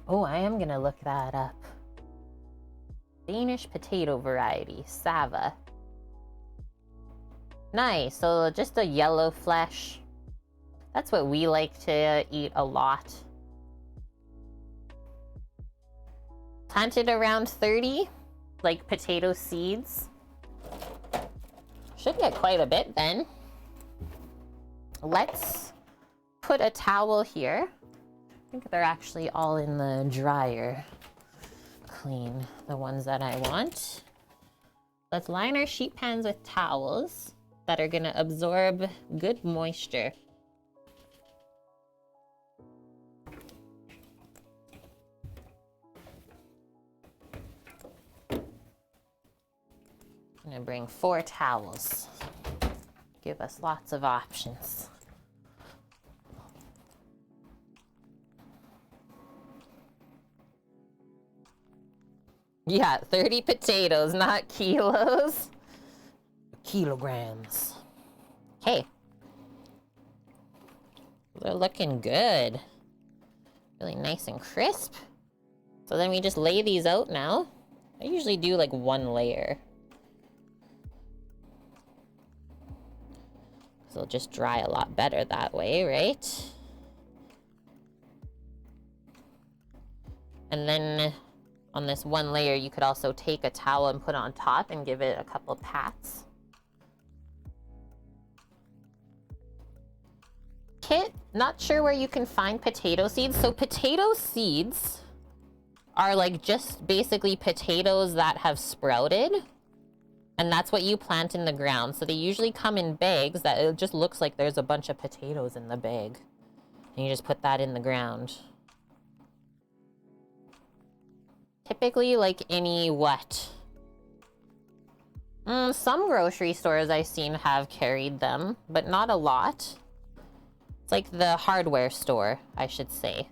Oh, I am gonna look that up. Danish potato variety, Sava. Nice. So just a yellow flesh. That's what we like to eat a lot. Planted around 30, like potato seeds. Should get quite a bit then. Let's put a towel here. I think they're actually all in the dryer. Clean the ones that I want. Let's line our sheet pans with towels that are gonna absorb good moisture. I'm gonna bring 4 towels. Give us lots of options. Yeah, 30 potatoes, not kilos. Kilograms. Okay. They're looking good. Really nice and crisp. So then we just lay these out now. I usually do like 1 layer. So it'll just dry a lot better that way, right? And then on this 1 layer, you could also take a towel and put it on top and give it a couple pats. Kit, not sure where you can find potato seeds. So potato seeds are like just basically potatoes that have sprouted. And that's what you plant in the ground. So they usually come in bags that it just looks like there's a bunch of potatoes in the bag. And you just put that in the ground. Typically like any what? Some grocery stores I've seen have carried them, but not a lot. It's like the hardware store, I should say.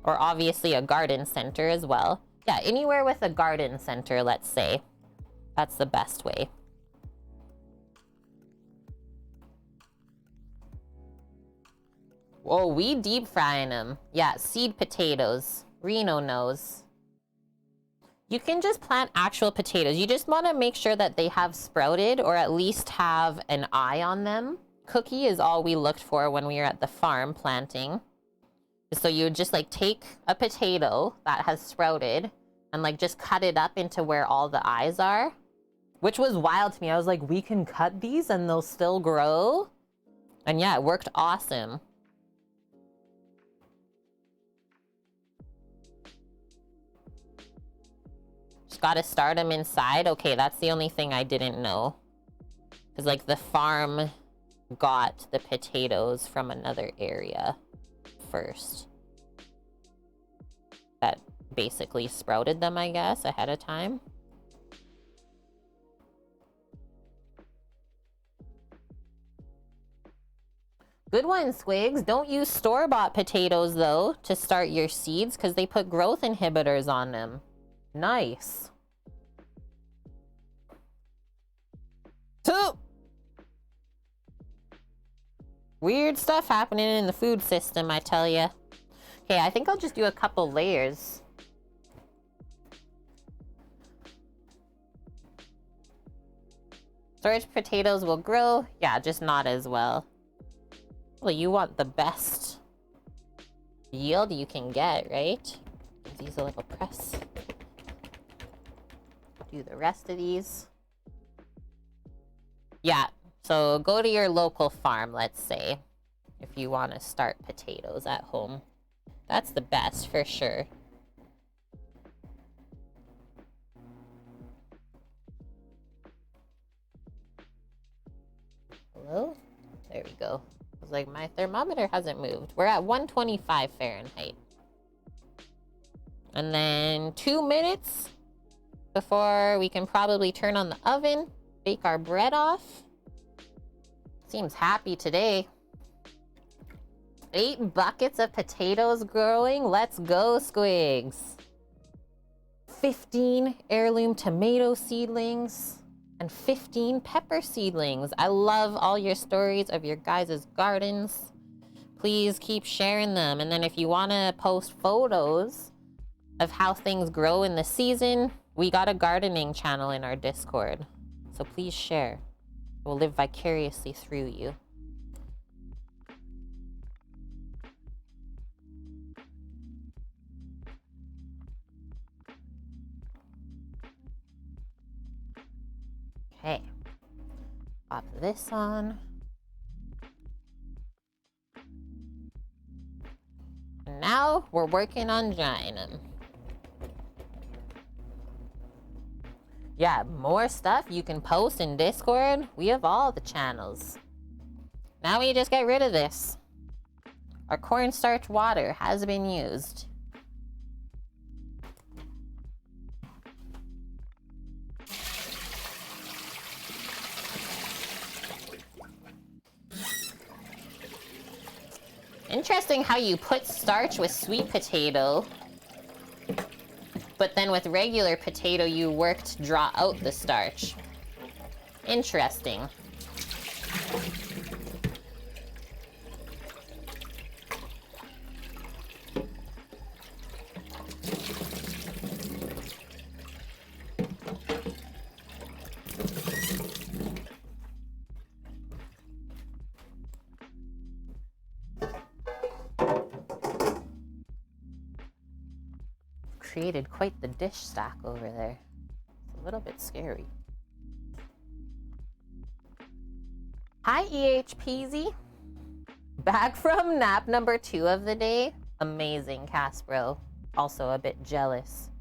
Or obviously a garden center as well. Yeah, anywhere with a garden center, let's say. That's the best way. Whoa, we deep frying them. Yeah, seed potatoes. Reno knows. You can just plant actual potatoes. You just want to make sure that they have sprouted or at least have an eye on them. Cookie is all we looked for when we were at the farm planting. So you would just like take a potato that has sprouted and like just cut it up into where all the eyes are, which was wild to me. I was like, we can cut these and they'll still grow. And yeah, it worked awesome. Just got to start them inside. Okay, that's the only thing I didn't know. Because like the farm got the potatoes from another area first. That basically sprouted them, I guess, ahead of time. Good one, Squigs. Don't use store-bought potatoes, though, to start your seeds, because they put growth inhibitors on them. Nice. 2. Weird stuff happening in the food system, I tell ya. Okay, I think I'll just do a couple layers. Storage potatoes will grow. Yeah, just not as well. Well, you want the best yield you can get, right? Give these a little press. Do the rest of these. Yeah, so go to your local farm, let's say, if you want to start potatoes at home. That's the best for sure. Hello? There we go. I was like, my thermometer hasn't moved. We're at 125 Fahrenheit. And then 2 minutes before we can probably turn on the oven, bake our bread off. Seems happy today. 8 buckets of potatoes growing. Let's go, Squigs. 15 heirloom tomato seedlings and 15 pepper seedlings. I love all your stories of your guys' gardens. Please keep sharing them. And then if you want to post photos of how things grow in the season, We got a gardening channel in our Discord, so please share. We'll live vicariously through you. Okay, pop this on. And now we're working on drying them. Yeah, more stuff you can post in Discord. We have all the channels. Now we just get rid of this. Our cornstarch water has been used. Interesting how you put starch with sweet potato, but then with regular potato you work to draw out the starch. Interesting. Created quite the dish stack over there. It's a little bit scary. Hi EHPZ. Back from nap number 2 of the day. Amazing, Caspro. Also a bit jealous.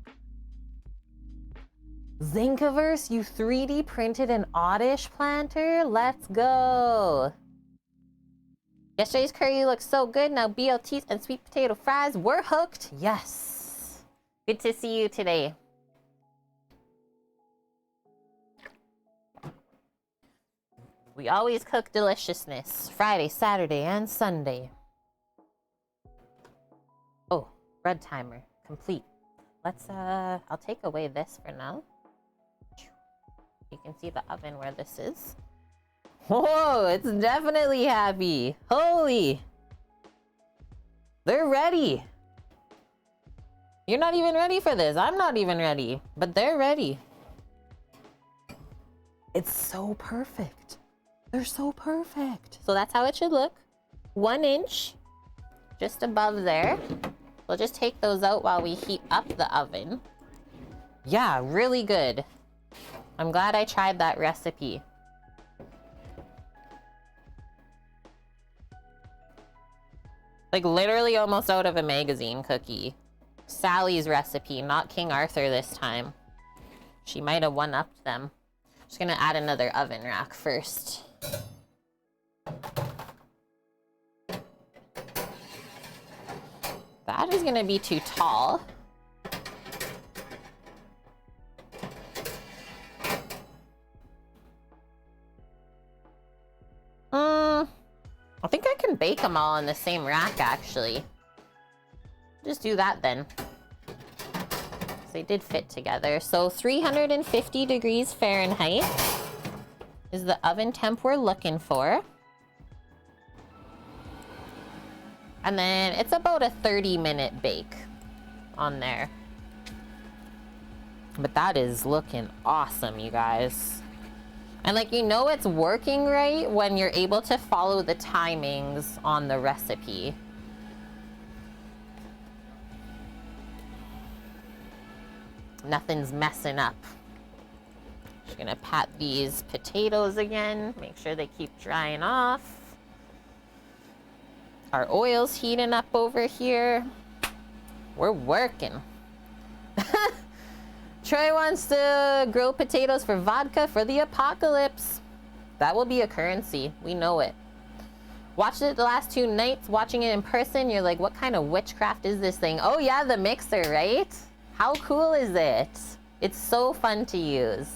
Zinkiverse, you 3D printed an oddish planter? Let's go. Yesterday's curry looks so good. Now BLTs and sweet potato fries. We're hooked. Yes. Good to see you today. We always cook deliciousness. Friday, Saturday, and Sunday. Oh, bread timer. Complete. Let's, I'll take away this for now. You can see the oven where this is. Whoa, it's definitely happy. Holy. They're ready. You're not even ready for this. I'm not even ready, but they're ready. It's so perfect. They're so perfect. So that's how it should look. 1 inch, just above there. We'll just take those out while we heat up the oven. Yeah, really good. I'm glad I tried that recipe. Like literally almost out of a magazine cookie. Sally's recipe, not King Arthur this time. She might have one-upped them. Just gonna add another oven rack first. That is gonna be too tall. I think I can bake them all in the same rack, actually. Just do that then. They did fit together. So 350 degrees Fahrenheit is the oven temp we're looking for. And then it's about a 30-minute bake on there. But that is looking awesome, you guys. And like, you know it's working right when you're able to follow the timings on the recipe. Nothing's messing up. Just gonna pat these potatoes again, make sure they keep drying off. Our oil's heating up over here. We're working. Troy wants to grow potatoes for vodka for the apocalypse. That will be a currency. We know it. Watched it the last 2 nights. Watching it in person, you're like, what kind of witchcraft is this thing? Oh yeah, the mixer, right? How cool is it? It's so fun to use.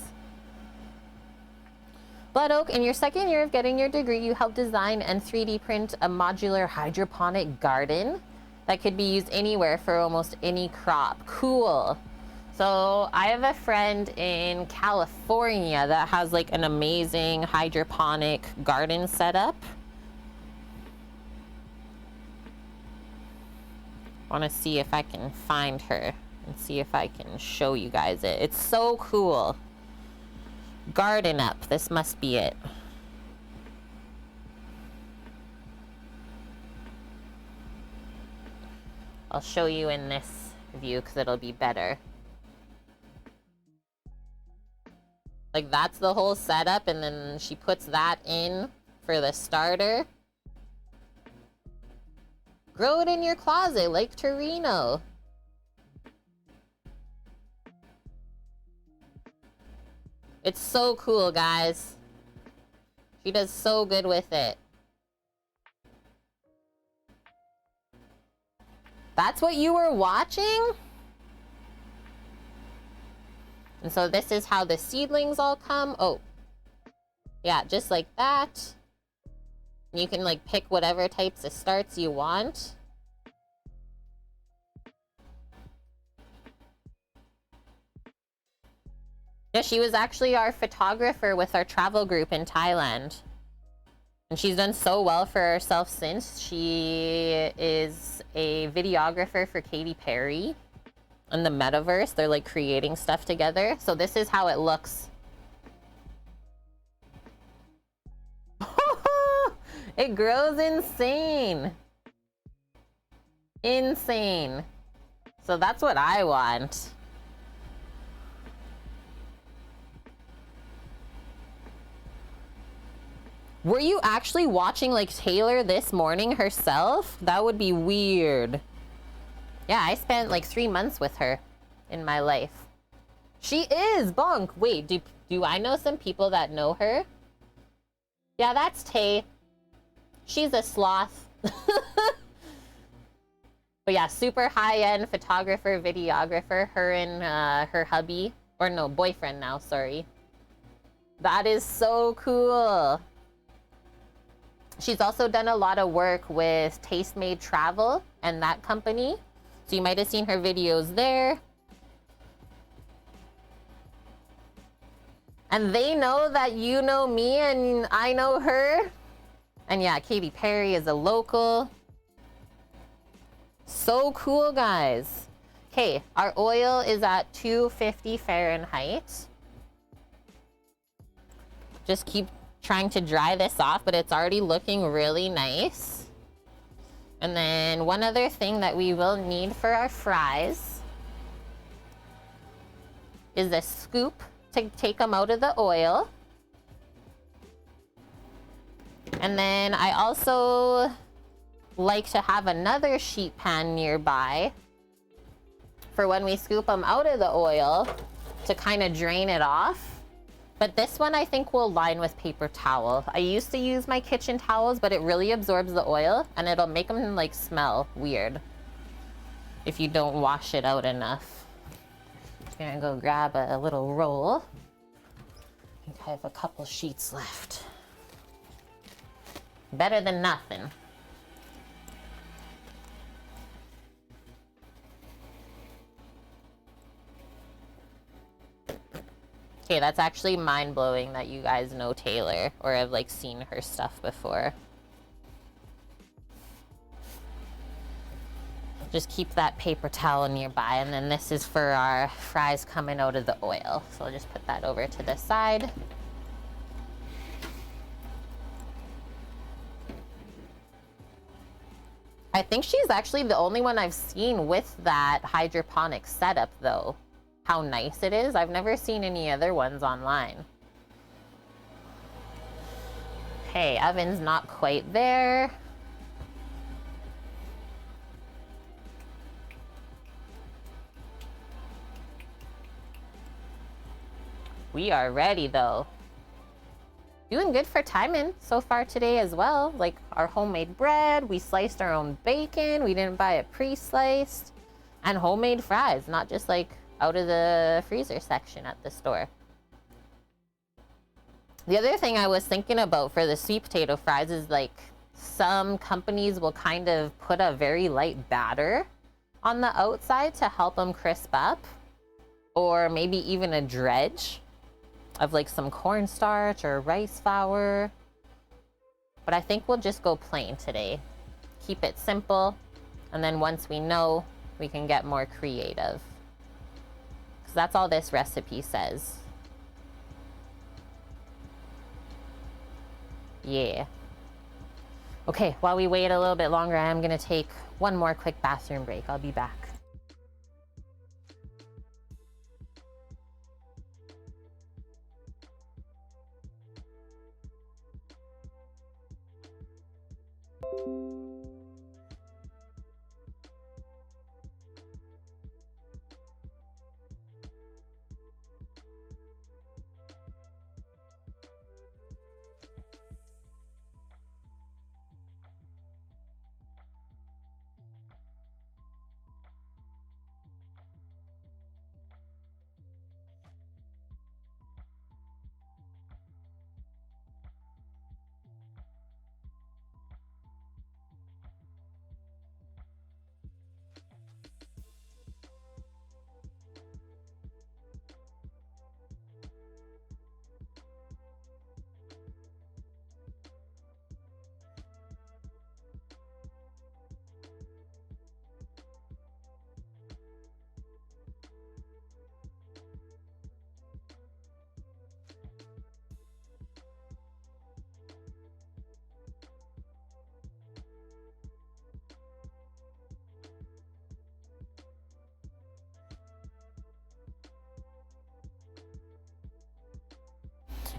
Blood Oak, in your 2nd year of getting your degree, you helped design and 3D print a modular hydroponic garden that could be used anywhere for almost any crop. Cool. So I have a friend in California that has like an amazing hydroponic garden setup. Want to see if I can find her. and see if I can show you guys it. It's so cool. Garden Up. This must be it. I'll show you in this view because it'll be better. Like, that's the whole setup, and then she puts that in for the starter. Grow it in your closet like Torino. It's so cool, guys. She does so good with it. That's what you were watching? And so this is how the seedlings all come. Oh, yeah, just like that. You can like pick whatever types of starts you want. Yeah, she was actually our photographer with our travel group in Thailand. And she's done so well for herself since. She is a videographer for Katy Perry. In the metaverse, they're like creating stuff together. So this is how it looks. It grows insane. Insane. So that's what I want. Were you actually watching like Taylor this morning herself? That would be weird. Yeah, I spent like 3 months with her in my life. She is Bonk. Wait, do I know some people that know her? Yeah, that's Tay. She's a sloth. But yeah, super high-end photographer, videographer. Her and her hubby, or no, boyfriend now, sorry. That is so cool. She's also done a lot of work with Taste Made Travel and that company. So you might have seen her videos there. And they know that you know me and I know her. And yeah, Katy Perry is a local. So cool, guys. Okay, our oil is at 250 Fahrenheit. Just keep trying to dry this off, but it's already looking really nice. And then one other thing that we will need for our fries is a scoop to take them out of the oil. And then I also like to have another sheet pan nearby for when we scoop them out of the oil to kind of drain it off. But this one I think will line with paper towel. I used to use my kitchen towels, but it really absorbs the oil and it'll make them like smell weird if you don't wash it out enough. Just gonna go grab a little roll. I think I have a couple sheets left. Better than nothing. Okay, that's actually mind-blowing that you guys know Taylor or have like seen her stuff before. Just keep that paper towel nearby, and then this is for our fries coming out of the oil. So I'll just put that over to the side. I think she's actually the only one I've seen with that hydroponic setup though. How nice it is. I've never seen any other ones online. Okay, oven's not quite there. We are ready though. Doing good for timing so far today as well. Like our homemade bread, we sliced our own bacon, we didn't buy it pre-sliced, and homemade fries, not just like out of the freezer section at the store. The other thing I was thinking about for the sweet potato fries is like some companies will kind of put a very light batter on the outside to help them crisp up, or maybe even a dredge of like some cornstarch or rice flour. But I think we'll just go plain today. Keep it simple, and then once we know, we can get more creative. because that's all this recipe says. Yeah. Okay, while we wait a little bit longer, I am gonna take one more quick bathroom break. I'll be back.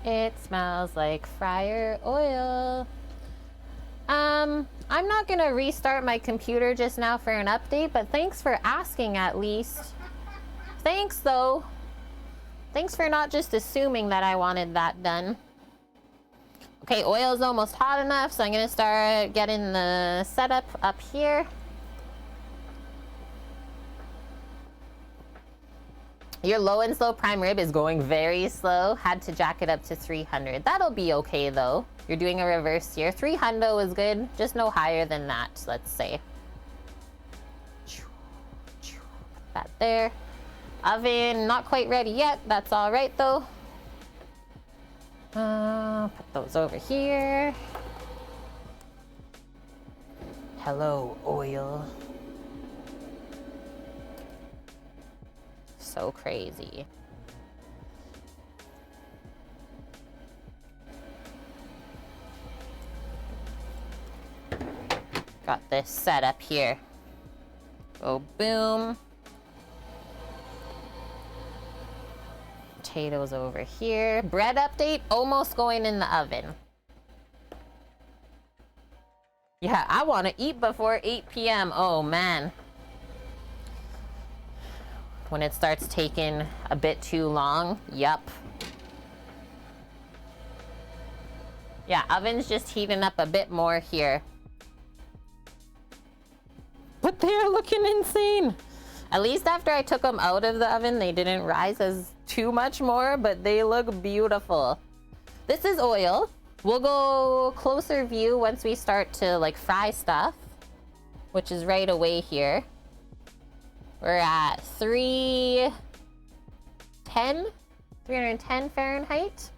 It smells like fryer oil. I'm not gonna restart my computer just now for an update, but thanks for asking at least. Thanks though. Thanks for not just assuming that I wanted that done. Okay, oil's almost hot enough, so I'm gonna start getting the setup up here. Your low and slow prime rib is going very slow. Had to jack it up to 300. That'll be okay though. You're doing a reverse here. 300 is good, just no higher than that, let's say. Put that there. Oven, not quite ready yet. That's all right though. Put those over here. Hello, oil. So crazy. Got this set up here. Go boom. Potatoes over here. Bread update, almost going in the oven. Yeah, I want to eat before 8 p.m. Oh man. When it starts taking a bit too long, yup. Yeah, oven's just heating up a bit more here. But they're looking insane. At least after I took them out of the oven, they didn't rise as too much more, but they look beautiful. This is oil. We'll go closer view once we start to like fry stuff, which is right away here. We're at 310 Fahrenheit.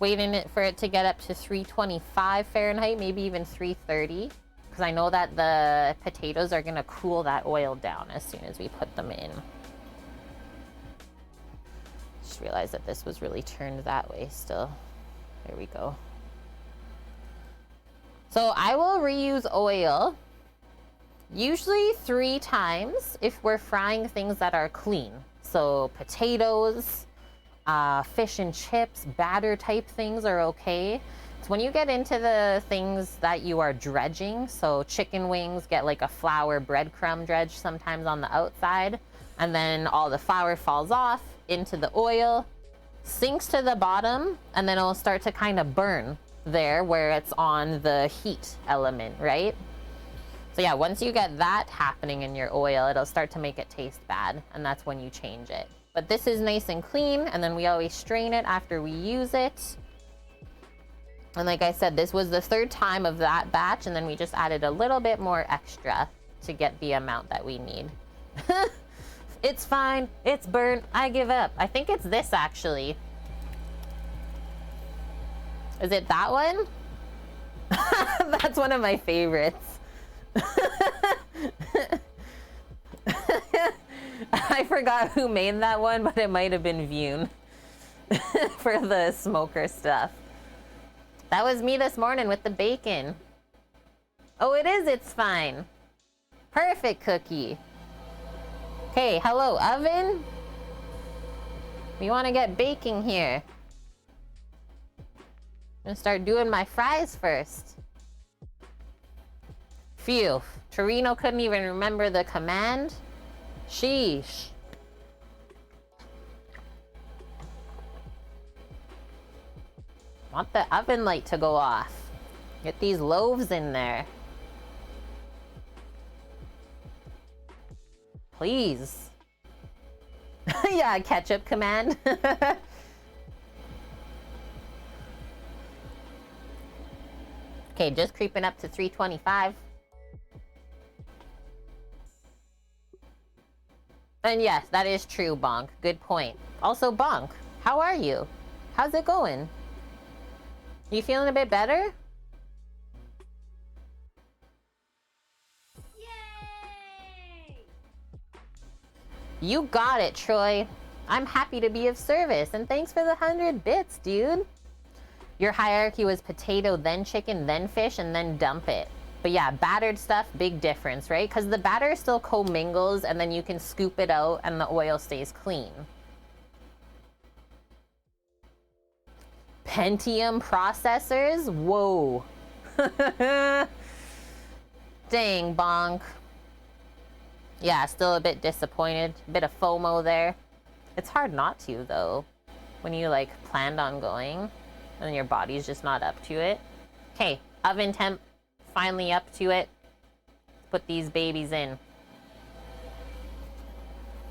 Waiting for it to get up to 325 Fahrenheit, maybe even 330. Because I know that the potatoes are gonna cool that oil down as soon as we put them in. Just realized that this was really turned that way still. There we go. So I will reuse oil. Usually 3 times if we're frying things that are clean. So potatoes, fish and chips, batter type things are okay. So when you get into the things that you are dredging, so chicken wings get like a flour breadcrumb dredge sometimes on the outside, and then all the flour falls off into the oil, sinks to the bottom, and then it'll start to kind of burn there where it's on the heat element, right? So yeah, once you get that happening in your oil, it'll start to make it taste bad, and that's when you change it. But this is nice and clean, and then we always strain it after we use it. And like I said, this was the 3rd time of that batch, and then we just added a little bit more extra to get the amount that we need. It's fine, it's burnt, I give up. I think it's this actually. Is it that one? That's one of my favorites. I forgot who made that one, but it might have been Vune for the smoker stuff. That was me this morning with the bacon. Oh, it is. It's fine. Perfect, Cookie. Okay, hello, oven. We want to get baking here. I'm gonna start doing my fries first. Phew. Torino couldn't even remember the command. Sheesh. Want the oven light to go off. Get these loaves in there. Please. Yeah, ketchup command. Okay, just creeping up to 325. And yes, that is true, Bonk. Good point. Also, Bonk, how are you? How's it going? You feeling a bit better? Yay! You got it, Troy. I'm happy to be of service, and thanks for the 100 bits, dude. Your hierarchy was potato, then chicken, then fish, and then dump it. But yeah, battered stuff, big difference, right? Because the batter still commingles, and then you can scoop it out, and the oil stays clean. Pentium processors? Whoa. Dang, Bonk. Yeah, still a bit disappointed. A bit of FOMO there. It's hard not to, though, when you, like, planned on going, and your body's just not up to it. Okay, oven temp, finally up to it. Put these babies in.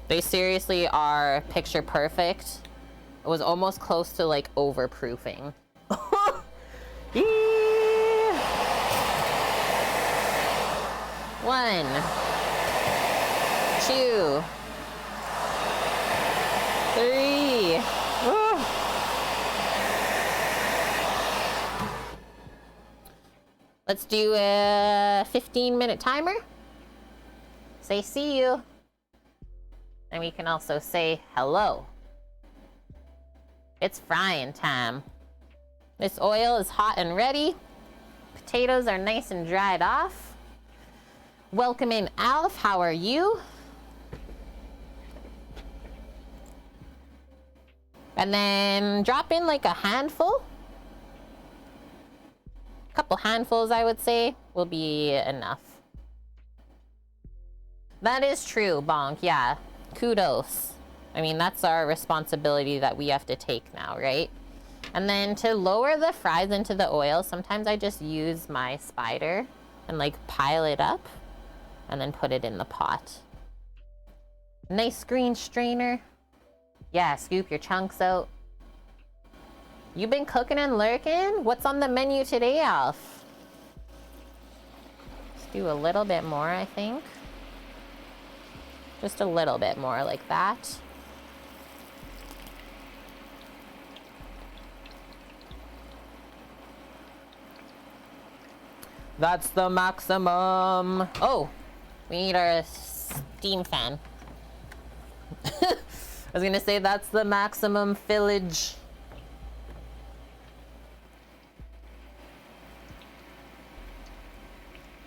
They seriously are picture perfect. It was almost close to, like, overproofing. Yeah. 1, 2, 3. Woo. Let's do a 15-minute timer. Say see you. And we can also say hello. It's frying time. This oil is hot and ready. Potatoes are nice and dried off. Welcome in, Alf. How are you? And then drop in like a handful. A couple handfuls, I would say, will be enough. That is true, Bonk. Yeah. Kudos. I mean, that's our responsibility that we have to take now, right? And then to lower the fries into the oil, sometimes I just use my spider and like pile it up and then put it in the pot. Nice green strainer. Yeah, scoop your chunks out. You been cooking and lurking? What's on the menu today, Alf? Let's do a little bit more, I think. Just a little bit more like that. That's the maximum. Oh, we need our steam fan. I was gonna say that's the maximum fillage.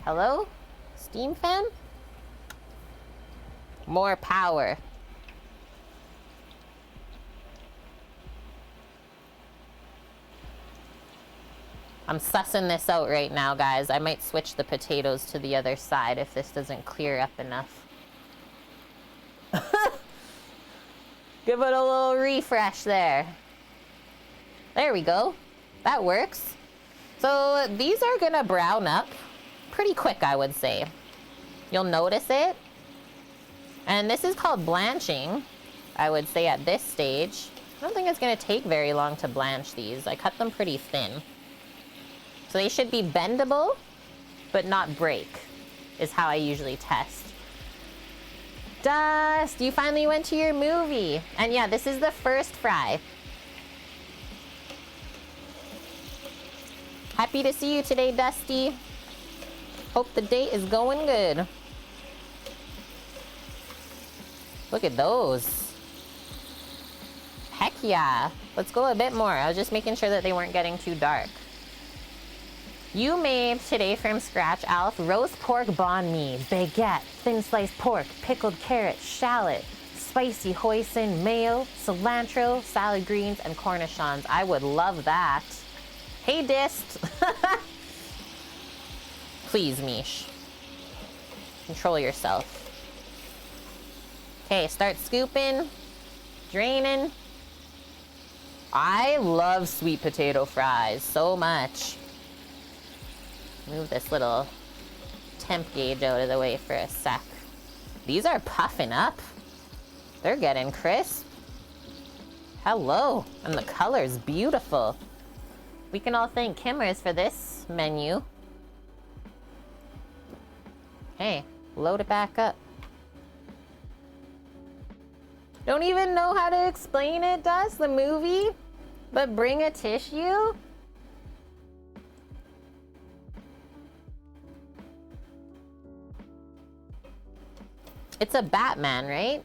Hello? Steam fan? More power. I'm sussing this out right now, guys. I might switch the potatoes to the other side if this doesn't clear up enough. Give it a little refresh there. There we go. That works. So these are gonna brown up pretty quick, I would say. You'll notice it. And this is called blanching, I would say, at this stage. I don't think it's gonna take very long to blanch these. I cut them pretty thin. So they should be bendable, but not break, is how I usually test. Dust, you finally went to your movie. And yeah, this is the first fry. Happy to see you today, Dusty. Hope the date is going good. Look at those. Heck yeah. Let's go a bit more. I was just making sure that they weren't getting too dark. You made today from scratch, Alf, roast pork banh mi, baguette, thin sliced pork, pickled carrot, shallot, spicy hoisin, mayo, cilantro, salad greens, and cornichons. I would love that. Hey, Dist. Please, Mish. Control yourself. Okay, start scooping, draining. I love sweet potato fries so much. Move this little temp gauge out of the way for a sec. These are puffing up. They're getting crisp. Hello, and the color's beautiful. We can all thank Kimmers for this menu. Hey, load it back up. Don't even know how to explain it, Dust, the movie, but bring a tissue? It's a Batman, right?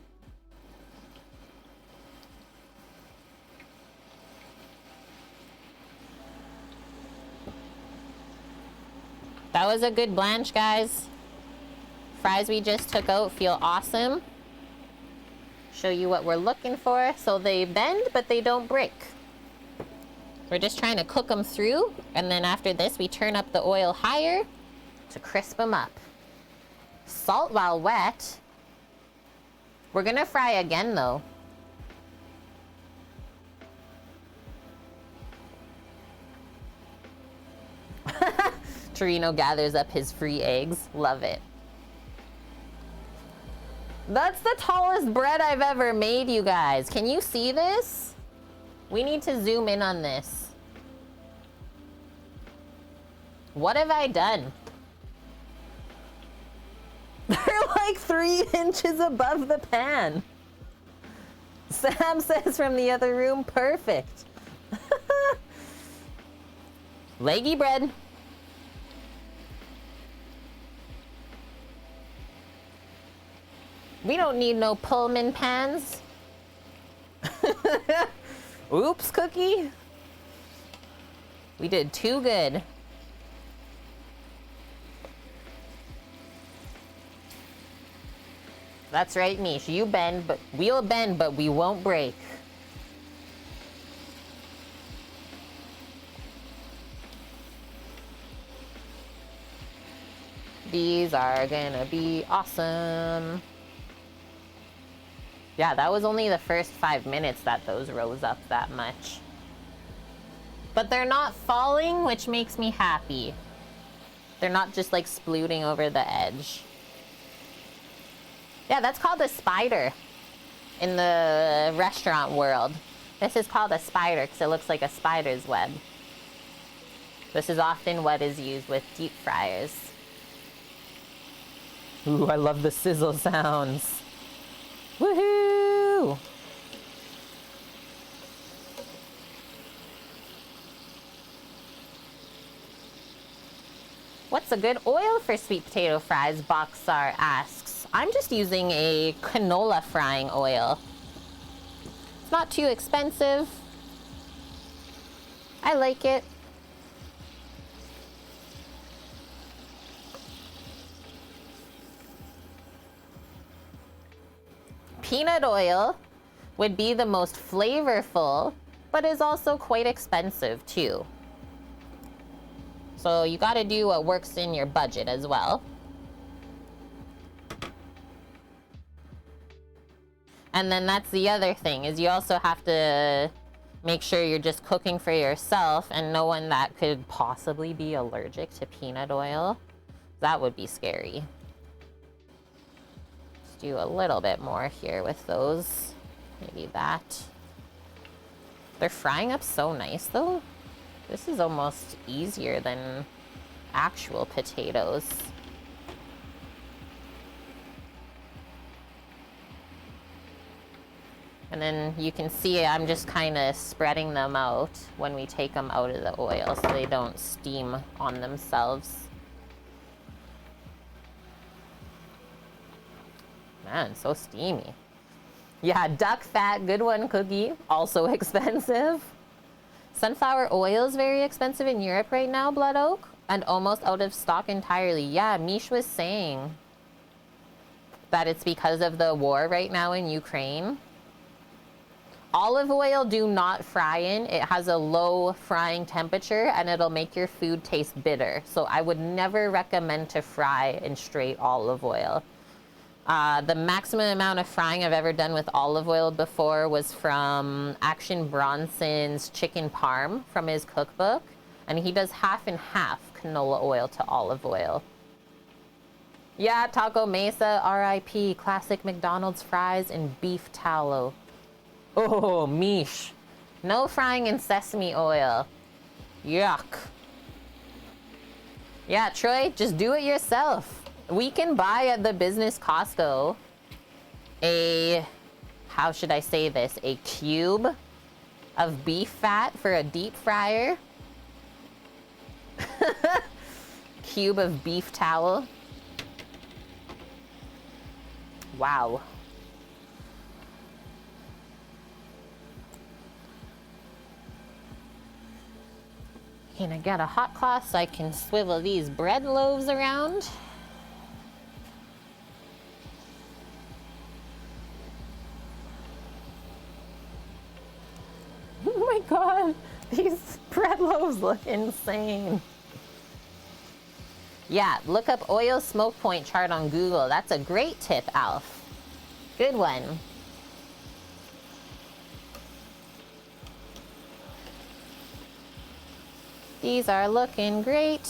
That was a good blanch, guys. Fries we just took out feel awesome. Show you what we're looking for. So they bend, but they don't break. We're just trying to cook them through, and then after this, we turn up the oil higher to crisp them up. Salt while wet. We're gonna fry again, though. Torino gathers up his free eggs. Love it. That's the tallest bread I've ever made, you guys. Can you see this? We need to zoom in on this. What have I done? They're like 3 inches above the pan. Sam says from the other room, perfect. Leggy bread. We don't need no Pullman pans. Oops, Cookie. We did too good. That's right, Mish. You bend, but we'll bend, but we won't break. These are gonna be awesome. Yeah, that was only the first 5 minutes that those rose up that much. But they're not falling, which makes me happy. They're not just like splooting over the edge. Yeah, that's called a spider in the restaurant world. This is called a spider because it looks like a spider's web. This is often what is used with deep fryers. Ooh, I love the sizzle sounds. Woohoo! What's a good oil for sweet potato fries? Boxar asks. I'm just using a canola frying oil. It's not too expensive. I like it. Peanut oil would be the most flavorful, but is also quite expensive too. So you gotta do what works in your budget as well. And then that's the other thing, is you also have to make sure you're just cooking for yourself and no one that could possibly be allergic to peanut oil. That would be scary. Let's do a little bit more here with those. Maybe that. They're frying up so nice though. This is almost easier than actual potatoes. And then you can see I'm just kind of spreading them out when we take them out of the oil so they don't steam on themselves. Man, so steamy. Yeah, duck fat, good one, Cookie. Also expensive. Sunflower oil is very expensive in Europe right now, Blood Oak, and almost out of stock entirely. Yeah, Mish was saying that it's because of the war right now in Ukraine. Olive oil, do not fry in. It has a low frying temperature and it'll make your food taste bitter. So I would never recommend to fry in straight olive oil. The maximum amount of frying I've ever done with olive oil before was from Action Bronson's chicken parm from his cookbook. And he does half and half canola oil to olive oil. Yeah, Taco Mesa, RIP, classic McDonald's fries and beef tallow. Oh, Mish. No frying in sesame oil. Yuck. Yeah, Troy, just do it yourself. We can buy at the business Costco a, how should I say this, a cube of beef fat for a deep fryer. Cube of beef towel. Wow. Can I get a hot cloth so I can swivel these bread loaves around? Oh my god, these bread loaves look insane. Yeah, look up oil smoke point chart on Google. That's a great tip, Alf. Good one. These are looking great.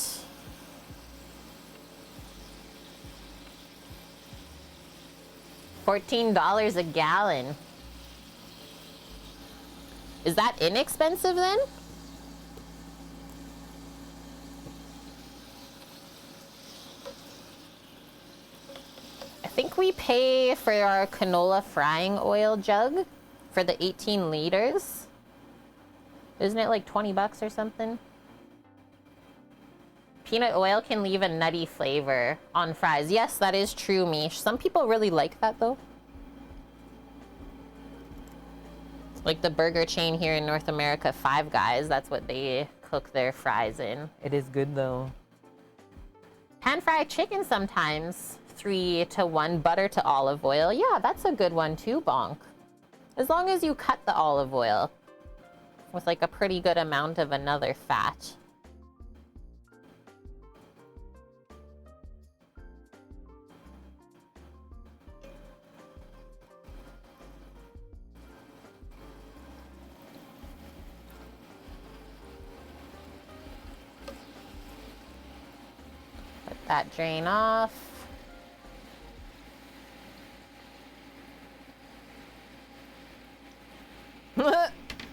$14 a gallon. Is that inexpensive then? I think we pay for our canola frying oil jug for the 18 liters. Isn't it like 20 bucks or something? Peanut oil can leave a nutty flavor on fries. Yes, that is true, Mish. Some people really like that, though. Like the burger chain here in North America, Five Guys, that's what they cook their fries in. It is good, though. Pan-fried chicken sometimes. 3-to-1 butter to olive oil. Yeah, that's a good one, too, Bonk. As long as you cut the olive oil with, like, a pretty good amount of another fat. That drain off.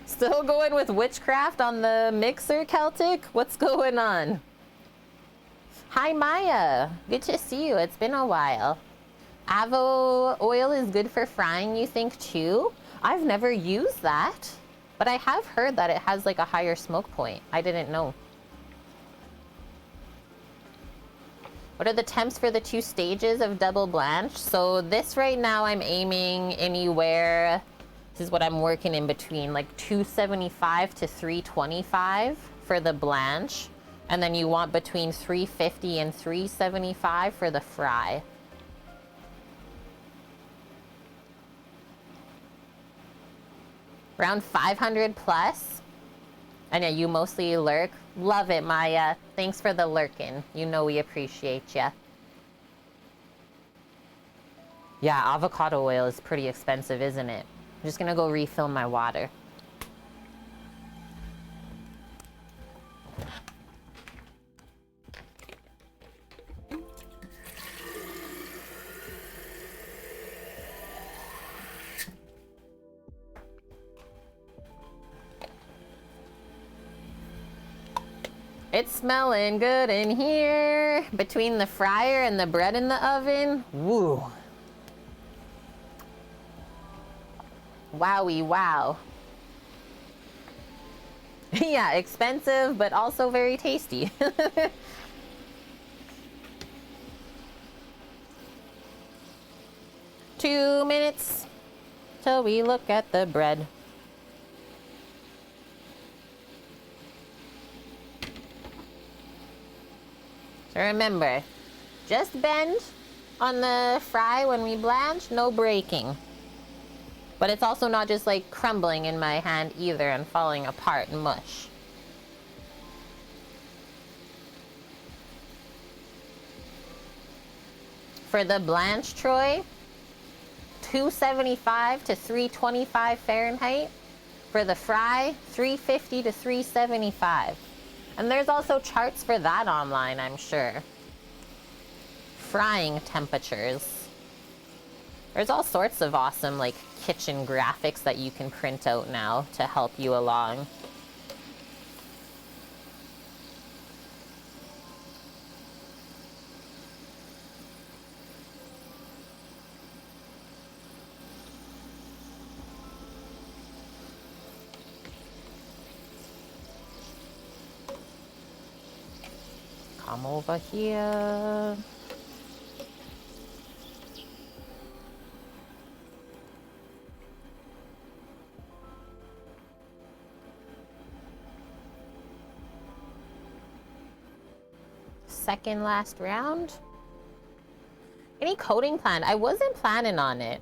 Still going with witchcraft on the mixer, Celtic? What's going on? Hi, Maya. Good to see you. It's been a while. Avo oil is good for frying, you think, too? I've never used that, but I have heard that it has like a higher smoke point. I didn't know. What are the temps for the 2 stages of double blanch? So this right now I'm aiming anywhere, this is what I'm working in between, like 275 to 325 for the blanch. And then you want between 350 and 375 for the fry. Around 500 plus. And yeah, you mostly lurk. Love it, Maya. Thanks for the lurkin'. You know we appreciate ya. Yeah, avocado oil is pretty expensive, isn't it? I'm just gonna go refill my water. It's smelling good in here. Between the fryer and the bread in the oven. Woo. Wowie wow. Yeah, expensive, but also very tasty. 2 minutes. till we look at the bread. So remember, just bend on the fry when we blanch, no breaking. But it's also not just like crumbling in my hand either and falling apart and mush. For the blanch, Troy, 275 to 325 Fahrenheit. For the fry, 350 to 375. And there's also charts for that online, I'm sure. Frying temperatures. There's all sorts of awesome like kitchen graphics that you can print out now to help you along. Come over here. Second last round. Any coating plan? I wasn't planning on it.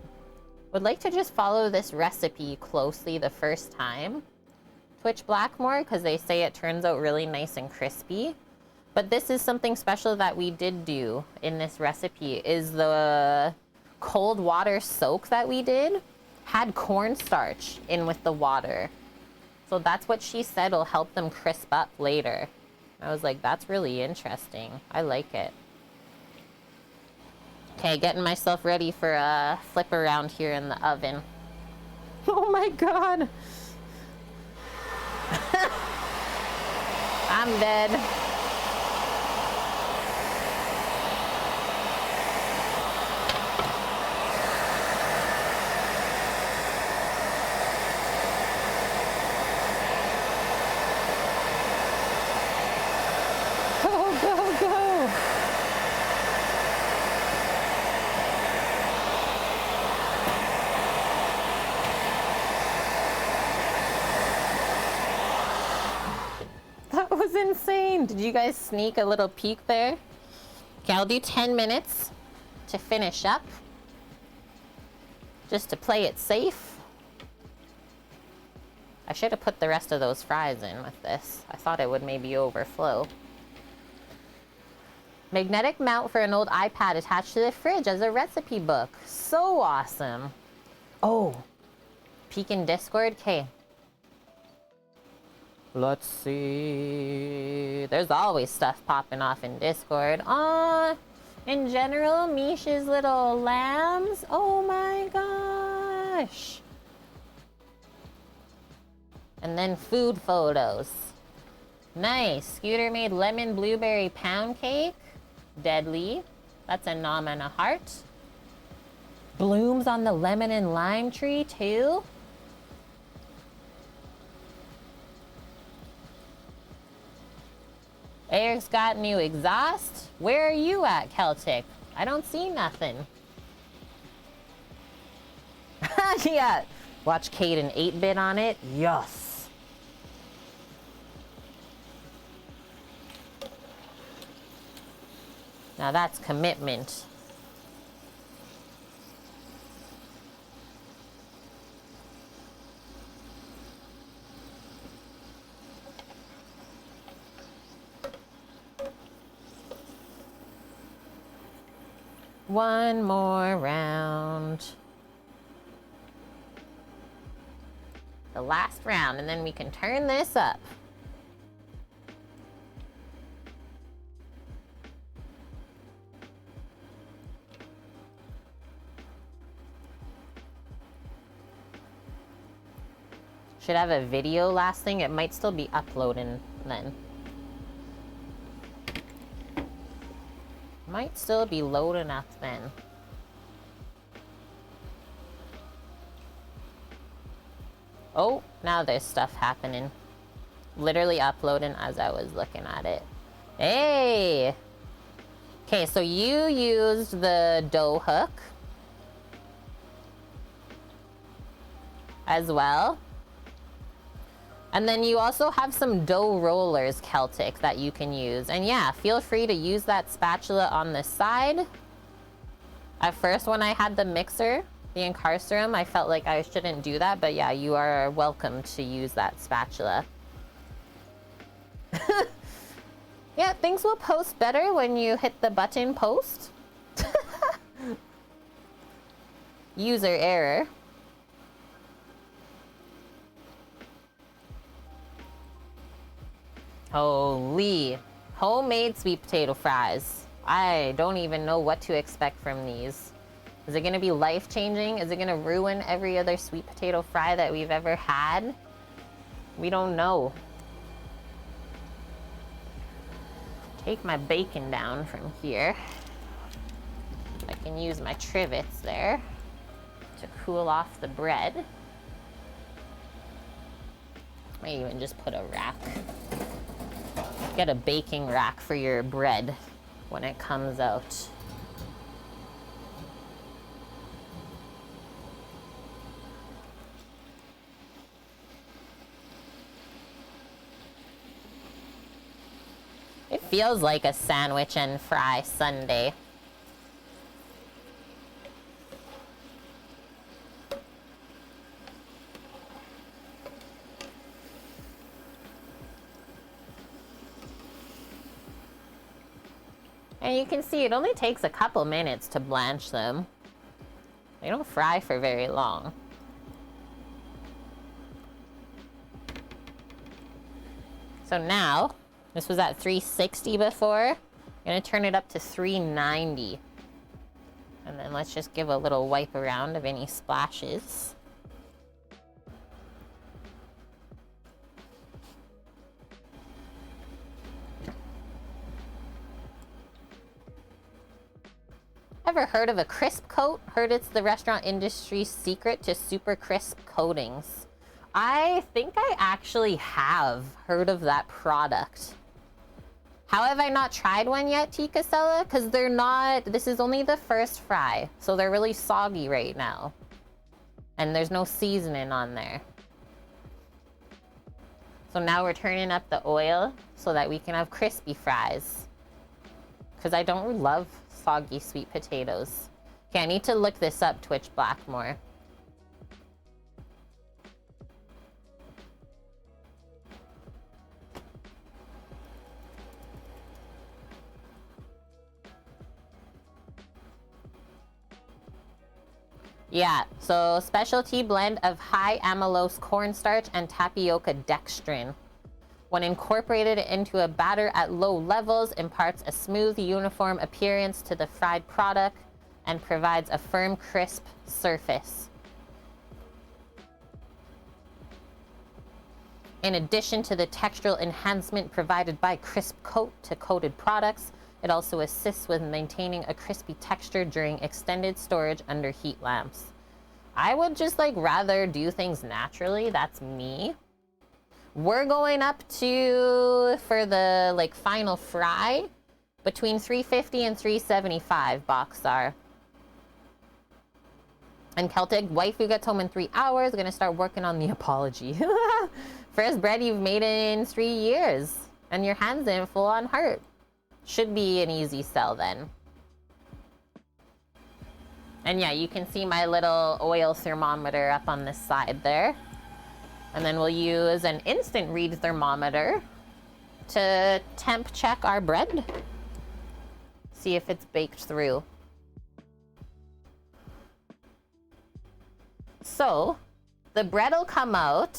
Would like to just follow this recipe closely the first time. Twitch black more because they say it turns out really nice and crispy. But this is something special that we did do in this recipe is the cold water soak that we did had cornstarch in with the water. So that's what she said will help them crisp up later. I was like, that's really interesting. I like it. Okay, getting myself ready for a flip around here in the oven. Oh my God. I'm dead. Insane. Did you guys sneak a little peek there? Okay, I'll do 10 minutes to finish up. Just to play it safe. I should have put the rest of those fries in with this. I thought it would maybe overflow. Magnetic mount for an old iPad attached to the fridge as a recipe book. So awesome. Oh, peek in Discord. Okay. Let's see. There's always stuff popping off in Discord. Aw, in general, Misha's little lambs. Oh my gosh. And then food photos. Nice. Scooter made lemon blueberry pound cake. Deadly. That's a nom and a heart. Blooms on the lemon and lime tree too. Eric's got new exhaust. Where are you at, Celtic? I don't see nothing. Yeah. Watch Caden 8-bit on it. Yes. Now that's commitment. One more round. The last round, and then we can turn this up. Should have a video last thing. It might still be uploading then. Might still be loading up then. Oh, now there's stuff happening. Literally uploading as I was looking at it. Hey! Okay, so you used the dough hook. as well. And then you also have some dough rollers, Celtic, that you can use. And yeah, feel free to use that spatula on the side. At first, when I had the mixer, the Incarcerum, I felt like I shouldn't do that. But yeah, you are welcome to use that spatula. Yeah, things will post better when you hit the button post. User error. Holy. Homemade sweet potato fries. I don't even know what to expect from these. Is it gonna be life-changing? Is it gonna ruin every other sweet potato fry that we've ever had? We don't know. Take my bacon down from here. I can use my trivets there to cool off the bread. Might even just put a rack. Get a baking rack for your bread when it comes out. It feels like a sandwich and fry Sunday. And you can see it only takes a couple minutes to blanch them. They don't fry for very long. So now, this was at 360 before. I'm gonna turn it up to 390. And then let's just give a little wipe around of any splashes. Ever heard of a crisp coat? Heard it's the restaurant industry's secret to super crisp coatings. I think I actually have heard of that product. How have I not tried one yet, Tikasella? Because they're not, this is only the first fry, so they're really soggy right now. And there's no seasoning on there. So now we're turning up the oil so that we can have crispy fries. Because I don't love soggy sweet potatoes. Okay, I need to look this up, Twitch Blackmore. Yeah, so specialty blend of high amylose cornstarch and tapioca dextrin. When incorporated into a batter at low levels, imparts a smooth, uniform appearance to the fried product and provides a firm, crisp surface. In addition to the textural enhancement provided by crisp coat to coated products, it also assists with maintaining a crispy texture during extended storage under heat lamps. I would just rather do things naturally. That's me. We're going up to, for the final fry, between 350 and 375 Boxar. And Celtic, waifu gets home in 3 hours. Gonna start working on the apology. First bread you've made in 3 years. And your hand's in full on heart. Should be an easy sell then. And yeah, you can see my little oil thermometer up on this side there. And then we'll use an instant read thermometer to temp check our bread. See if it's baked through. So, the bread will come out.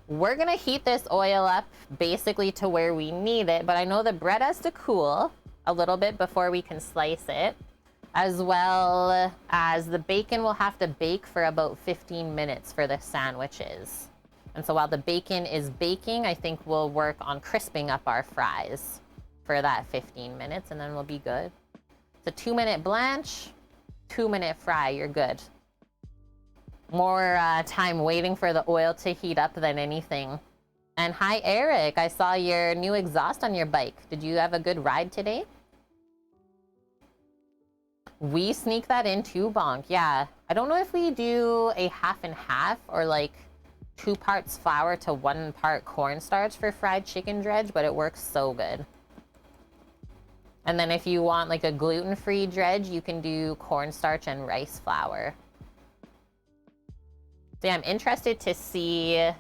We're gonna heat this oil up basically to where we need it, but I know the bread has to cool a little bit before we can slice it, as well as the bacon will have to bake for about 15 minutes for the sandwiches. And so while the bacon is baking, I think we'll work on crisping up our fries for that 15 minutes, and then we'll be good. It's a 2-minute blanch, 2-minute fry, you're good. More time waiting for the oil to heat up than anything. And hi, Eric. I saw your new exhaust on your bike. Did you have a good ride today? We sneak that in too, Bonk. Yeah. I don't know if we do a half and half or like 2 parts flour to 1 part cornstarch for fried chicken dredge, but it works so good. And then if you want like a gluten-free dredge, you can do cornstarch and rice flour. So yeah, I'm interested to see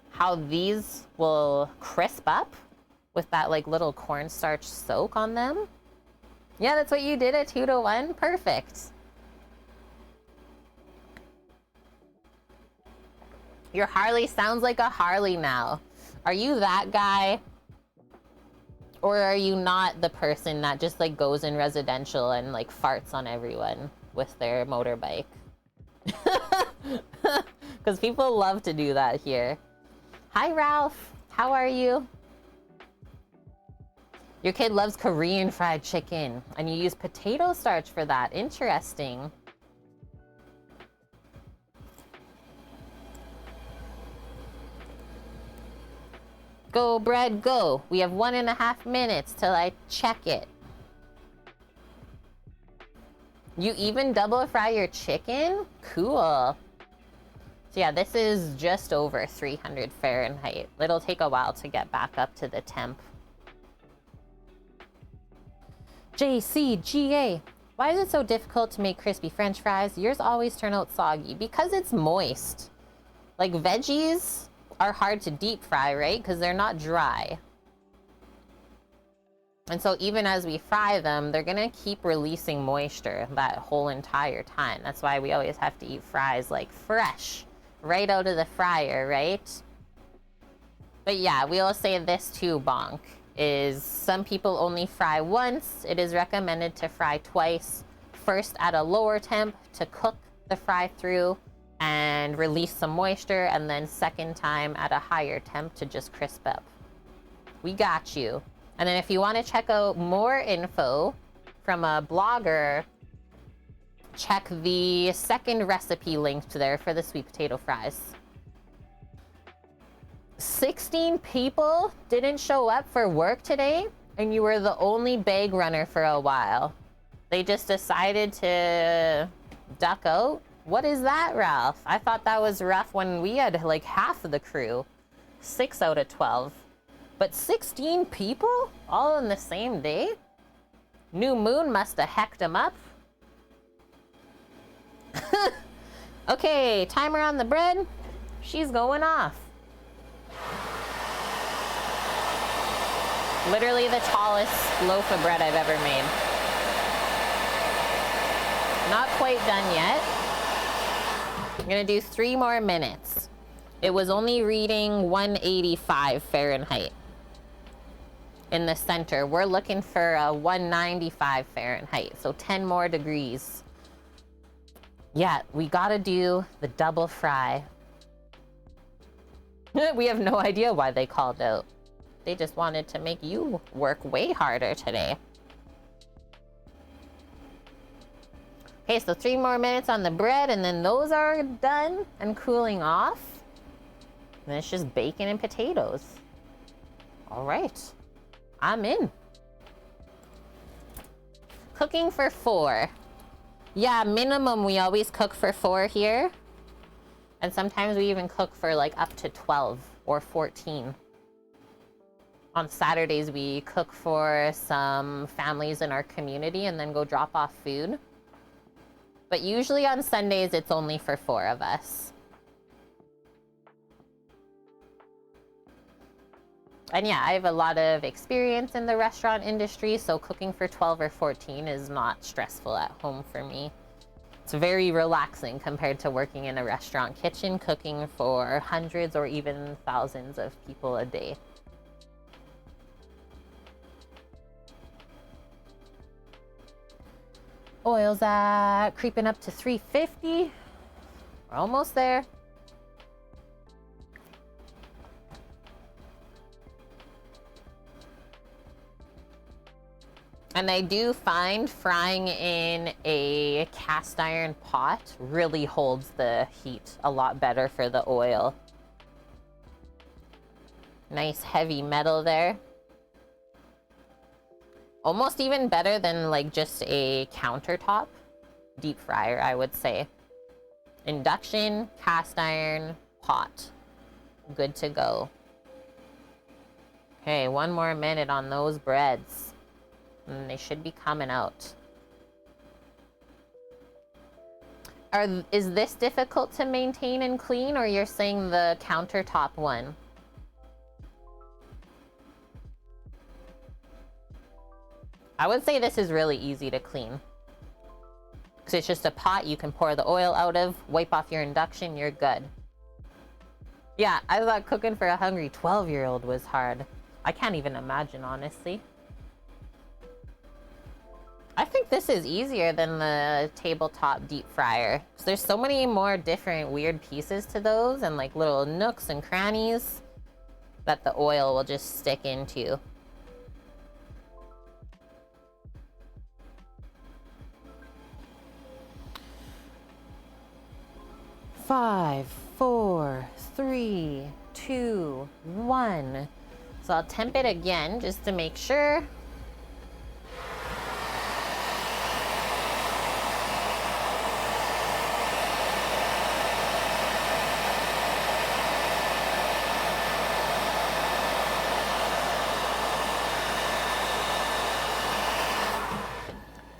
how these will crisp up with that like little cornstarch soak on them. Yeah, that's what you did at 2 to 1. Perfect. Your Harley sounds like a Harley now. Are you that guy? Or are you not the person that just like goes in residential and like farts on everyone with their motorbike? Because people love to do that here. Hi, Ralph. How are you? Your kid loves Korean fried chicken and you use potato starch for that. Interesting. Go, bread, go. We have 1.5 minutes till I check it. You even double fry your chicken? Cool. So yeah, this is just over 300 Fahrenheit. It'll take a while to get back up to the temp. JCGA. Why is it so difficult to make crispy French fries? Yours always turn out soggy. Because it's moist. Like veggies are hard to deep fry, right? Because they're not dry. And so even as we fry them, they're gonna keep releasing moisture that whole entire time. That's why we always have to eat fries like fresh, right out of the fryer, right? But yeah, we'll say this too, Bonk, is some people only fry once. It is recommended to fry twice. First at a lower temp to cook the fry through and release some moisture, and then second time at a higher temp to just crisp up. We got you. And then if you want to check out more info from a blogger, check the second recipe linked there for the sweet potato fries. 16 people didn't show up for work today, and you were the only bag runner for a while. They just decided to duck out. What is that, Ralph? I thought that was rough when we had like half of the crew. 6 out of 12. But 16 people? All in the same day? New Moon must have hecked them up. Okay, timer on the bread. She's going off. Literally the tallest loaf of bread I've ever made. Not quite done yet. I'm gonna do 3 more minutes. It was only reading 185 Fahrenheit in the center. We're looking for a 195 Fahrenheit, so 10 more degrees. Yeah, we gotta do the double fry. We have no idea why they called out. They just wanted to make you work way harder today. Okay, so 3 more minutes on the bread, and then those are done and cooling off. And it's just bacon and potatoes. All right, I'm in. Cooking for 4. Yeah, minimum we always cook for 4 here. And sometimes we even cook for like up to 12 or 14. On Saturdays, we cook for some families in our community and then go drop off food. But usually on Sundays, it's only for 4 of us. And yeah, I have a lot of experience in the restaurant industry, so cooking for 12 or 14 is not stressful at home for me. It's very relaxing compared to working in a restaurant kitchen, cooking for hundreds or even thousands of people a day. Oil's creeping up to 350. We're almost there. And I do find frying in a cast iron pot really holds the heat a lot better for the oil. Nice heavy metal there. Almost even better than like just a countertop deep fryer, I would say. Induction, cast iron, pot. Good to go. Okay, 1 more minute on those breads. And they should be coming out. Is this difficult to maintain and clean, or you're saying the countertop one? I would say this is really easy to clean. Because it's just a pot you can pour the oil out of, wipe off your induction, you're good. Yeah, I thought cooking for a hungry 12-year-old was hard. I can't even imagine, honestly. I think this is easier than the tabletop deep fryer. So there's so many more different weird pieces to those and like little nooks and crannies that the oil will just stick into. Five, 4, 3, 2, 1. So I'll temp it again just to make sure.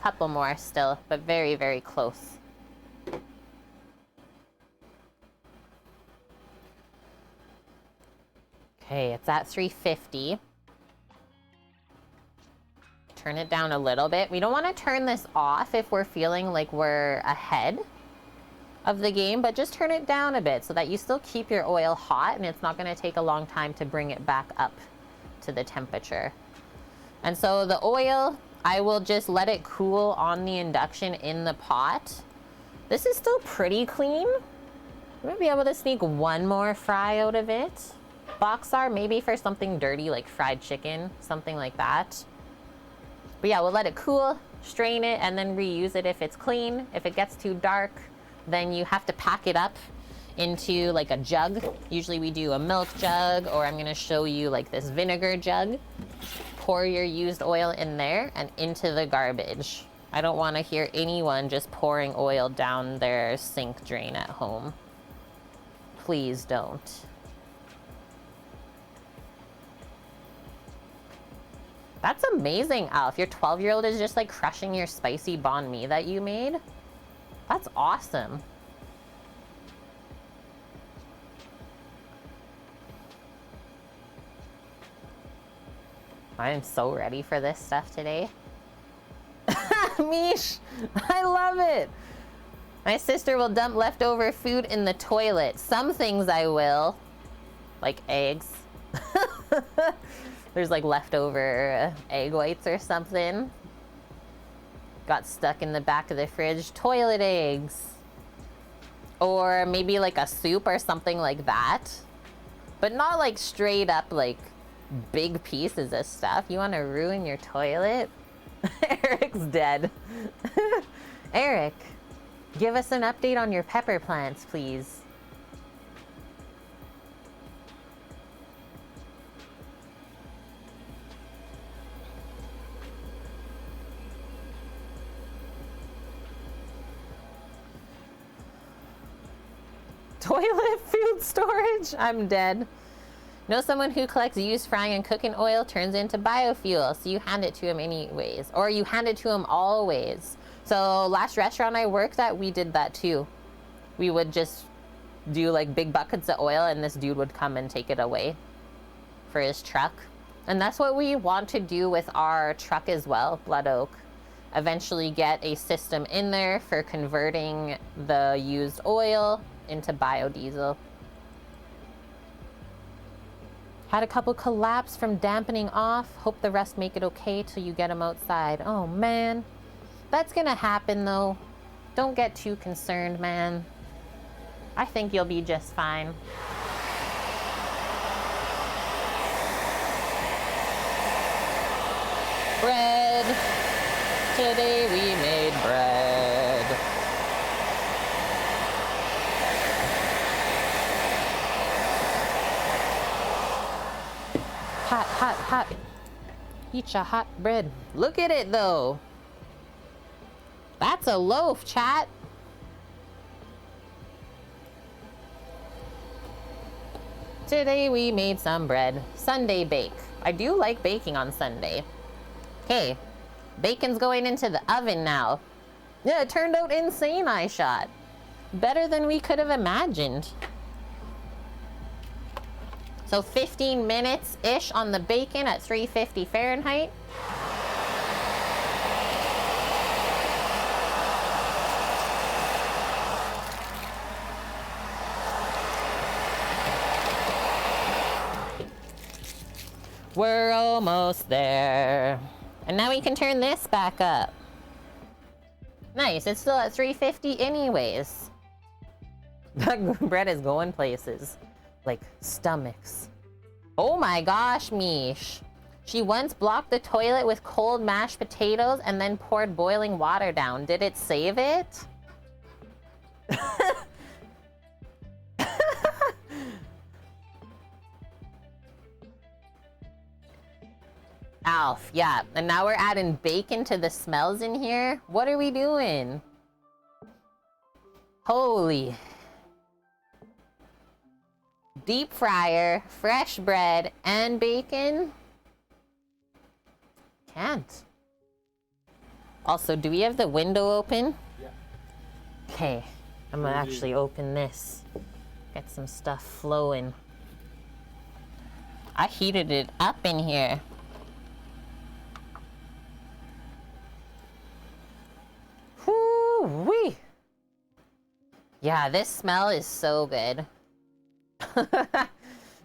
Couple more still, but very, very close. Okay, it's at 350. Turn it down a little bit. We don't want to turn this off if we're feeling like we're ahead of the game, but just turn it down a bit so that you still keep your oil hot and it's not going to take a long time to bring it back up to the temperature. And so the oil, I will just let it cool on the induction in the pot. This is still pretty clean. I'm gonna be able to sneak 1 more fry out of it. Boxar, maybe for something dirty like fried chicken, something like that. But yeah, we'll let it cool, strain it, and then reuse it if it's clean. If it gets too dark, then you have to pack it up into like a jug. Usually we do a milk jug, or I'm gonna show you like this vinegar jug. Pour your used oil in there and into the garbage. I don't want to hear anyone just pouring oil down their sink drain at home. Please don't. That's amazing, Alf. Your 12-year-old is just like crushing your spicy banh mi that you made. That's awesome. I am so ready for this stuff today. Mish, I love it. My sister will dump leftover food in the toilet. Some things I will, like eggs. There's like leftover egg whites or something. Got stuck in the back of the fridge. Toilet eggs. Or maybe like a soup or something like that. But not like straight up like big pieces of stuff. You want to ruin your toilet? Eric's dead. Eric, give us an update on your pepper plants, please. Toilet food storage? I'm dead. Know someone who collects used frying and cooking oil, turns into biofuel, so you hand it to him anyways. Or you hand it to him always. So last restaurant I worked at, we did that too. We would just do like big buckets of oil and this dude would come and take it away for his truck. And that's what we want to do with our truck as well, Blood Oak. Eventually get a system in there for converting the used oil into biodiesel. Had a couple collapse from dampening off. Hope the rest make it okay till you get them outside. Oh man, that's gonna happen though. Don't get too concerned, man. I think you'll be just fine. Bread. Today we made bread. Hot, hot, hot. Eat your hot bread. Look at it though. That's a loaf, chat. Today we made some bread. Sunday bake. I do like baking on Sunday. Okay, bacon's going into the oven now. Yeah, it turned out insane, I shot. Better than we could have imagined. So 15 minutes-ish on the bacon at 350 Fahrenheit. We're almost there. And now we can turn this back up. Nice, it's still at 350 anyways. That bread is going places. Like stomachs. Oh my gosh, Mish. She once blocked the toilet with cold mashed potatoes and then poured boiling water down. Did it save it? Alf, yeah. And now we're adding bacon to the smells in here. What are we doing? Holy. Deep fryer, fresh bread, and bacon? Can't. Also, do we have the window open? Yeah. Okay, I'm gonna actually open this. Get some stuff flowing. I heated it up in here. Whoo-wee! Yeah, this smell is so good.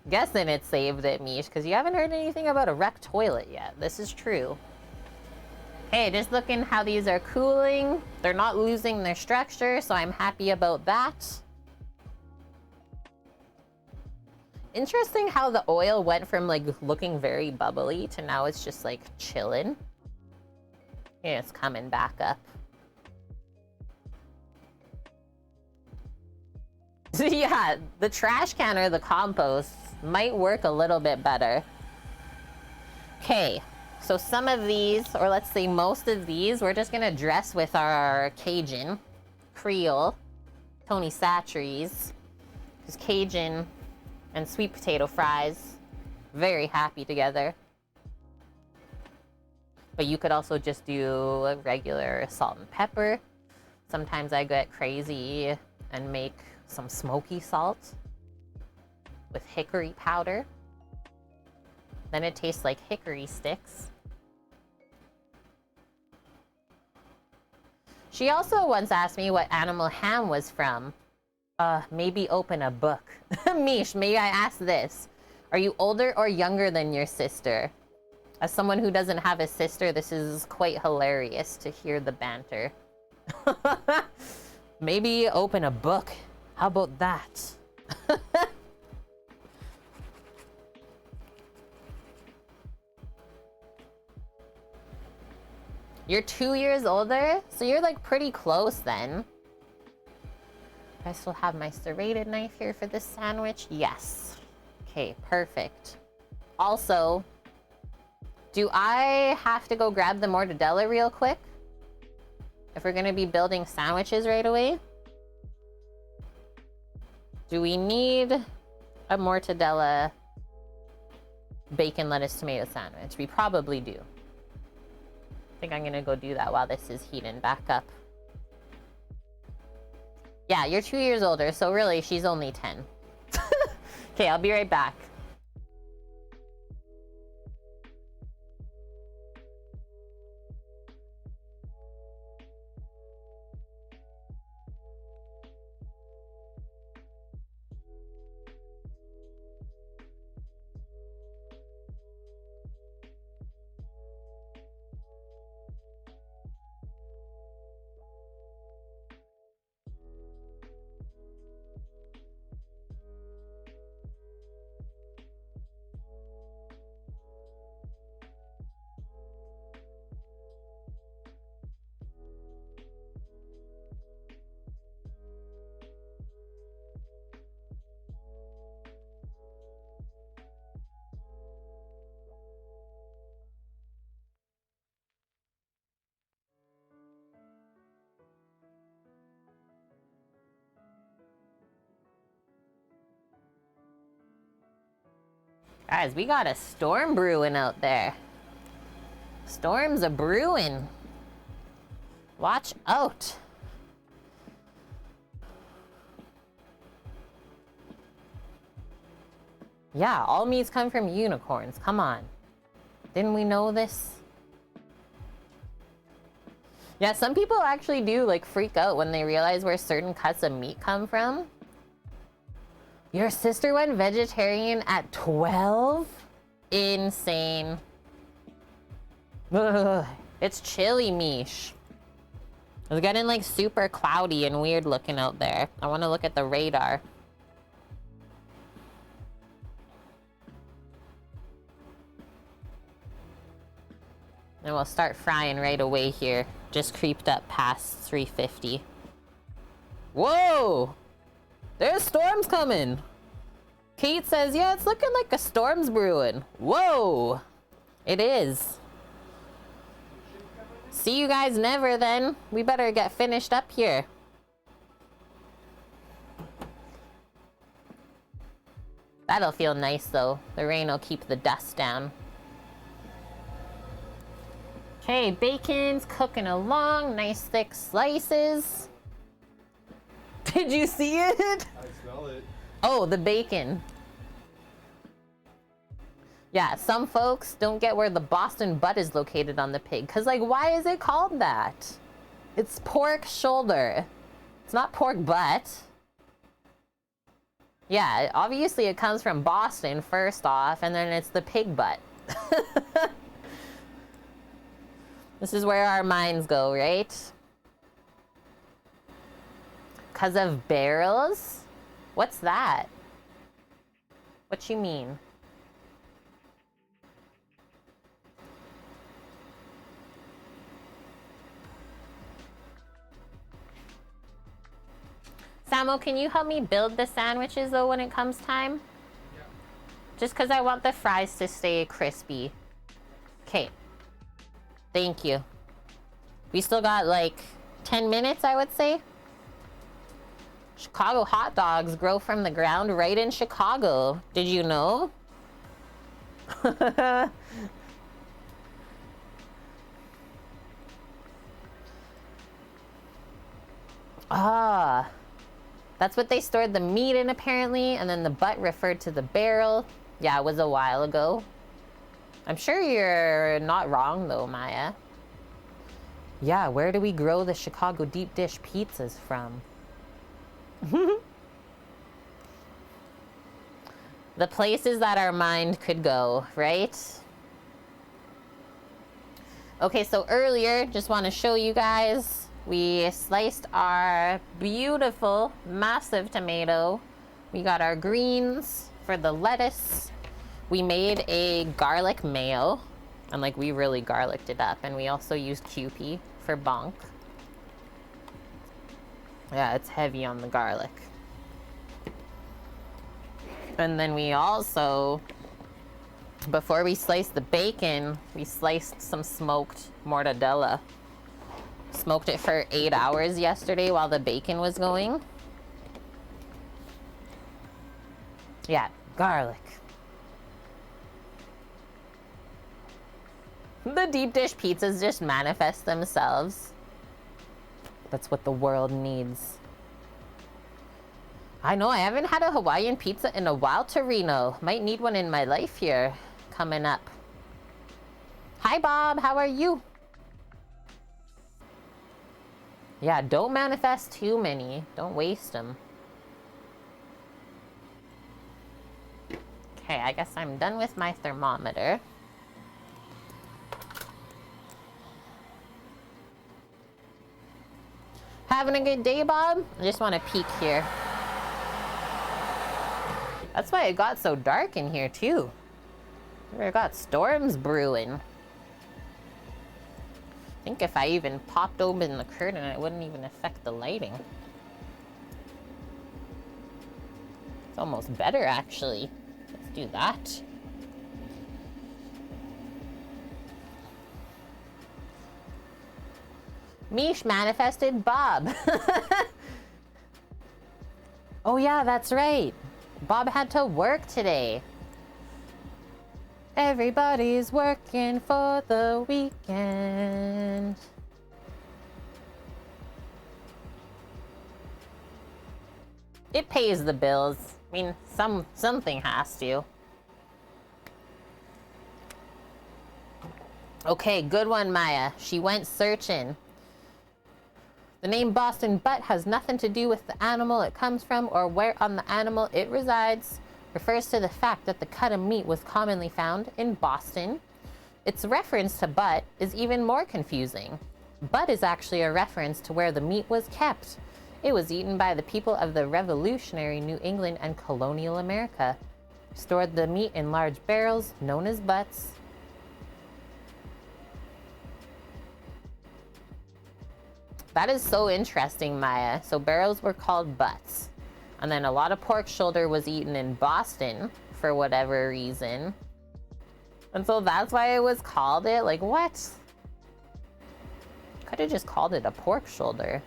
Guessing it saved it, Mish, because you haven't heard anything about a wrecked toilet yet. This is true. Hey, just looking how these are cooling. They're not losing their structure, so I'm happy about that. Interesting how the oil went from like looking very bubbly to now it's just like chilling. Yeah, it's coming back up. Yeah, the trash can or the compost might work a little bit better. Okay, so some of these, or let's say most of these, we're just gonna dress with our Cajun, Creole, Tony Chachere's, because Cajun and sweet potato fries, very happy together. But you could also just do a regular salt and pepper. Sometimes I get crazy and make some smoky salt with hickory powder. Then it tastes like hickory sticks. She also once asked me what animal ham was from. Maybe open a book. Mish, may I ask this? Are you older or younger than your sister? As someone who doesn't have a sister, this is quite hilarious to hear the banter. Maybe open a book. How about that? You're 2 years older? So you're like pretty close then. I still have my serrated knife here for this sandwich. Yes. Okay, perfect. Also, do I have to go grab the mortadella real quick? If we're gonna be building sandwiches right away? Do we need a mortadella bacon, lettuce, tomato sandwich? We probably do. I think I'm gonna go do that while this is heating back up. Yeah, you're 2 years older, so really she's only 10. Okay, I'll be right back. Guys, we got a storm brewing out there. Storms a brewing. Watch out. Yeah, all meats come from unicorns. Come on. Didn't we know this? Yeah, some people actually do like freak out when they realize where certain cuts of meat come from. Your sister went vegetarian at 12? Insane. Ugh, it's chilly, Mish. It's getting like super cloudy and weird looking out there. I want to look at the radar. And we'll start frying right away here. Just creeped up past 350. Whoa! There's storms coming! Kate says, yeah, it's looking like a storm's brewing. Whoa! It is. See you guys never then. We better get finished up here. That'll feel nice though. The rain will keep the dust down. Okay, bacon's cooking along. Nice thick slices. Did you see it? I smell it. Oh, the bacon. Yeah, some folks don't get where the Boston butt is located on the pig. Because, like, why is it called that? It's pork shoulder. It's not pork butt. Yeah, obviously it comes from Boston, first off, and then it's the pig butt. This is where our minds go, right? Because of barrels? What's that? What you mean? Samo, can you help me build the sandwiches though when it comes time? Yeah. Just because I want the fries to stay crispy. Okay. Thank you. We still got like 10 minutes, I would say. Chicago hot dogs grow from the ground right in Chicago. Did you know? Ah. That's what they stored the meat in, apparently, and then the butt referred to the barrel. Yeah, it was a while ago. I'm sure you're not wrong, though, Maya. Yeah, where do we grow the Chicago deep dish pizzas from? The places that our mind could go, right? Okay, so earlier, just want to show you guys, we sliced our beautiful, massive tomato. We got our greens for the lettuce. We made a garlic mayo, and like we really garlicked it up. And we also used Kewpie for bonk. Yeah, it's heavy on the garlic. And then we also, before we sliced the bacon, we sliced some smoked mortadella. Smoked it for 8 hours yesterday while the bacon was going. Yeah, garlic. The deep dish pizzas just manifest themselves. That's what the world needs. I know, I haven't had a Hawaiian pizza in a while, Torino. Might need one in my life here coming up. Hi, Bob. How are you? Yeah, don't manifest too many. Don't waste them. Okay, I guess I'm done with my thermometer. Having a good day, Bob? I just want to peek here. That's why it got so dark in here, too. We got storms brewing. I think if I even popped open the curtain, it wouldn't even affect the lighting. It's almost better, actually. Let's do that. Mish manifested Bob. Oh yeah, that's right. Bob had to work today. Everybody's working for the weekend. It pays the bills. I mean, something has to. Okay, good one, Maya. She went searching. The name Boston butt has nothing to do with the animal it comes from or where on the animal it resides. Refers to the fact that the cut of meat was commonly found in Boston. Its reference to butt is even more confusing. Butt is actually a reference to where the meat was kept. It was eaten by the people of the revolutionary New England and colonial America. Stored the meat in large barrels known as butts. That is so interesting, Maya. So barrels were called butts. And then a lot of pork shoulder was eaten in Boston for whatever reason. And so that's why it was called it? Like, what? Could have just called it a pork shoulder.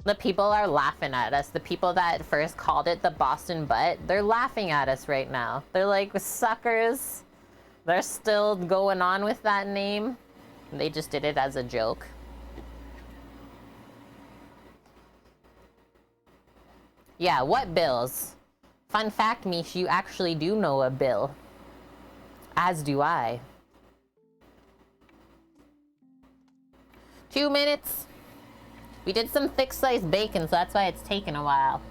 The people are laughing at us. The people that first called it the Boston butt, they're laughing at us right now. They're like, suckers. They're still going on with that name. They just did it as a joke. Yeah, what bills? Fun fact, Mish, you actually do know a bill. As do I. 2 minutes. We did some thick sliced bacon, so that's why it's taken a while.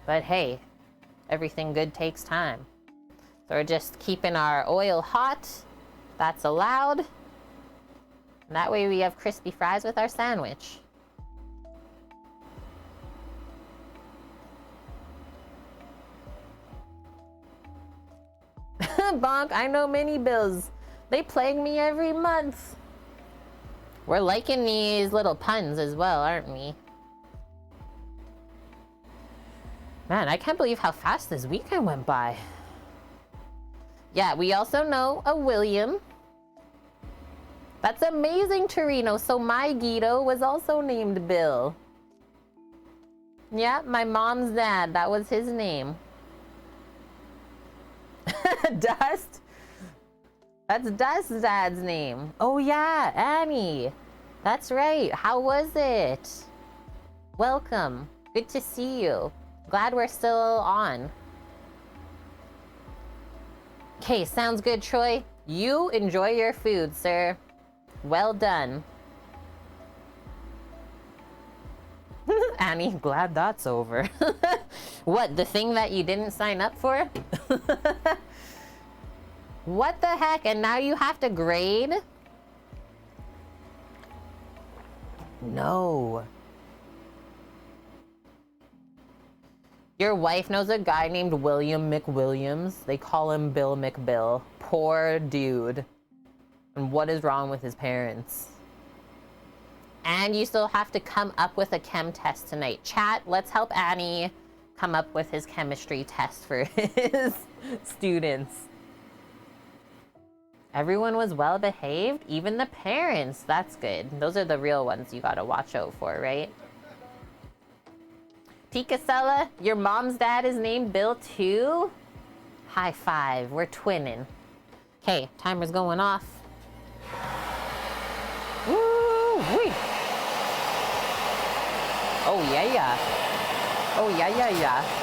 But hey, everything good takes time. So we're just keeping our oil hot. That's allowed. And that way we have crispy fries with our sandwich. Bonk, I know many bills. They plague me every month. We're liking these little puns as well, aren't we? Man, I can't believe how fast this weekend went by. Yeah, we also know a William. That's amazing, Torino. So my Guido was also named Bill. Yeah, my mom's dad. That was his name. Dust? That's Dust's dad's name. Oh yeah, Annie. That's right. How was it? Welcome. Good to see you. Glad we're still on. Okay, sounds good, Troy. You enjoy your food, sir. Well done. Annie, glad that's over. What, the thing that you didn't sign up for? What the heck? And now you have to grade? No. Your wife knows a guy named William McWilliams. They call him Bill McBill. Poor dude. And what is wrong with his parents? And you still have to come up with a chem test tonight. Chat, let's help Annie come up with his chemistry test for his students. Everyone was well behaved, even the parents. That's good. Those are the real ones you gotta watch out for, right? Picasella, your mom's dad is named Bill too? High five, we're twinning. Okay, timer's going off. Woo-wee. Oh yeah, yeah. Oh yeah, yeah, yeah.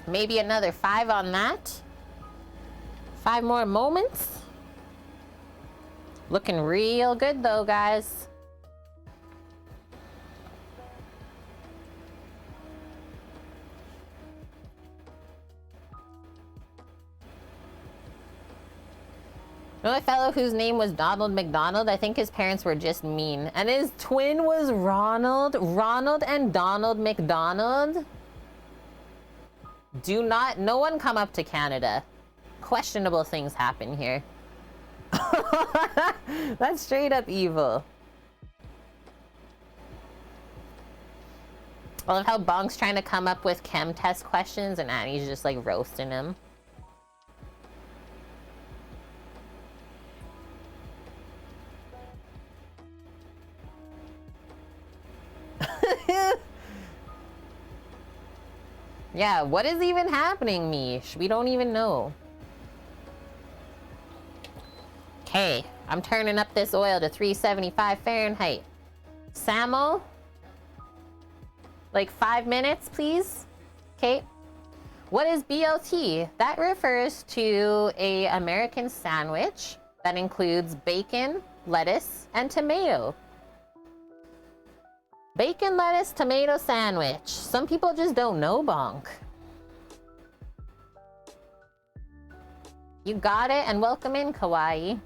Maybe another 5 on that. 5 more moments. Looking real good though, guys. You know a fellow whose name was Donald McDonald? I think his parents were just mean. And his twin was Ronald? Ronald and Donald McDonald? Do not, no one come up to Canada. Questionable things happen here. That's straight up evil. I love how Bonk's trying to come up with chem test questions and Annie's just like roasting him. Yeah, what is even happening, Mish? We don't even know. Okay, I'm turning up this oil to 375 Fahrenheit. Samo, like 5 minutes, please. Okay. What is BLT? That refers to a American sandwich that includes bacon, lettuce, and tomato. Bacon, lettuce, tomato sandwich. Some people just don't know, bonk. You got it, and welcome in, Kawaii.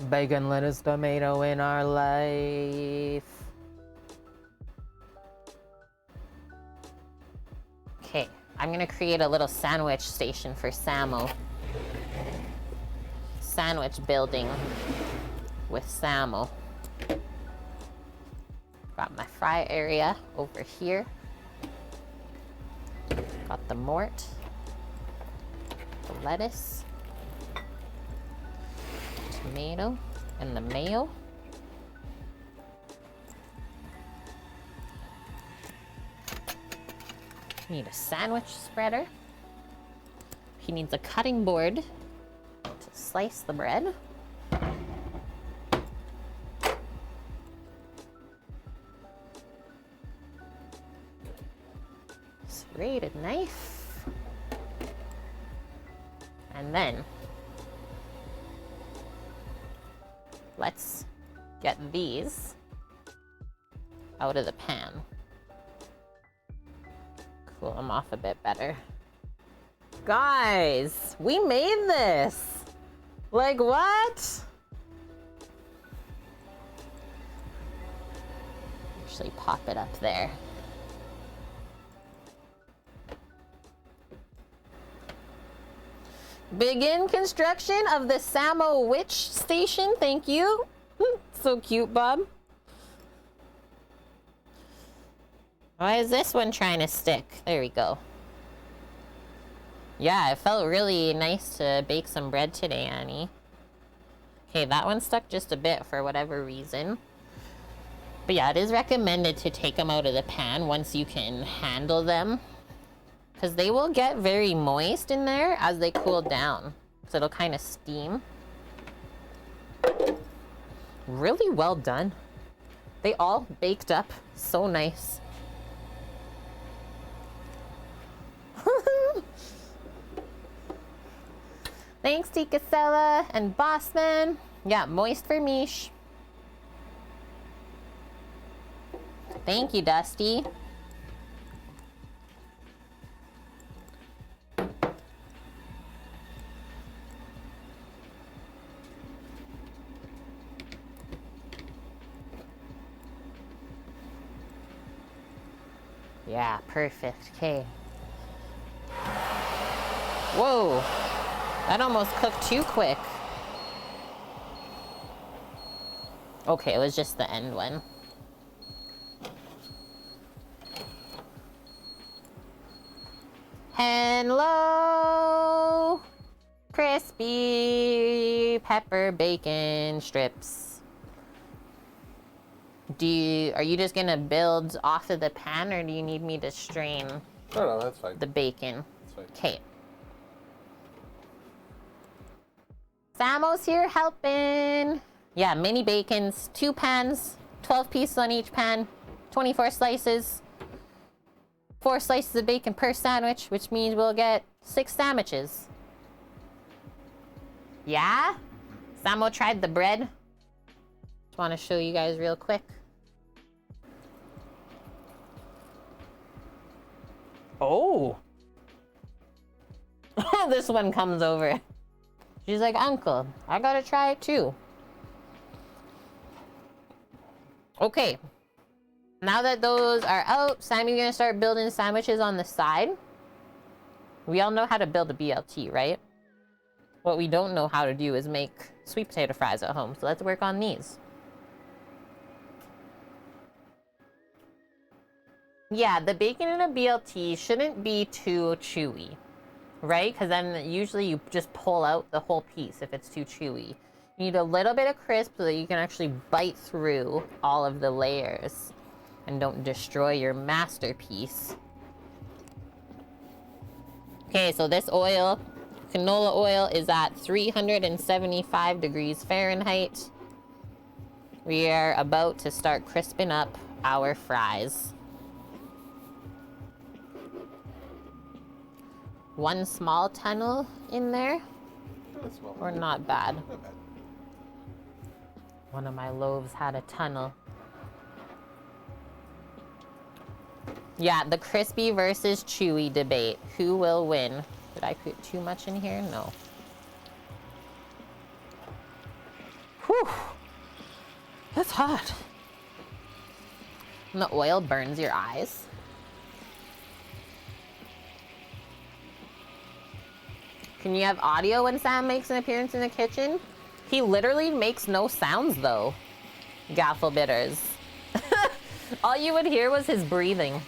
Bacon, lettuce, tomato in our life. Okay, I'm gonna create a little sandwich station for Samo. Sandwich building with Samo. Got my fry area over here. Got the mort, the lettuce, tomato, and the mayo. Need a sandwich spreader. He needs a cutting board to slice the bread. Serrated knife. And then let's get these out of the pan. Cool them off a bit better. Guys, we made this! Like, what? Actually pop it up there. Begin construction of the Samo Witch Station. Thank you. So cute, Bob. Why is this one trying to stick? There we go. Yeah, it felt really nice to bake some bread today, Annie. Okay, that one stuck just a bit for whatever reason. But yeah, it is recommended to take them out of the pan once you can handle them, because they will get very moist in there as they cool down. So it'll kind of steam. Really well done. They all baked up so nice. Thanks, Tikasella and Bossman. Yeah, moist for Mish. Thank you, Dusty. Yeah, perfect. Okay. Whoa. That almost cooked too quick. Okay, it was just the end one. Hello! Crispy pepper bacon strips. Are you just gonna build off of the pan, or do you need me to strain No, that's fine. the bacon? That's fine. Okay. Samo's here helping. Yeah, mini bacons, 2 pans, 12 pieces on each pan, 24 slices, 4 slices of bacon per sandwich, which means we'll get 6 sandwiches. Yeah? Samo tried the bread. Just want to show you guys real quick. Oh! This one comes over. She's like, Uncle, I gotta try it too. Okay. Now that those are out, Sammy's gonna start building sandwiches on the side. We all know how to build a BLT, right? What we don't know how to do is make sweet potato fries at home. So let's work on these. Yeah, the bacon in a BLT shouldn't be too chewy, right? Because then usually you just pull out the whole piece if it's too chewy. You need a little bit of crisp so that you can actually bite through all of the layers. and don't destroy your masterpiece. Okay, so this oil, canola oil, is at 375 degrees Fahrenheit. We are about to start crisping up our fries. One small tunnel in there, or not bad. Not bad. One of my loaves had a tunnel. Yeah, the crispy versus chewy debate. Who will win? Did I put too much in here? No. Whew. That's hot. And the oil burns your eyes. Can you have audio when Sam makes an appearance in the kitchen? He literally makes no sounds though. Gaffle bitters. All you would hear was his breathing.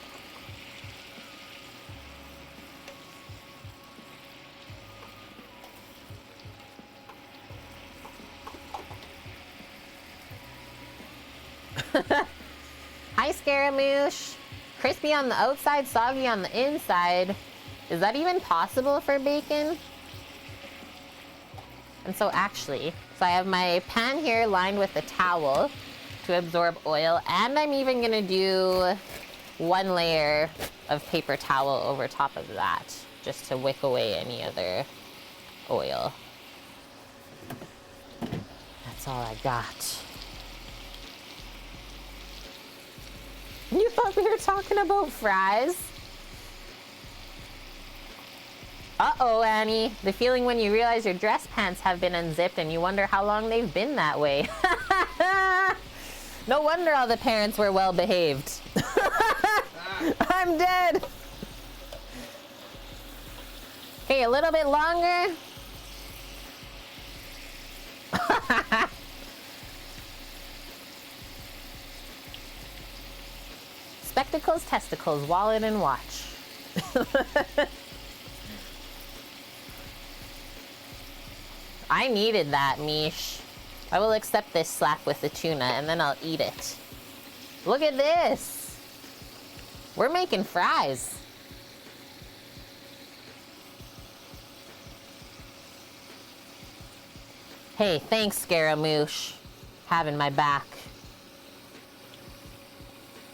Hi, Scaramouche. Crispy on the outside, soggy on the inside. Is that even possible for bacon? And so actually, I have my pan here lined with a towel to absorb oil, and I'm even gonna do one layer of paper towel over top of that, just to wick away any other oil. That's all I got. You thought we were talking about fries? Uh-oh, Annie. The feeling when you realize your dress pants have been unzipped and you wonder how long they've been that way. No wonder all the parents were well behaved. I'm dead. Okay, a little bit longer. Spectacles, testicles, wallet, and watch. I needed that, Mish. I will accept this slap with the tuna, and then I'll eat it. Look at this. We're making fries. Hey, thanks, Scaramouche. Having my back.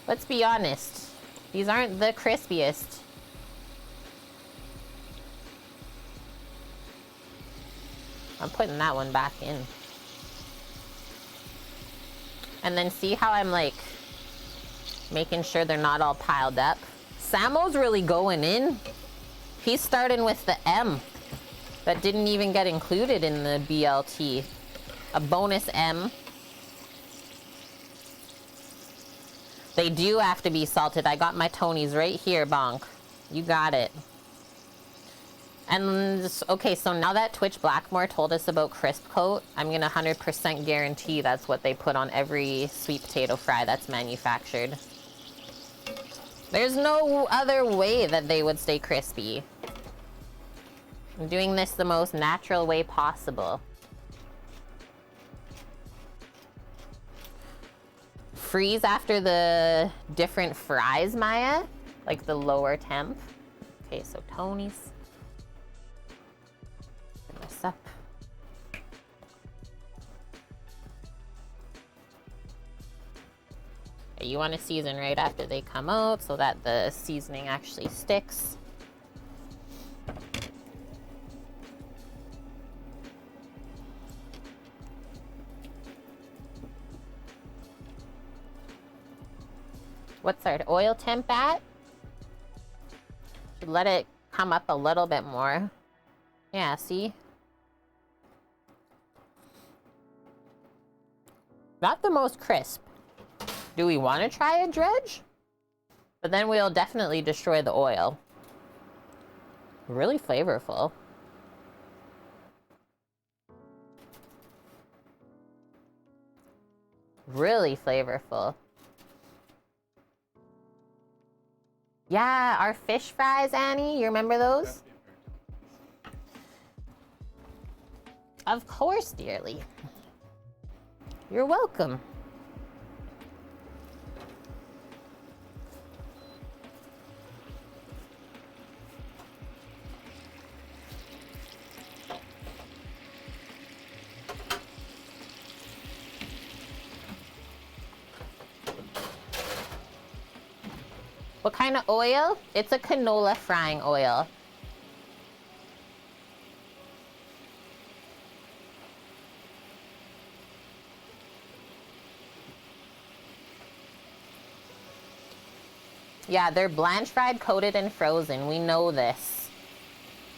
Let's be honest. These aren't the crispiest. I'm putting that one back in. And then see how I'm like making sure they're not all piled up. Samo's really going in. He's starting with the M that didn't even get included in the BLT. A bonus M. They do have to be salted. I got my Tonys right here, Bonk. You got it. And this, okay, so now that Twitch Blackmore told us about crisp coat, I'm gonna 100% guarantee that's what they put on every sweet potato fry that's manufactured. There's no other way that they would stay crispy. I'm doing this the most natural way possible. Freeze after the different fries, Maya? Like the lower temp. Okay, so Tony's. Put this up. You want to season right after they come out so that the seasoning actually sticks. What's our oil temp at? Should let it come up a little bit more. Yeah, see? Not the most crisp. Do we want to try a dredge? But then we'll definitely destroy the oil. Really flavorful. Really flavorful. Yeah, our fish fries, Annie. You remember those? Of course, dearly. You're welcome. What kind of oil? It's a canola frying oil. Yeah, they're blanch fried, coated, and frozen. We know this.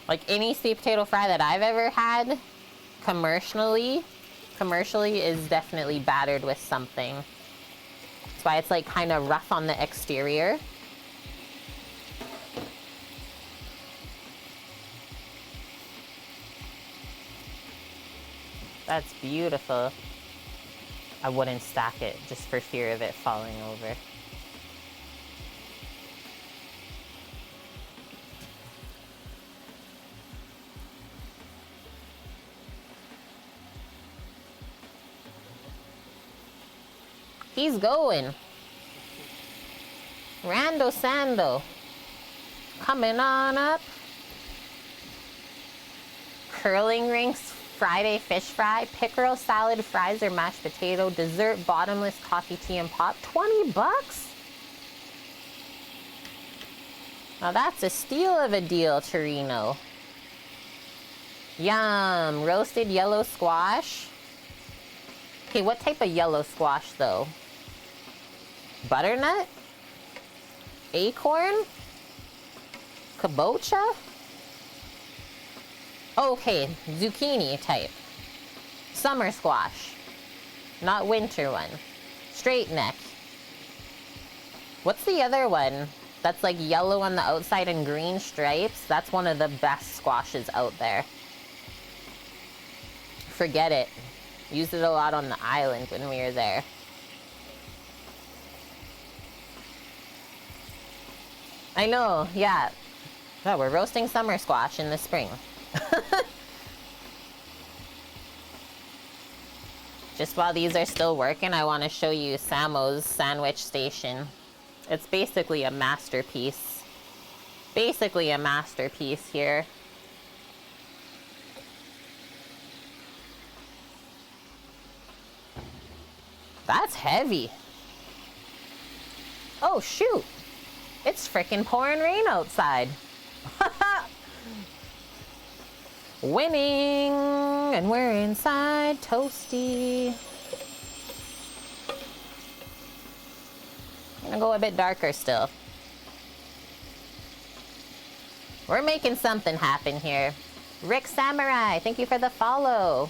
Like any sweet potato fry that I've ever had, commercially is definitely battered with something. That's why it's like kind of rough on the exterior. That's beautiful. I wouldn't stack it just for fear of it falling over. He's going. Rando Sando. Coming on up. Curling rinks, Friday fish fry, pickerel salad, fries or mashed potato, dessert, bottomless coffee, tea, and pop. 20 bucks? Now that's a steal of a deal, Torino. Yum. Roasted yellow squash. Okay, what type of yellow squash though? Butternut? Acorn? Kabocha? Okay, zucchini type. Summer squash. Not winter one. Straight neck. What's the other one? That's like yellow on the outside and green stripes? That's one of the best squashes out there. Forget it. Used it a lot on the island when we were there. I know, yeah. Yeah, we're roasting summer squash in the spring. Just while these are still working, I want to show you Samo's sandwich station. It's basically a masterpiece. Basically a masterpiece here. That's heavy. Oh, shoot. It's frickin' pouring rain outside. Winning, and we're inside toasty. I'm gonna go a bit darker still. We're making something happen here. Rick Samurai, thank you for the follow.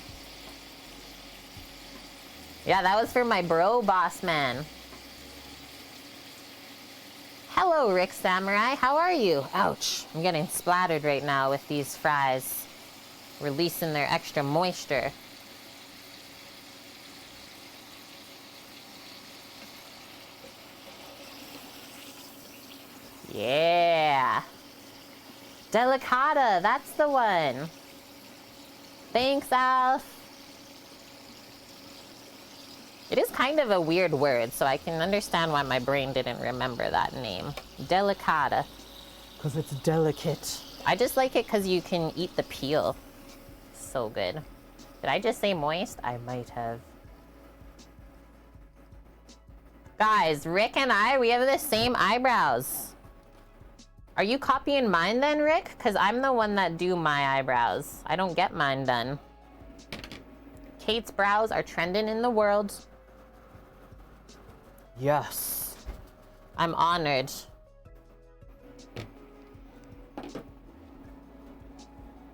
Yeah, that was for my bro, boss man. Hello, Rick Samurai. How are you? Ouch. I'm getting splattered right now with these fries. Releasing their extra moisture. Yeah. Delicata, that's the one. Thanks, Alf. It is kind of a weird word, so I can understand why my brain didn't remember that name. Delicata. Because it's delicate. I just like it because you can eat the peel. So good. Did I just say moist? I might have. Guys, Rick and I, we have the same eyebrows. Are you copying mine then, Rick? Because I'm the one that do my eyebrows. I don't get mine done. Kate's brows are trending in the world. Yes. I'm honored.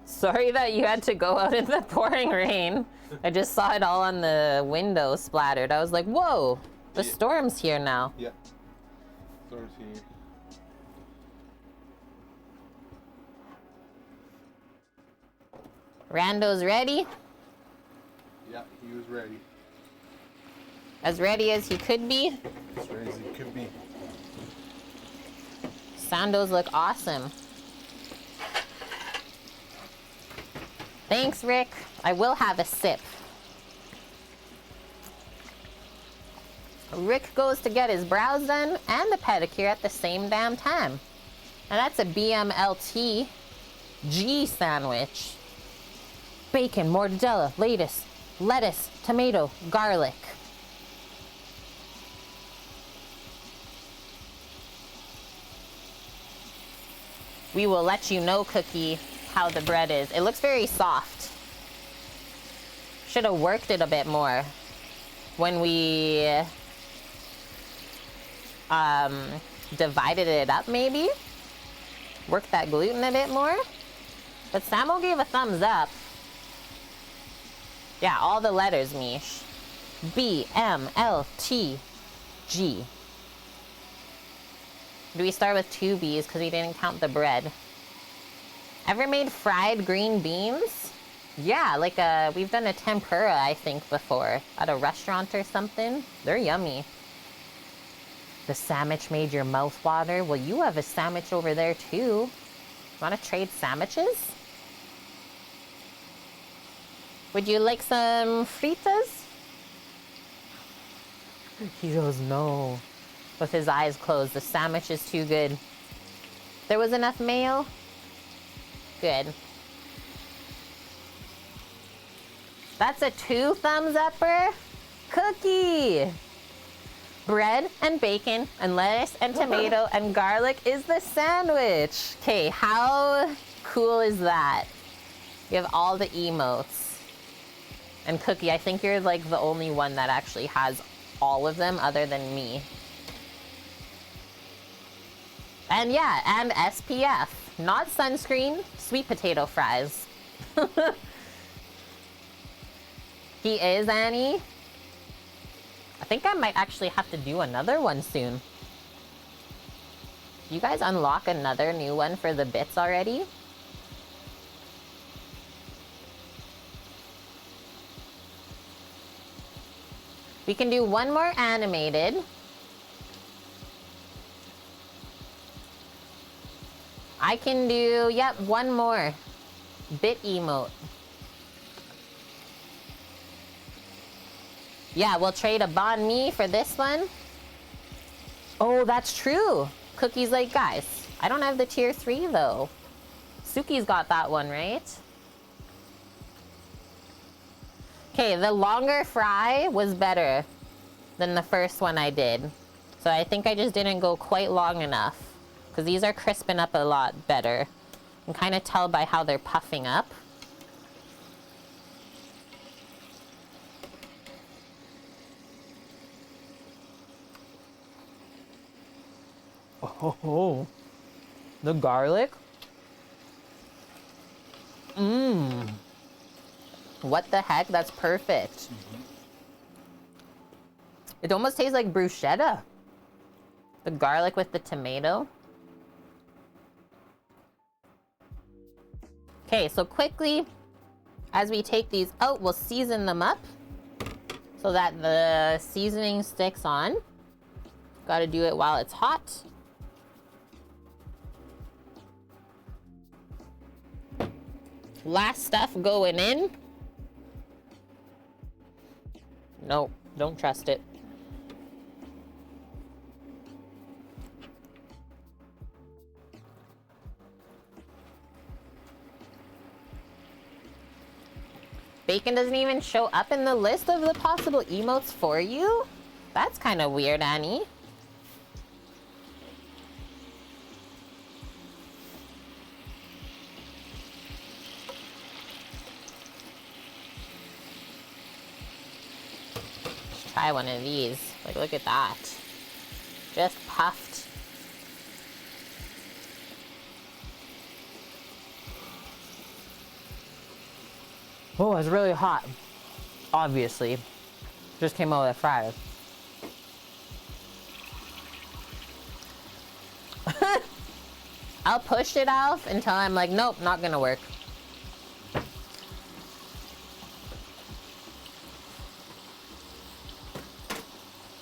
Sorry that you had to go out in the pouring rain. I just saw it all on the window splattered. I was like, whoa, the storm's here now. Yeah. Storm's here. Rando's ready? Yeah, he was ready. As ready as he could be? As ready as he could be. Sandos look awesome. Thanks, Rick. I will have a sip. Rick goes to get his brows done and a pedicure at the same damn time. And that's a BLT sandwich. Bacon, mortadella, lettuce, tomato, garlic. we will let you know, Cookie, how the bread is. It looks very soft. Should have worked it a bit more when we divided it up, maybe. Work that gluten a bit more. But Samo gave a thumbs up. Yeah, all the letters, Mish. B, M, L, T, G. Do we start with 2 B's because we didn't count the bread? Ever made fried green beans? Yeah, like we've done a tempura, I think, before at a restaurant or something. They're yummy. The sandwich made your mouth water. Well, you have a sandwich over there too. Want to trade sandwiches? Would you like some fritas? He goes, no. With his eyes closed, the sandwich is too good. There was enough mayo? Good. That's a 2 thumbs upper? Cookie! Bread and bacon and lettuce and tomato and garlic is the sandwich. Okay, how cool is that? You have all the emotes. And Cookie, I think you're like the only one that actually has all of them other than me. And yeah, and SPF. Not sunscreen, sweet potato fries. He is, Annie. I think I might actually have to do another one soon. You guys unlock another new one for the bits already? We can do one more animated. I can do, yep, one more. Bit emote. Yeah, we'll trade a banh mi for this one. Oh, that's true. Cookie's like, guys, I don't have the tier 3 though. Suki's got that one, right? Okay, the longer fry was better than the first one I did. So I think I just didn't go quite long enough. Because these are crisping up a lot better. You can kind of tell by how they're puffing up. Oh, the garlic. Mmm. What the heck? That's perfect. Mm-hmm. It almost tastes like bruschetta. The garlic with the tomato. Okay, so quickly, as we take these out, we'll season them up so that the seasoning sticks on. Gotta do it while it's hot. Last stuff going in. Nope, don't trust it. Bacon doesn't even show up in the list of the possible emotes for you? That's kind of weird, Annie. Let's try one of these. Like, look at that. Just puffed. Oh, it's really hot. Obviously. Just came out of the fryer. I'll push it off until I'm like, nope, not gonna work.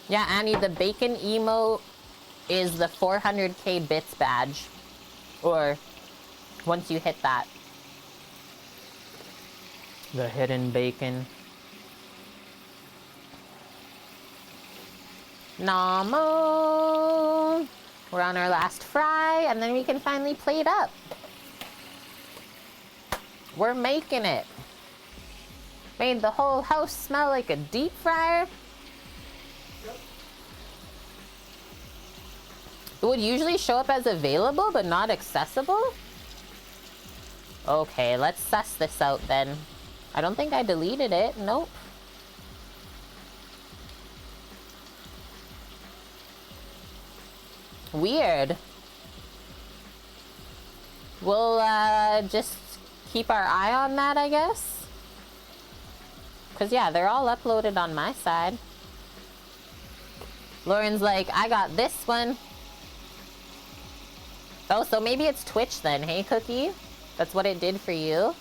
Yeah, Annie, the bacon emote is the 400k bits badge. Or once you hit that. The hidden bacon. Namo! We're on our last fry, and then we can finally plate up. We're making it. Made the whole house smell like a deep fryer. Yep. It would usually show up as available, but not accessible. Okay, let's suss this out then. I don't think I deleted it. Nope. Weird. We'll just keep our eye on that, I guess. Because, yeah, they're all uploaded on my side. Lauren's like, I got this one. Oh, so maybe it's Twitch then, hey, Cookie? That's what it did for you?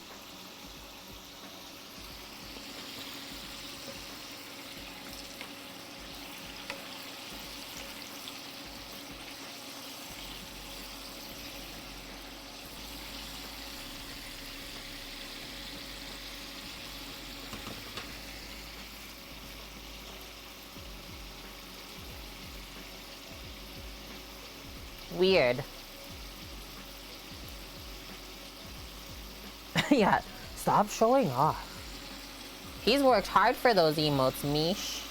Weird. Yeah, stop showing off. He's worked hard for those emotes, Mish.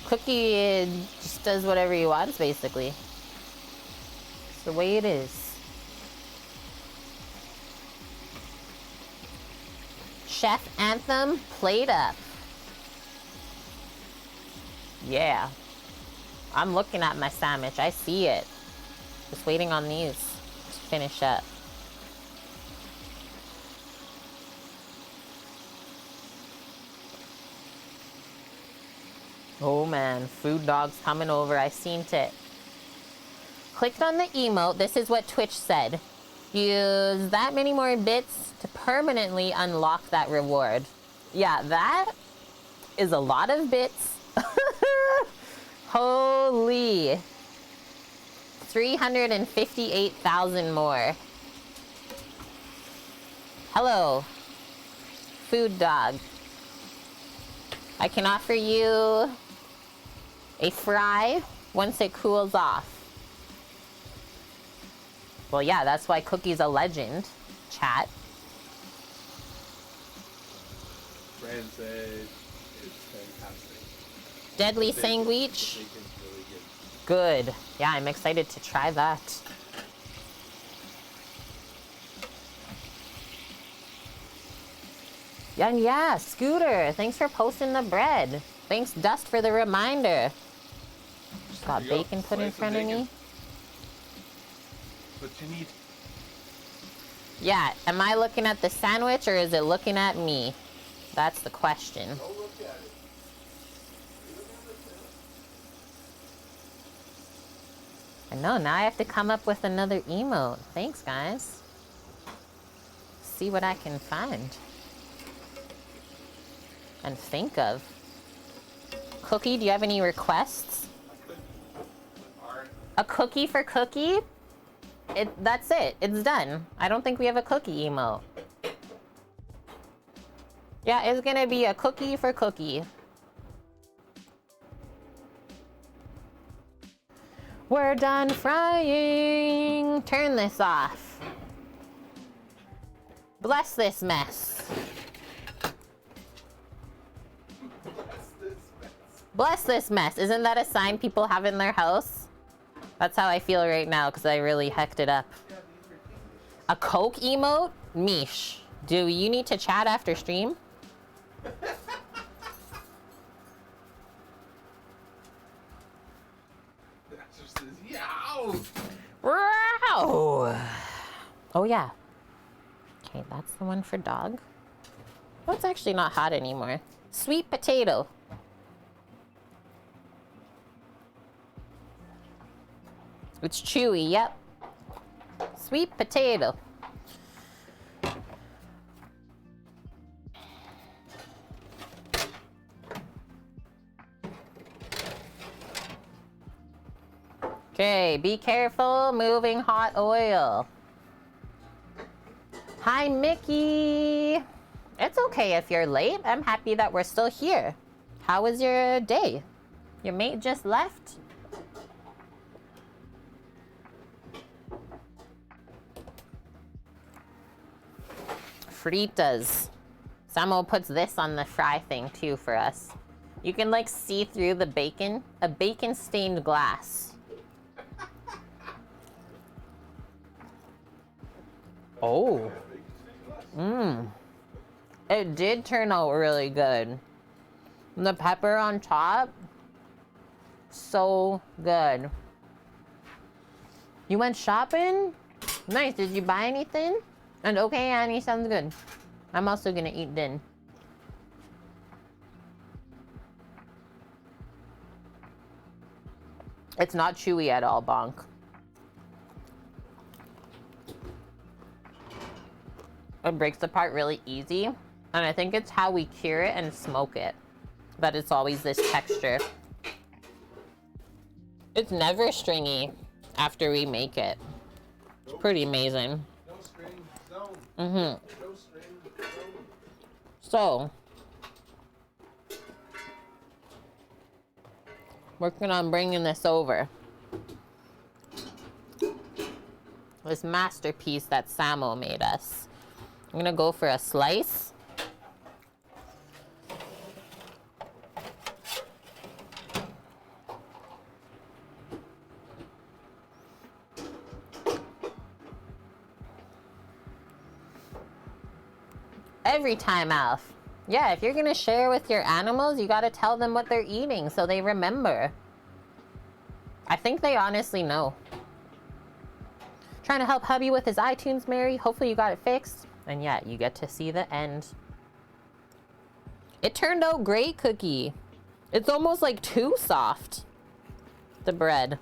Cookie just does whatever he wants, basically. It's the way it is. Chef Anthem, plate up. Yeah. I'm looking at my sandwich. I see it. Just waiting on these to finish up. Oh man, food dog's coming over. I seen it. Clicked on the emote. This is what Twitch said. Use that many more bits to permanently unlock that reward. Yeah, that is a lot of bits. Holy. 358,000 more. Hello, food dog. I can offer you a fry once it cools off. Well, yeah, that's why Cookie's a legend, chat. Brand said it's fantastic. Deadly Sandwich. The bacon's really Good. Yeah, I'm excited to try that. Yeah, and yeah, Scooter, thanks for posting the bread. Thanks, Dust, for the reminder. Just got There you go. bacon put in Slice of front of bacon. me. What you need. Yeah, am I looking at the sandwich or is it looking at me? That's the question. Go look at it. I know, now I have to come up with another emote. Thanks, guys. See what I can find. And think of. Cookie, do you have any requests? A cookie for Cookie? That's it. It's done. I don't think we have a cookie emote. Yeah, it's gonna be a cookie for Cookie. We're done frying. Turn this off. Bless this mess. Bless this mess. Isn't that a sign people have in their house? That's how I feel right now because I really hecked it up. A Coke emote? Mish. Do you need to chat after stream? The answer says, yow! Wow. Oh yeah. Okay, that's the one for dog. Oh, it's actually not hot anymore. Sweet potato. It's chewy, yep. Sweet potato. Okay, be careful moving hot oil. Hi, Mickey. It's okay if you're late. I'm happy that we're still here. How was your day? Your mate just left? Fritas. Samo puts this on the fry thing too for us. You can like see through the bacon. A bacon stained glass. Oh. It did turn out really good. The pepper on top, so good. You went shopping? Nice. Did you buy anything? And okay, Annie, sounds good. I'm also gonna eat din. It's not chewy at all, Bonk. It breaks apart really easy. And I think it's how we cure it and smoke it, that it's always this texture. It's never stringy after we make it. It's pretty amazing. No string zone. No string zone. So, working on bringing this over. This masterpiece that Samo made us. I'm gonna go for a slice. Every time, Alf. Yeah, if you're gonna share with your animals, you gotta tell them what they're eating so they remember. I think they honestly know. Trying to help hubby with his iTunes, Mary. Hopefully you got it fixed. And yeah, you get to see the end. It turned out great, Cookie. It's almost like too soft, the bread.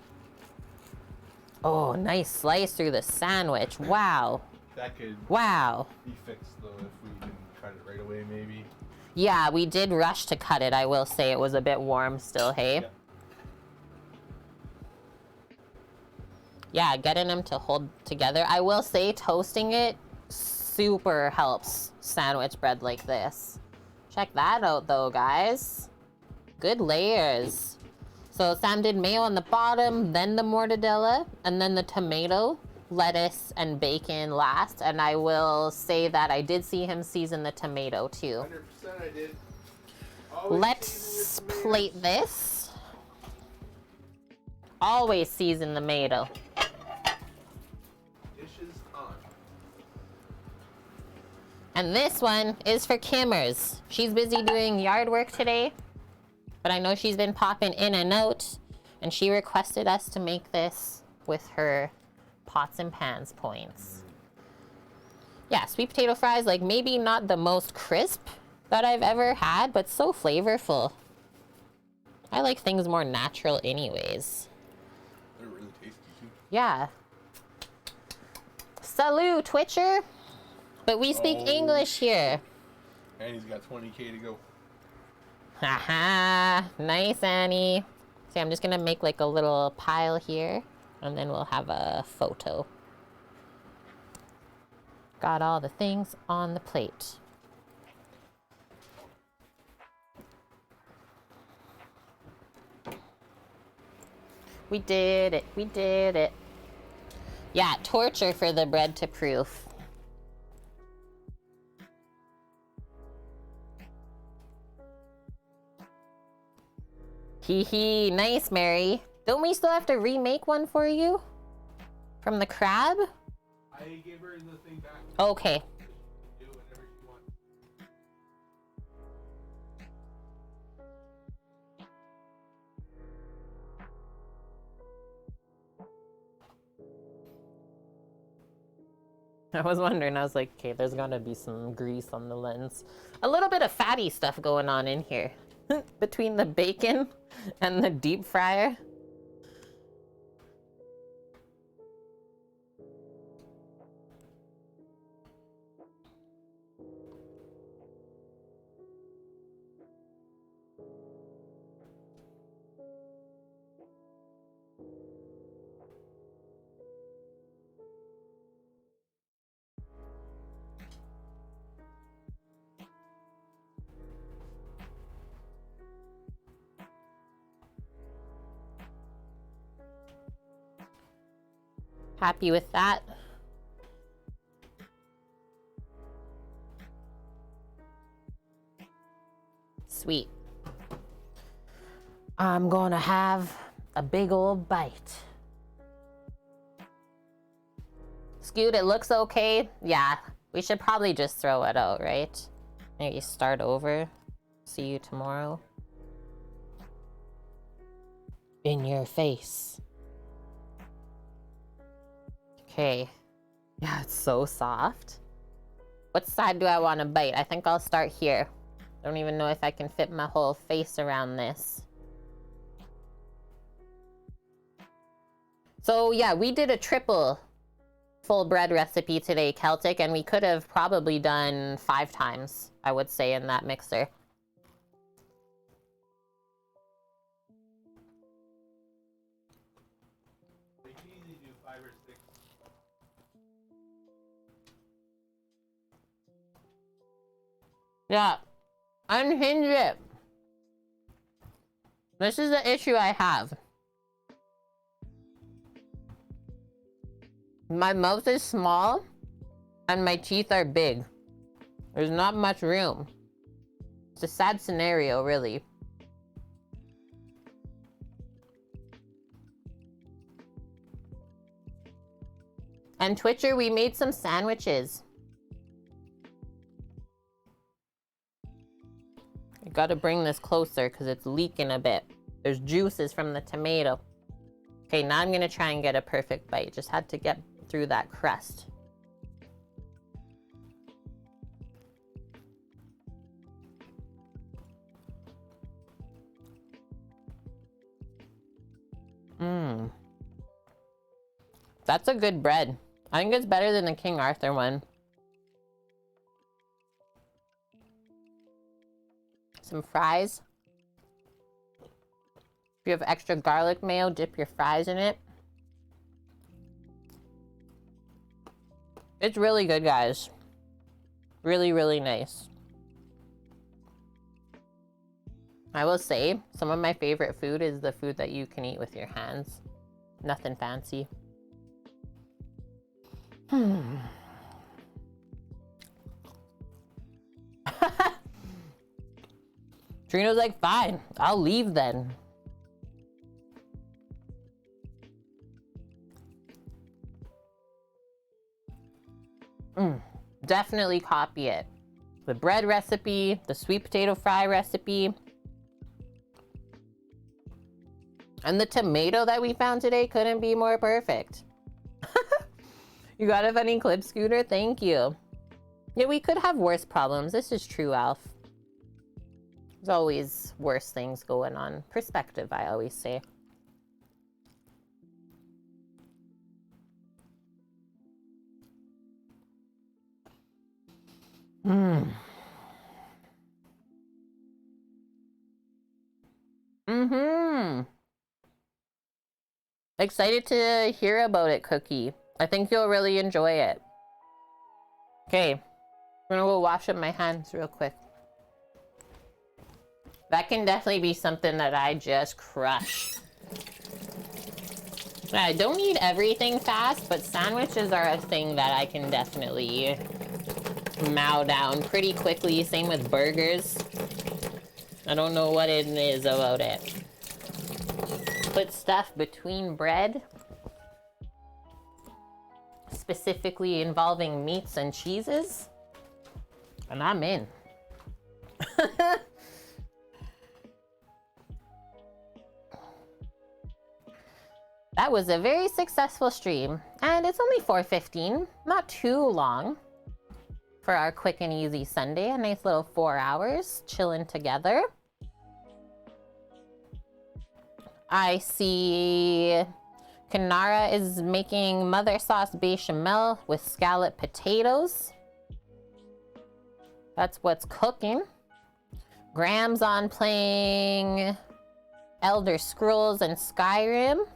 Oh, nice slice through the sandwich. Wow. That could Wow. be fixed though if we didn't cut it right away, maybe. Yeah, we did rush to cut it. I will say it was a bit warm still, hey? Yeah, getting them to hold together. I will say toasting it super helps sandwich bread like this. Check that out though, guys. Good layers. So Sam did mayo on the bottom, then the mortadella, and then the tomato, lettuce, and bacon last. And I will say that I did see him season the tomato too. 100% I did. Always Let's plate this. Always season the tomato. Dishes on. And this one is for Kimmers. She's busy doing yard work today, but I know she's been popping in and out, and she requested us to make this with her pots and pans points. Yeah, sweet potato fries, like maybe not the most crisp that I've ever had, but so flavorful. I like things more natural anyways. They're really tasty too. Yeah. Salut, Twitcher. But we speak English here. And he's got 20K to go. Haha, nice, Annie. See, I'm just gonna make like a little pile here, and then we'll have a photo. Got all the things on the plate. We did it, we did it. Yeah, torture for the bread to proof. Hee hee, nice, Mary. Don't we still have to remake one for you? From the crab? I gave her the thing back. Okay. Do whatever you want. I was wondering, I was like, okay, there's gonna be some grease on the lens. A little bit of fatty stuff going on in here. Between the bacon and the deep fryer. Happy with that. Sweet. I'm gonna have a big old bite. Scoot, it looks okay. Yeah, we should probably just throw it out, right? Maybe start over. See you tomorrow. In your face. Okay. Yeah, it's so soft. What side do I want to bite? I think I'll start here. Don't even know if I can fit my whole face around this. So yeah, we did a triple full bread recipe today, Celtic, and we could have probably done 5 times, I would say, in that mixer. You can easily do 5 or 6. Yeah, unhinge it. This is the issue I have. My mouth is small and my teeth are big. There's not much room. It's a sad scenario, really. And Twitcher, we made some sandwiches. I gotta bring this closer because it's leaking a bit. There's juices from the tomato. Okay, now I'm gonna try and get a perfect bite. Just had to get through that crust. Mmm. That's a good bread. I think it's better than the King Arthur one. Some fries. If you have extra garlic mayo, dip your fries in it. It's really good, guys. Really, really nice. I will say, some of my favorite food is the food that you can eat with your hands. Nothing fancy. Trina's like, fine, I'll leave then. Definitely copy it. The bread recipe, the sweet potato fry recipe, and the tomato that we found today couldn't be more perfect. You got a funny clip, Scooter? Thank you. Yeah, we could have worse problems. This is true, Alf. There's always worse things going on. Perspective, I always say. Excited to hear about it, Cookie. I think you'll really enjoy it. Okay, I'm gonna go wash up my hands real quick. That can definitely be something that I just crush. I don't eat everything fast, but sandwiches are a thing that I can definitely mow down pretty quickly. Same with burgers. I don't know what it is about it. Put stuff between bread, specifically involving meats and cheeses, and I'm in. That was a very successful stream, and it's only 4:15, not too long for our quick and easy Sunday. A nice little 4 hours chilling together. I see Kanara is making mother sauce bechamel with scallop potatoes. That's what's cooking. Graham's on playing Elder Scrolls and Skyrim.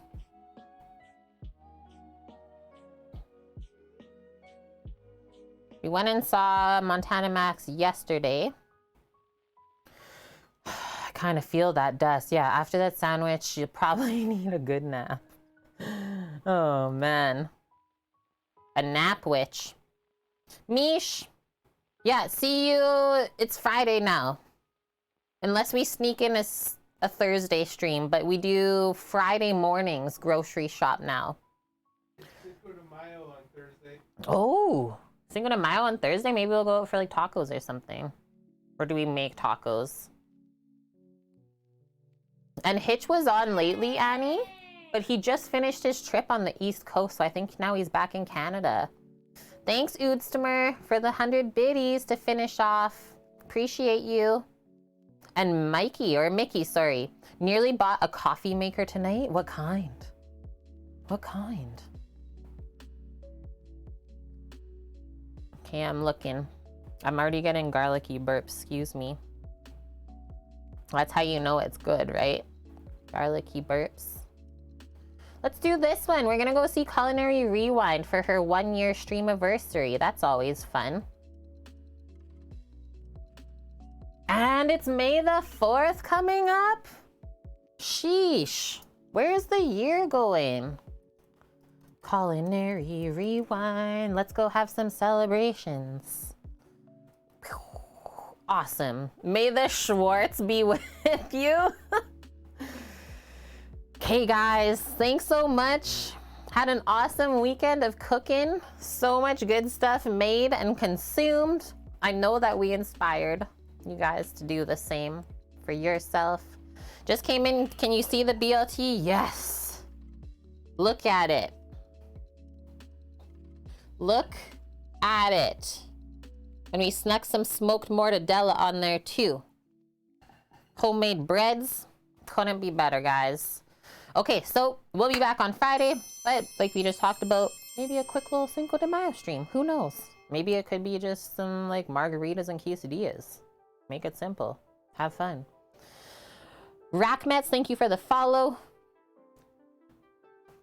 We went and saw Montana Max yesterday. I kind of feel that dust. Yeah, after that sandwich, you probably need a good nap. Oh, man. A nap witch. Mish. Yeah, see you. It's Friday now. Unless we sneak in a Thursday stream, but we do Friday mornings grocery shop now. Let's go to Mayo on Thursday. Oh, Cinco de Mayo on Thursday. Maybe we'll go out for like tacos or something. Or do we make tacos? And Hitch was on lately, Annie, but he just finished his trip on the East Coast, so I think now he's back in Canada. Thanks, Oodstemer, for the 100 biddies to finish off. Appreciate you. And Mickey, sorry, nearly bought a coffee maker tonight. What kind? What kind? Okay, I'm looking. I'm already getting garlicky burps, excuse me. That's how you know it's good, right? Garlicky burps. Let's do this one. We're gonna go see Culinary Rewind for her 1-year streamiversary. That's always fun. And it's May the 4th coming up? Sheesh. Where's the year going? Culinary Rewind. Let's go have some celebrations. Awesome. May the Schwartz be with you. Okay, guys. Thanks so much. Had an awesome weekend of cooking. So much good stuff made and consumed. I know that we inspired you guys to do the same for yourself. Just came in. Can you see the BLT? Yes. Look at it. Look at it. And we snuck some smoked mortadella on there too. Homemade breads. Couldn't be better, guys. Okay, so we'll be back on Friday, but like we just talked about, maybe a quick little Cinco de Mayo stream. Who knows? Maybe it could be just some like margaritas and quesadillas. Make it simple. Have fun. Rackmets, thank you for the follow.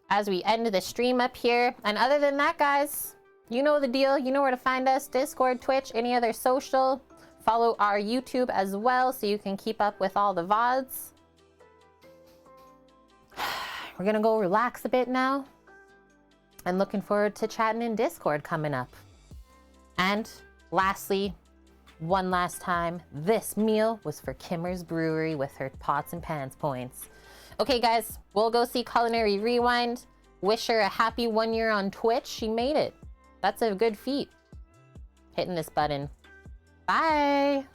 As we end the stream up here. And other than that, guys, you know the deal. You know where to find us. Discord, Twitch, any other social. Follow our YouTube as well so you can keep up with all the VODs. We're gonna go relax a bit now. And looking forward to chatting in Discord coming up. And lastly, one last time, this meal was for Kimmer's Brewery with her pots and pans points. Okay, guys, we'll go see Culinary Rewind. Wish her a happy 1 year on Twitch. She made it. That's a good feat. Hitting this button. Bye.